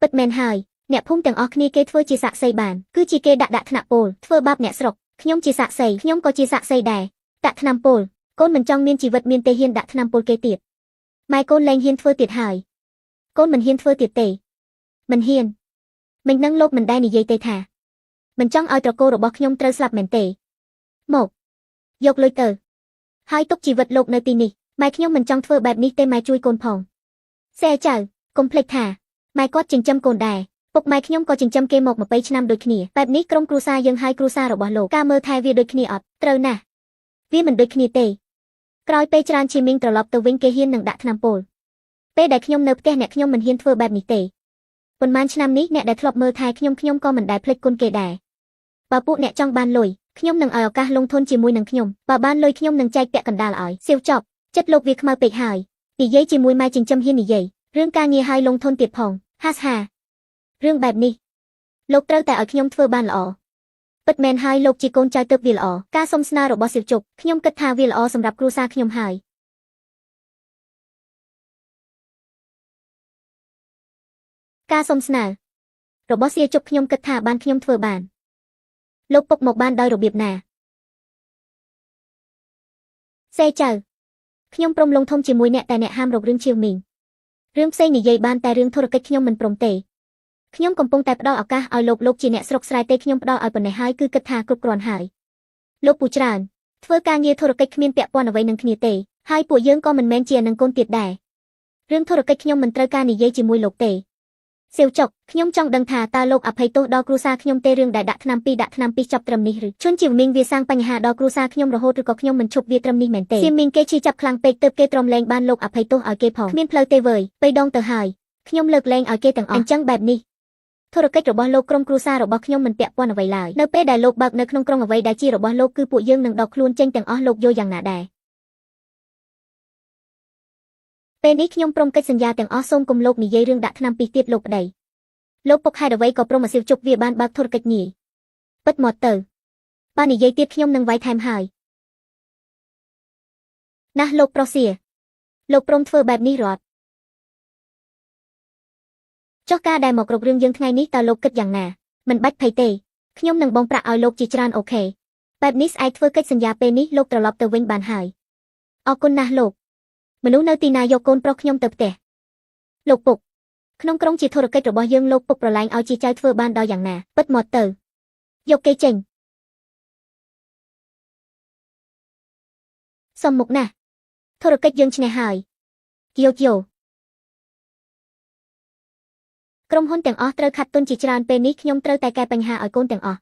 ពិតមែនហើយអ្នកភូមិទាំងអស់គ្នាគេធ្វើជាសាក្សីបានគឺជាគេដាក់ថ្នាក់ពោលធ្វើបាបអ្នកស្រុកខ្ញុំជាសាក្សីខ្ញុំក៏ជាសាក្សីដែរដាក់ថ្នាំពោលកូនមិនចង់មានជីវិតមានទេហ៊ានដាក់ថ្នាំពោលគេទៀតម៉ែកូនលែងហ៊ានធ្វើទៀតហើយកូនមិនហ៊ានធ្វើទៀតទេមិនហ៊ានមិញនឹងលោកមិនដែលនិយាយទេថាមិនចង់ឲ្យត្រកូលរបស់ខ្ញុំត្រូវស្លាប់មែនទេមកយកលុយទៅហើយទុកជីវិតលោកនៅទីនេះម៉ែខ្ញុំមិនចង់ធ្វើបែបនេះទេម៉ែជួយកូនផងសេចៅកុំភ្លេចថាម៉ែគាត់ចិញ្ចឹមកូនដែរពុកម៉ែខ្ញុំក៏ចិញ្ចឹមគេមក20ឆ្នាំដូចគ្នាបែបនេះក្រុមគ្រួសារយើងហើយគ្រួសាររបស់លោកការមើលថែវាដូចគ្នាអត់ត្រូវណាស់វាមិនដូចគ្នាទេក្រោយពេលច្រើនជាមីងត្រឡប់ទៅវិញគេហ៊ាននឹងដាក់ថ្នាំពោលពេលដែលខ្ញុំនៅផ្ទះអ្នកខ្ញុំមិនហ៊ានធ្វើបែបនេះទេប៉ុន្មានឆ្នាំនេះអ្នកដែលធ្លាប់មើលថែខ្ញុំក៏មិនដែលភ្លេចគុណគេដែរបើពួកអ្នកចង់បានលុយខ្ញុំនឹងឲ្យឱកាសលងទុនជាមួយនឹងខ្ញុំបើបានលុយខ្ញុំនឹងចែកពាក់កណ្ដាលឲ្យសៀវចប់ចិត្តលោកវាខ្មៅពេកហើយនិយាយជាមួយម៉ែចិញ្ចឹមហ៊ាននិយាយរឿងការងារឲ្យលងទុនទៀតផងហាសហារឿងបែបនេះលោកត្រូវតែឲ្យខ្ញុំធ្វើបានល្អពិតមែនហើយលោកជាកូនចៅទើបវាល្អការសុំស្នើរបស់សៀវជប់ខ្ញុំគិតថាវាល្អសម្រាប់គ្រួសារខ្ញុំហើយការសុំស្នើរបស់សៀវជប់ខ្ញុំគិតថាបានខ្ញុំធ្វើបានលោកពុកមកបានដោយរបៀបណាសេចៅខ្ញុំព្រមលងធំជាមួយអ្នកតែអ្នកហាមរករឿងជាវមីងរឿងផ្សេងនិយាយបានតែរឿងធុរកិច្ចខ្ញុំមិនព្រមទេខ្ញុំកំពុងតែផ្ដល់ឱកាសឲ្យលោកជាអ្នកស្រុកស្រែទេខ្ញុំផ្ដល់ឲ្យប៉ុណ្ណេះហើយគឺគិតថាគ្រប់គ្រាន់ហើយលោកពូច្រើនធ្វើការងារធុរកិច្ចគ្មានពាក់ព័ន្ធអ្វីនឹងគ្នាទេហើយពួកយើងក៏មិនមែនជានឹងកូនទៀតដែររឿងធុរកិច្ចខ្ញុំមិនត្រូវការនិយាយជាមួយលោកទេសៀវចុកខ្ញុំចង់ដឹងថាតើលោកអភ័យទោសដល់គ្រួសារខ្ញុំទេរឿងដែលដាក់ថ្នាំពីចាប់ត្រឹមនេះឬជនជាមីងវាសាងបញ្ហាដល់គ្រួសារខ្ញុំរហូតឬក៏ខ្ញុំមិនឈប់វាត្រឹមនេះមែនទេសៀមមីងគេឈឺចាប់ខ្លាំងពេកទើបគេទ្រាំលែងបានលោកអភ័យទោសឲ្យគេផងគ្មានផ្លូវទេវើយបីដងទៅហើយខ្ញុំលើកលែងឲ្យគេទាំងអស់អញ្ចឹងបែបនេះធុរកិច្ចរបស់លោកក្រុមគ្រួសាររបស់ខ្ញុំមិនពាក់ព័ន្ធអ្វីឡើយនៅពេលដែលលោកបើកនៅក្នុងក្រុងអ្វីដែលជារបស់លោកគឺពួកយើងនឹងដកខ្លួនចេញទាំងអស់លោកយល់យ៉ាងណាដែរពេលនេះខ្ញុំព្រមកិច្ចសន្យាទាំងអស់សូមគុំលោកនិយាយរឿងដាក់ថ្នាំពីទៀតលោកប្តីលោកពុកហេតុអ្វីក៏ព្រមឲ្យសៀវជប់វាបានបើកធុរកិច្ចងាយពិតមកទៅបើនិយាយទៀតខ្ញុំនឹងវាយថែមហើយណាស់លោកប្រុសសៀលោកព្រមធ្វើបែបនេះរត់ចុះការដែលមករករឿងយើងថ្ងៃនេះតើលោកគិតយ៉ាងណាមិនបាច់ភ័យទេខ្ញុំនឹងបង់ប្រាក់ឲ្យលោកជាច្រើនអូខេបែបនេះស្អែកធ្វើកិច្ចសន្យាពេលនេះលោកត្រឡប់ទៅវិញបានហើយអរគុណណាស់លោកមនុស្សនៅទីណាយកកូនប្រុសខ្ញុំទៅផ្ទះលោកពុកក្នុងក្រុងជាធុរកិច្ចរបស់យើងលោកពុកប្រឡែងឲ្យជាចៅធ្វើបានដល់យ៉ាងណាពិតមកទៅយកគេចេញសុំមុខណាស់ ធុរកិច្ចយើងឈ្នះហើយយោក្រុមហ៊ុនទាំងអស់ត្រូវខាត់ទុនជាច្រើនពេលនេះខ្ញុំត្រូវតែកែបញ្ហាឲ្យកូនទាំងអស់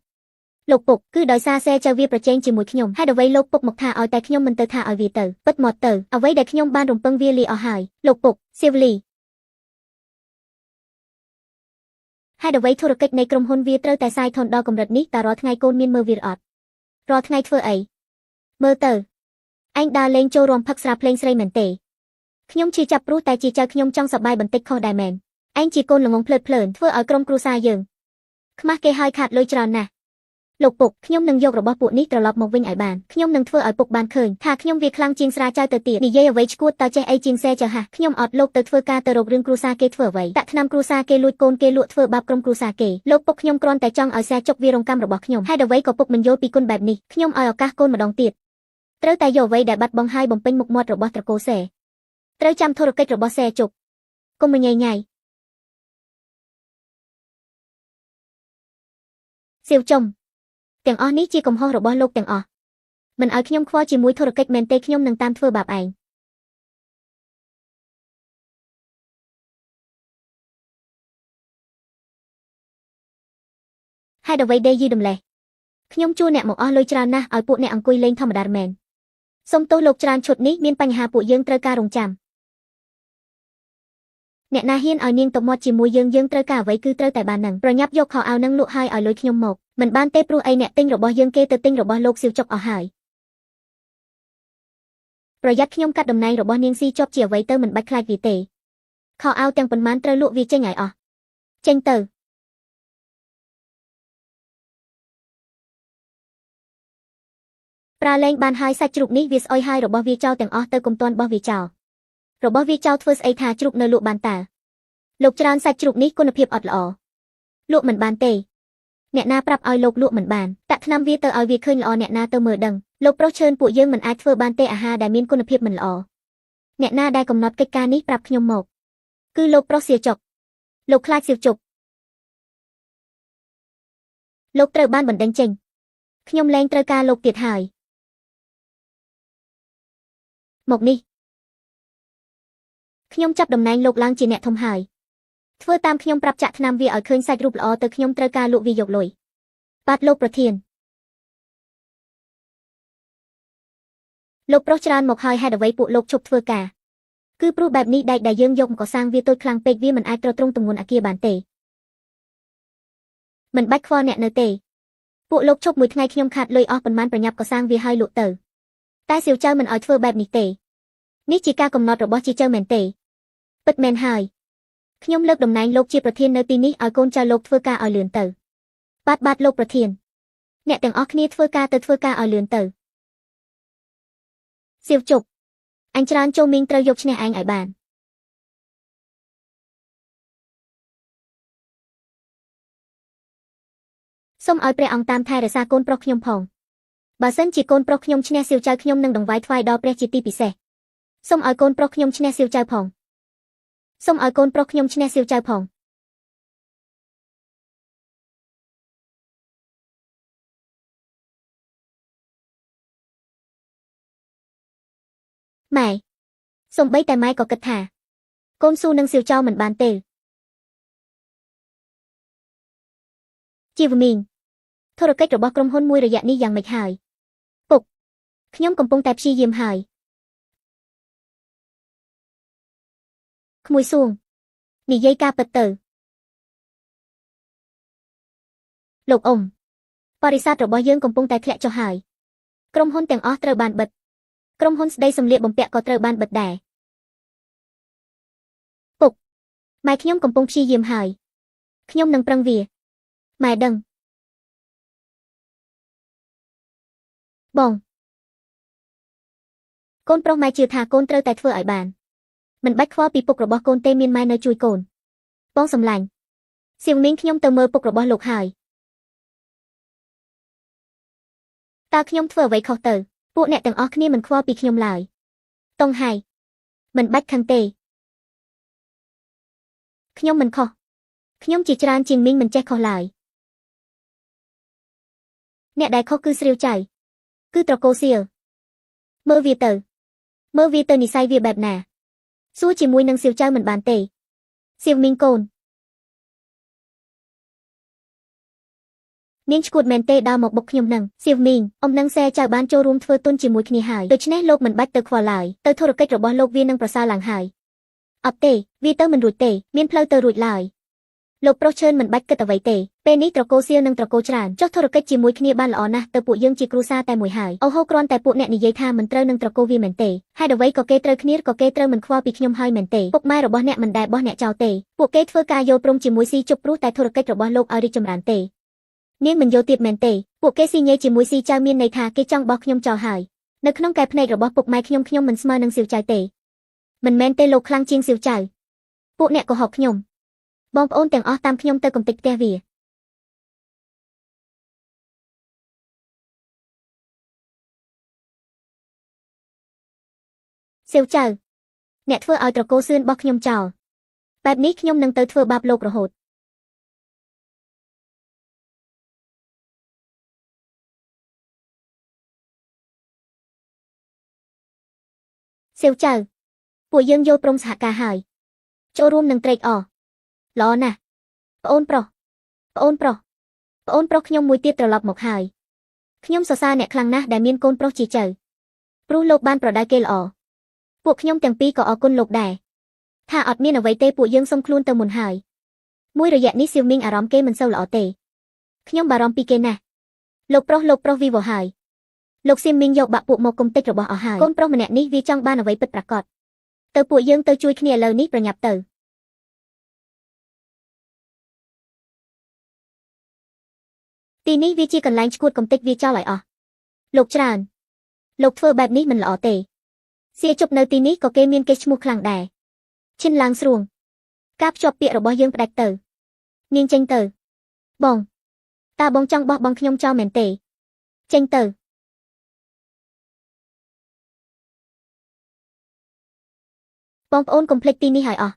លោកពុកគឺដោយសារសេចៅវាប្រជែងជាមួយខ្ញុំហេតុអ្វីលោកពុកមកថាឲ្យតែខ្ញុំមិនទៅថាឲ្យវាទៅពិតមកទៅអ្វីដែលខ្ញុំបានរំពឹងវាលាអស់ហើយលោកពុកសៀវលីហេតុអ្វីធុរកិច្ចនៃក្រុមហ៊ុនវាត្រូវតែសាយធនដល់កម្រិតនេះតើរាល់ថ្ងៃកូនមានមើលវាអត់រាល់ថ្ងៃធ្វើអីមើលទៅឯងដើរលេងចូលរួមផឹកស្រាភ្លេងស្រីមែនទេខ្ញុំជឿចាប់ព្រោះតែជាចៅខ្ញុំចង់សប្បាយបន្តិចខុសដែរមែនឯងជាកូនល្ងងភ្លើតភ្លើនធ្វើឲ្យក្រុមគ្រួសារយើងខ្មាស់គេហើយខាតលុយច្រើនណាស់លោកពុកខ្ញុំនឹងយករបស់ពួកនេះត្រឡប់មកវិញឲ្យបានខ្ញុំនឹងធ្វើឲ្យពុកបានឃើញថាខ្ញុំវាខ្លាំងជាងស្រាចៅទៅទៀតនិយាយអ្វីឈួតតើចេះអីជាងសេចៅហាខ្ញុំអត់លោកទៅធ្វើការទៅរករឿងគ្រួសារគេធ្វើអ្វីតាក់ថ្នាំគ្រួសារគេលួចកូនគេលក់ធ្វើបាបក្រុមគ្រួសារគេលោកពុកខ្ញុំគ្រាន់តែចង់ឲ្យសេចុកវារងកម្មរបស់ខ្ញុំហេតុអ្វីក៏ពុកមិនយល់ពីគុណបែបនេះខ្ញុំឲ្យឱកាសកូនម្ដងទៀតត្រូវតែយកអ្វីដែលបាត់បង់ហើយបំពេញមុខមាត់របស់ត្រកូលសេត្រូវចាំធុរកិច្ចរបស់សេចុកកុំញ៉ៃញ៉ៃសៀវចំទាំងអស់នេះជាកំហុសរបស់លោកទាំងអស់មិនឲ្យខ្ញុំខ្វល់ជាមួយធុរកិច្ចមែនទេខ្ញុំនឹងតាមធ្វើបាបឯងហេតុអ្វីដេយីដំលេះខ្ញុំជួអ្នកមកអស់លុយច្រើនណាស់ឲ្យពួកអ្នកអង្គុយលេងធម្មតាមែនសុំទោសលោកច្រើនឈុតនេះមានបញ្ហាពួកយើងត្រូវការរងចាំអ្នកណាហ៊ានឲ្យនាងទៅមាត់ជាមួយយើងត្រូវការអ្វីគឺត្រូវតែបាននឹងប្រញាប់យកខោអាវនឹងលក់ហើយឲ្យលុយខ្ញុំមកមិនបានទេព្រោះអីអ្នកទិញរបស់យើងគេទៅទិញរបស់លោកសៀវចុកអស់ហើយប្រយ័ត្នខ្ញុំកាត់តំណែងរបស់នាងស៊ីជាប់ជាអ្វីទៅមិនបាច់ខ្លាចវាទេខោអាវទាំងប៉ុន្មានត្រូវលក់វាចេញឲ្យអស់ចេញទៅប្រើលេងបានហើយសាច់ជ្រូកនេះវាស្អុយហើយរបស់វាចោលទាំងអស់ទៅកុំទាន់បោះវាចោលរបស់វាចោលធ្វើស្អីថាជ្រូកនៅលក់បានតើលោកច្រើនសាច់ជ្រូកនេះគុណភាពអត់ល្អលក់មិនបានទេអ្នកណាប្រាប់ឲ្យលោកលក់មិនបានតាក់ថ្នាំវាទៅឲ្យវាឃើញល្អអ្នកណាទៅមើលដឹងលោកប្រុសឈើពួកយើងមិនអាចធ្វើបានទេអាហារដែលមានគុណភាពមិនល្អអ្នកណាដែលកំណត់កិច្ចការនេះប្រាប់ខ្ញុំមកគឺលោកប្រុសសៀវចុកលោកខ្លាចសៀវចុកលោកត្រូវបានបណ្តេញចេញខ្ញុំលែងត្រូវការលោកទៀតហើយមកនេះខ្ញុំចាប់តំណែងលោកឡើងជាអ្នកធំហើយធ្វើតាមខ្ញុំប្រាប់ចាក់ថ្នាំវាឲ្យឃើញសាច់រូបល្អទៅខ្ញុំត្រូវការលក់វាយកលុយបាទលោកប្រធានលោកប្រុសច្រើនមកហើយហេតុអ្វីពួកលោកឈប់ធ្វើការគឺព្រោះបែបនេះដែកដែលយើងយកមកកសាងវាតូចខ្លាំងពេកវាមិនអាចទ្រទ្រង់ទម្ងន់អគារបានទេមិនបាច់ខ្វល់អ្នកនៅទេពួកលោកឈប់មួយថ្ងៃខ្ញុំខាតលុយអស់ប៉ុន្មានប្រញាប់កសាងវាឲ្យលក់ទៅតែសៀវចៅមិនឲ្យធ្វើបែបនេះទេនេះជាការកំណត់របស់ជាចៅមែនទេពិតមែនហើយខ្ញុំលើកតំណែងលោកជាប្រធាននៅទីនេះឲ្យកូនចៅលោកធ្វើការឲ្យលឿនទៅបាទលោកប្រធានអ្នកទាំងអស់គ្នាធ្វើការឲ្យលឿនទៅសៀវជប់អញច្រើនចូលមីងត្រូវយកឈ្នះឯងឲ្យបានសូមឲ្យព្រះអង្គតាមថែរក្សាកូនប្រុសខ្ញុំផងបើសិនជាកូនប្រុសខ្ញុំឈ្នះសៀវចៅខ្ញុំនឹងដង្វាយថ្វាយដល់ព្រះជាទីពិសេសសូមឲ្យកូនប្រុសខ្ញុំឈ្នះសៀវចៅផងសូមឲ្យកូនប្រុសខ្ញុំឈ្នះសៀវចៅផងម៉ែសូម្បីតែម៉ែក៏គិតថាកូនស៊ូនឹងសៀវចៅមិនបានទេជីវមីងធុរកិច្ចរបស់ក្រុមហ៊ុនមួយរយៈនេះយ៉ាងម៉េចហើយពុកខ្ញុំកំពុងតែព្យាយាមហើយក្មួយសួងនិយាយការពិតទៅលោកអ៊ំបរិស័ទរបស់យើងកំពុងតែធ្លាក់ចុះហើយក្រុមហ៊ុនទាំងអស់ត្រូវបានបិទក្រុមហ៊ុនស្ដីសម្លៀកបំពាក់ក៏ត្រូវបានបិទដែរពុកម៉ែខ្ញុំកំពុងព្យាយាមហើយខ្ញុំនឹងប្រឹងវាម៉ែដឹងបងកូនប្រុសម៉ែជឿថាកូនត្រូវតែធ្វើឲ្យបានមិនបាច់ខ្វល់ពីពុករបស់កូនទេមានម៉ែនៅជួយកូនបងសម្លាញ់សៀវមីងខ្ញុំទៅមើលពុករបស់លោកហើយតើខ្ញុំធ្វើអ្វីខុសទៅពួកអ្នកទាំងអស់គ្នាមិនខ្វល់ពីខ្ញុំឡើយតុងហៃមិនបាច់ខឹងទេខ្ញុំមិនខុសខ្ញុំជាច្រើនជាងមីងមិនចេះខុសឡើយអ្នកដែលខុសគឺស្រាវចៅគឺត្រកូលសៀលមើលវាទៅ មើលវាទៅនិស័យវាបែបណាសួរជាមួយនឹងសៀវចៅមិនបានទេសៀវមីងកូននាងឈួតមែនទេដើរមកបុកខ្ញុំនឹងសៀវមីងអ៊ំនឹងសែចៅបានចូលរួមធ្វើទុនជាមួយគ្នាហើយដូច្នេះលោកមិនបាច់ទៅខ្វល់ឡើយទៅធុរកិច្ចរបស់លោកវានឹងប្រសើរឡើងហើយអត់ទេវាទៅមិនរួចទេមានផ្លូវទៅរួចឡើយលោកប្រុសឈើនមិនបាច់គិតអ្វីទេពេលនេះត្រកូលសៀលនិងត្រកូលច្រើនចុះធុរកិច្ចជាមួយគ្នាបានល្អណាស់ទៅពួកយើងជាគ្រួសារតែមួយហើយអូហូគ្រាន់តែពួកអ្នកនិយាយថាមិនត្រូវនឹងត្រកូលវាមែនទេហេតុអ្វីក៏គេត្រូវគ្នាក៏គេត្រូវមិនខ្វល់ពីខ្ញុំហើយមែនទេពុកម៉ែរបស់អ្នកមិនដែលបោះអ្នកចោលទេពួកគេធ្វើការយល់ព្រមជាមួយស៊ីជប់ព្រោះតែធុរកិច្ចរបស់លោកឲ្យរីកចម្រើនទេនាងមិនយល់ទៀតមែនទេពួកគេស៊ីញេជាមួយស៊ីចៅមានន័យថាគេចង់បោះខ្ញុំចោលហើយនៅក្នុងកែភ្នែករបស់ពុកម៉ែខ្ញុំមិនស្មើនឹងសៀវចៅទេមិនមែនទេលោកខ្លាំងជាងសៀវចៅពួកអ្នកកុហកខ្ញុំបងប្អូនទាំងអស់តាមខ្ញុំទៅកំទេចផ្ទះវាសៀវចៅអ្នកធ្វើឲ្យត្រកូលសឿនបោះខ្ញុំចោលបែបនេះខ្ញុំនឹងទៅធ្វើបាបលោករហូតសៀវចៅពួកយើងយល់ព្រមសហការហើយចូលរួមនឹងត្រេកអរល្អណាស់ប្អូនប្រុសខ្ញុំមួយទៀតត្រឡប់មកហើយខ្ញុំសរសើរអ្នកខ្លាំងណាស់ដែលមានកូនប្រុសជាចៅព្រោះលោកបានប្រដៅគេល្អពួកខ្ញុំទាំងពីរក៏អរគុណលោកដែរថាអត់មានអ្វីទេពួកយើងសុំខ្លួនទៅមុនហើយមួយរយៈនេះសៀវមីងអារម្មណ៍គេមិនសូវល្អទេខ្ញុំបារម្ភពីគេណាស់លោកប្រុសវីវហើយលោកសៀវមីងយកបាក់ពួកមកគុំតិចរបស់អស់ហើយកូនប្រុសម្នាក់នេះវាចង់បានអ្វីពិតប្រាកដទៅពួកយើងទៅជួយគ្នាឥឡូវនេះប្រញាប់ទៅទីនេះវាជាកន្លែងឈួតកំតិចវាចោលឲ្យអស់លោកច្រើនលោកធ្វើបែបនេះមិនល្អទេសៀជប់នៅទីនេះក៏គេមានគេឈ្មោះខ្លាំងដែរឈិនឡើងស្រួងការភ្ជាប់ពាក្យរបស់យើងផ្ដាច់ទៅនាងចេញទៅបងតើបងចង់បោះបង់ខ្ញុំចោលមែនទេចេញទៅបងប្អូនកុំភ្លេចទីនេះឲ្យអស់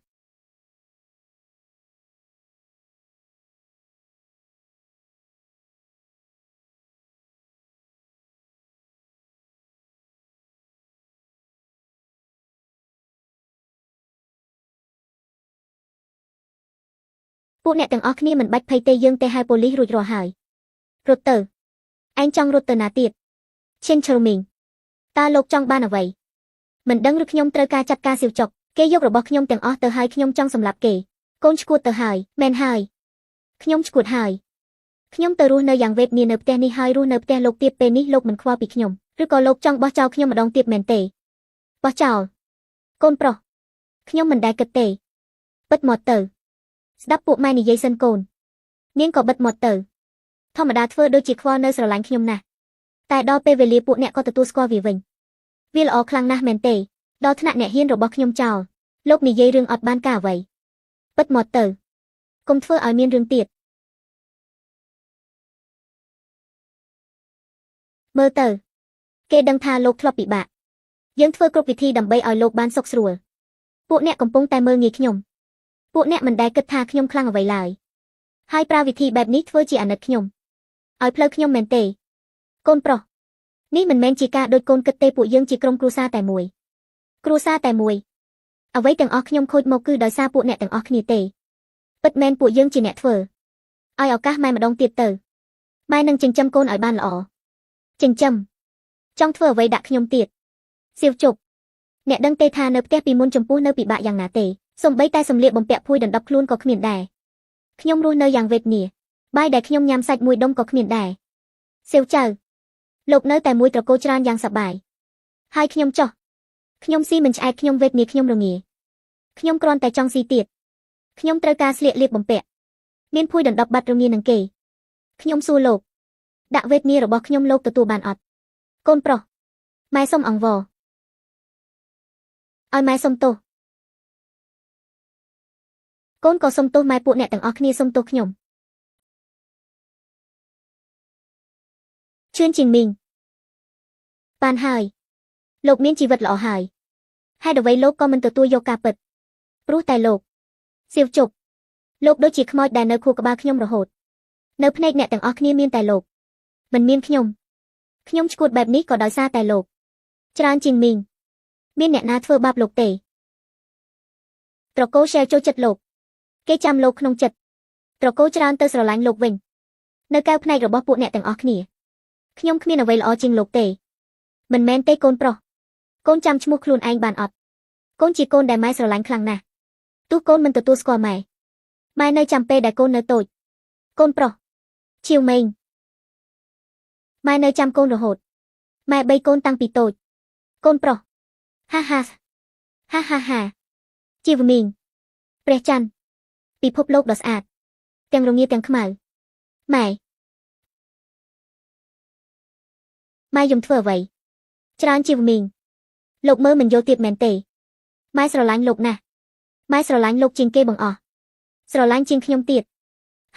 ពួកអ្នកទាំងអស់គ្នាមិនបាច់ភ័យទេយើងទេហៅប៉ូលីសរួចរាល់ហើយរត់ទៅឯងចង់រត់ទៅណាទៀតឈិនឈើមីងតើលោកចង់បានអ្វីមិនដឹងឬខ្ញុំត្រូវការចាត់ការសៀវចុកគេយករបស់ខ្ញុំទាំងអស់ទៅហើយខ្ញុំចង់សម្លាប់គេកូនឈួតទៅហើយមែនហើយខ្ញុំឈួតហើយខ្ញុំទៅរស់នៅយ៉ាងវេទនានៅផ្ទះនេះហើយរស់នៅផ្ទះលោកទៀតពេលនេះលោកមិនខ្វល់ពីខ្ញុំឬក៏លោកចង់បោះចោលខ្ញុំម្ដងទៀតមែនទេបោះចោលកូនប្រុសខ្ញុំមិនដែលគិតទេបិទមាត់ទៅស្ដាប់ពួកម៉ែនិយាយសិនកូននាងក៏បិទមាត់ទៅធម្មតាធ្វើដូចជាខ្វល់នៅស្រឡាញ់ខ្ញុំណាស់តែដល់ពេលវេលាពួកអ្នកក៏ទទួលស្គាល់វាវិញវាល្អខ្លាំងណាស់មែនទេដល់ថ្នាក់អ្នកហ៊ានរបស់ខ្ញុំចោលលោកនិយាយរឿងអត់បានការអ្វីបិទមាត់ទៅកុំធ្វើឲ្យមានរឿងទៀតមើលទៅគេដឹងថាលោកធ្លាប់ពិបាកយើងធ្វើគ្រប់វិធីដើម្បីឲ្យលោកបានសុខស្រួលពួកអ្នកកំពុងតែមើលងាយខ្ញុំពួកអ្នកមិនដែលគិតថាខ្ញុំខ្លាំងអ្វីឡើយហើយប្រើវិធីបែបនេះធ្វើជាអាណិតខ្ញុំឲ្យផ្លូវខ្ញុំមែនទេកូនប្រុសនេះមិនមែនជាការដូចកូនគិតទេពួកយើងជាក្រុមគ្រួសារតែមួយអ្វីទាំងអស់ខ្ញុំខូចមកគឺដោយសារពួកអ្នកទាំងអស់គ្នាទេពិតមែនពួកយើងជាអ្នកធ្វើឲ្យឱកាសម៉ែម្ដងទៀតទៅម៉ែនឹងចិញ្ចឹមកូនឲ្យបានល្អចិញ្ចឹមចង់ធ្វើអ្វីដាក់ខ្ញុំទៀតសៀវជប់អ្នកដឹងទេថានៅផ្ទះពីមុនចំពោះនៅពិបាកយ៉ាងណាទេសូម្បីតែសម្លៀកបំពាក់ភួយដណ្ដប់ខ្លួនក៏គ្មានដែរខ្ញុំរស់នៅយ៉ាងវេទនាបាយដែលខ្ញុំញ៉ាំសាច់មួយដុំក៏គ្មានដែរសៀវចៅលោកនៅតែមួយត្រកូលច្រើនយ៉ាងសប្បាយហើយខ្ញុំចោះខ្ញុំស៊ីមិនឆ្អែតខ្ញុំវេទនាខ្ញុំរងាខ្ញុំគ្រាន់តែចង់ស៊ីទៀតខ្ញុំត្រូវការស្លៀកលាបបំពាក់មានភួយដណ្ដប់បាត់រងានឹងគេខ្ញុំសួរលោកដាក់វេទនារបស់ខ្ញុំលោកទទួលបានអត់កូនប្រុសម៉ែសុំអង្វរឲ្យម៉ែសុំទោសកូនក៏សុំទោសម៉ែពួកអ្នកទាំងអស់គ្នាសុំទោសខ្ញុំជឿនជាងមីងបានហើយលោកមានជីវិតល្អហើយហេតុអ្វីលោកក៏មិនទទួលយកការពិតព្រោះតែលោកសៀវជប់លោកដូចជាខ្មោចដែលនៅខួរក្បាលខ្ញុំរហូតនៅភ្នែកអ្នកទាំងអស់គ្នាមានតែលោកមិនមានខ្ញុំឈួតបែបនេះក៏ដោយសារតែលោកច្រើនជាងមីង មានអ្នកណាធ្វើបាបលោកទេត្រកូល share ចូលចិត្តលោកគេចាំលោកក្នុងចិត្តត្រកូលច្រើនទៅស្រឡាញ់លោកវិញនៅកៅផ្នែករបស់ពួកអ្នកទាំងអស់គ្នាខ្ញុំគ្មានអ្វីល្អជាងលោកទេមិនមែនទេកូនប្រុសកូនចាំឈ្មោះខ្លួនឯងបានអត់កូនជាកូនដែលម៉ែស្រឡាញ់ខ្លាំងណាស់ទោះកូនមិនទទួលស្គាល់ម៉ែនៅចាំពេលដែលកូននៅតូចកូនប្រុសឈៀវម៉េងម៉ែនៅចាំកូនរហូតម៉ែបីកូនតាំងពីតូចកូនប្រុសហាហាជីវមីងព្រះច័ន្ទពិភពលោកដ៏ស្អាតទាំងរងាទាំងខ្មៅម៉ែយំធ្វើអ្វីច្រើនជីវមីងលោកមើលមិនយល់ទៀតមែនទេម៉ែស្រឡាញ់លោកណាស់ម៉ែស្រឡាញ់លោកជាងគេបង្អស់ស្រឡាញ់ជាងខ្ញុំទៀត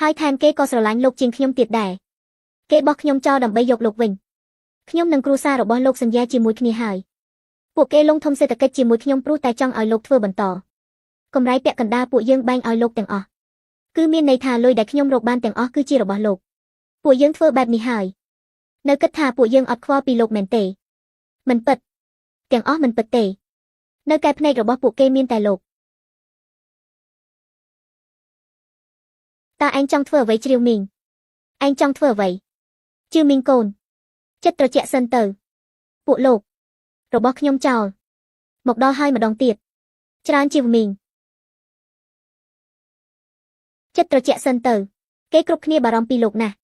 ហើយថែមគេក៏ស្រឡាញ់លោកជាងខ្ញុំទៀតដែរគេបោះខ្ញុំចោលដើម្បីយកលោកវិញខ្ញុំនិងគ្រួសាររបស់លោកសន្យាជាមួយគ្នាហើយពួកគេលងធំសេដ្ឋកិច្ចជាមួយខ្ញុំព្រោះតែចង់ឲ្យលោកធ្វើបន្តកម្រៃពាក់កណ្ដាលពួកយើងបែងឲ្យលោកទាំងអស់គឺមានន័យថាលុយដែលខ្ញុំរកបានទាំងអស់គឺជារបស់លោកពួកយើងធ្វើបែបនេះហើយនៅគិតថាពួកយើងអត់ខ្វល់ពីលោកមែនទេមិនពិតទាំងអស់មិនពិតទេនៅកែភ្នែករបស់ពួកគេមានតែលោកតើឯងចង់ធ្វើអ្វីជ្រាវមីងឯងចង់ធ្វើអ្វីជឿមីងកូនចិត្តត្រជាក់សិនទៅពួកលោករបស់ខ្ញុំចោលមកដល់ហើយម្ដងទៀតច្រើនជីវមីងចិត្តត្រជាក់សិនទៅគេគ្រប់គ្នាបារម្ភពីលោកណាស់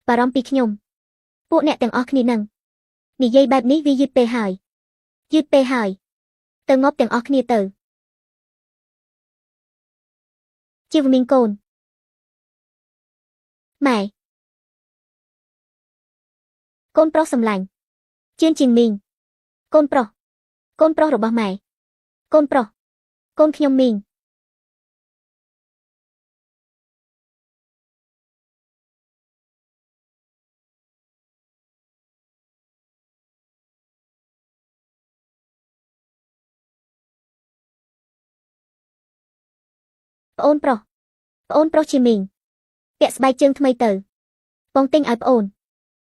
បារម្ភពីខ្ញុំពួកអ្នកទាំងអស់គ្នានឹងនិយាយបែបនេះវាយឺតពេកហើយទៅងប់ទាំងអស់គ្នាទៅជីវមីងកូនម៉ែកូនប្រុសសម្លាញ់ជឿនជាងមីងកូនប្រុសរបស់ម៉ែកូនប្រុសកូនខ្ញុំមីងប្អូនប្រុសជាមីងពាក់ស្បែកជើងថ្មីទៅបងទិញឲ្យប្អូន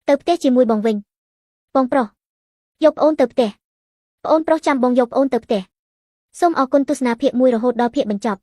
ទៅផ្ទះជាមួយបងវិញបងប្រុសយកប្អូនទៅផ្ទះប្អូនប្រុសចាំបងយកប្អូនទៅផ្ទះសូមអរគុណទស្សនាភាគ1រហូតដល់ភាគបញ្ចប់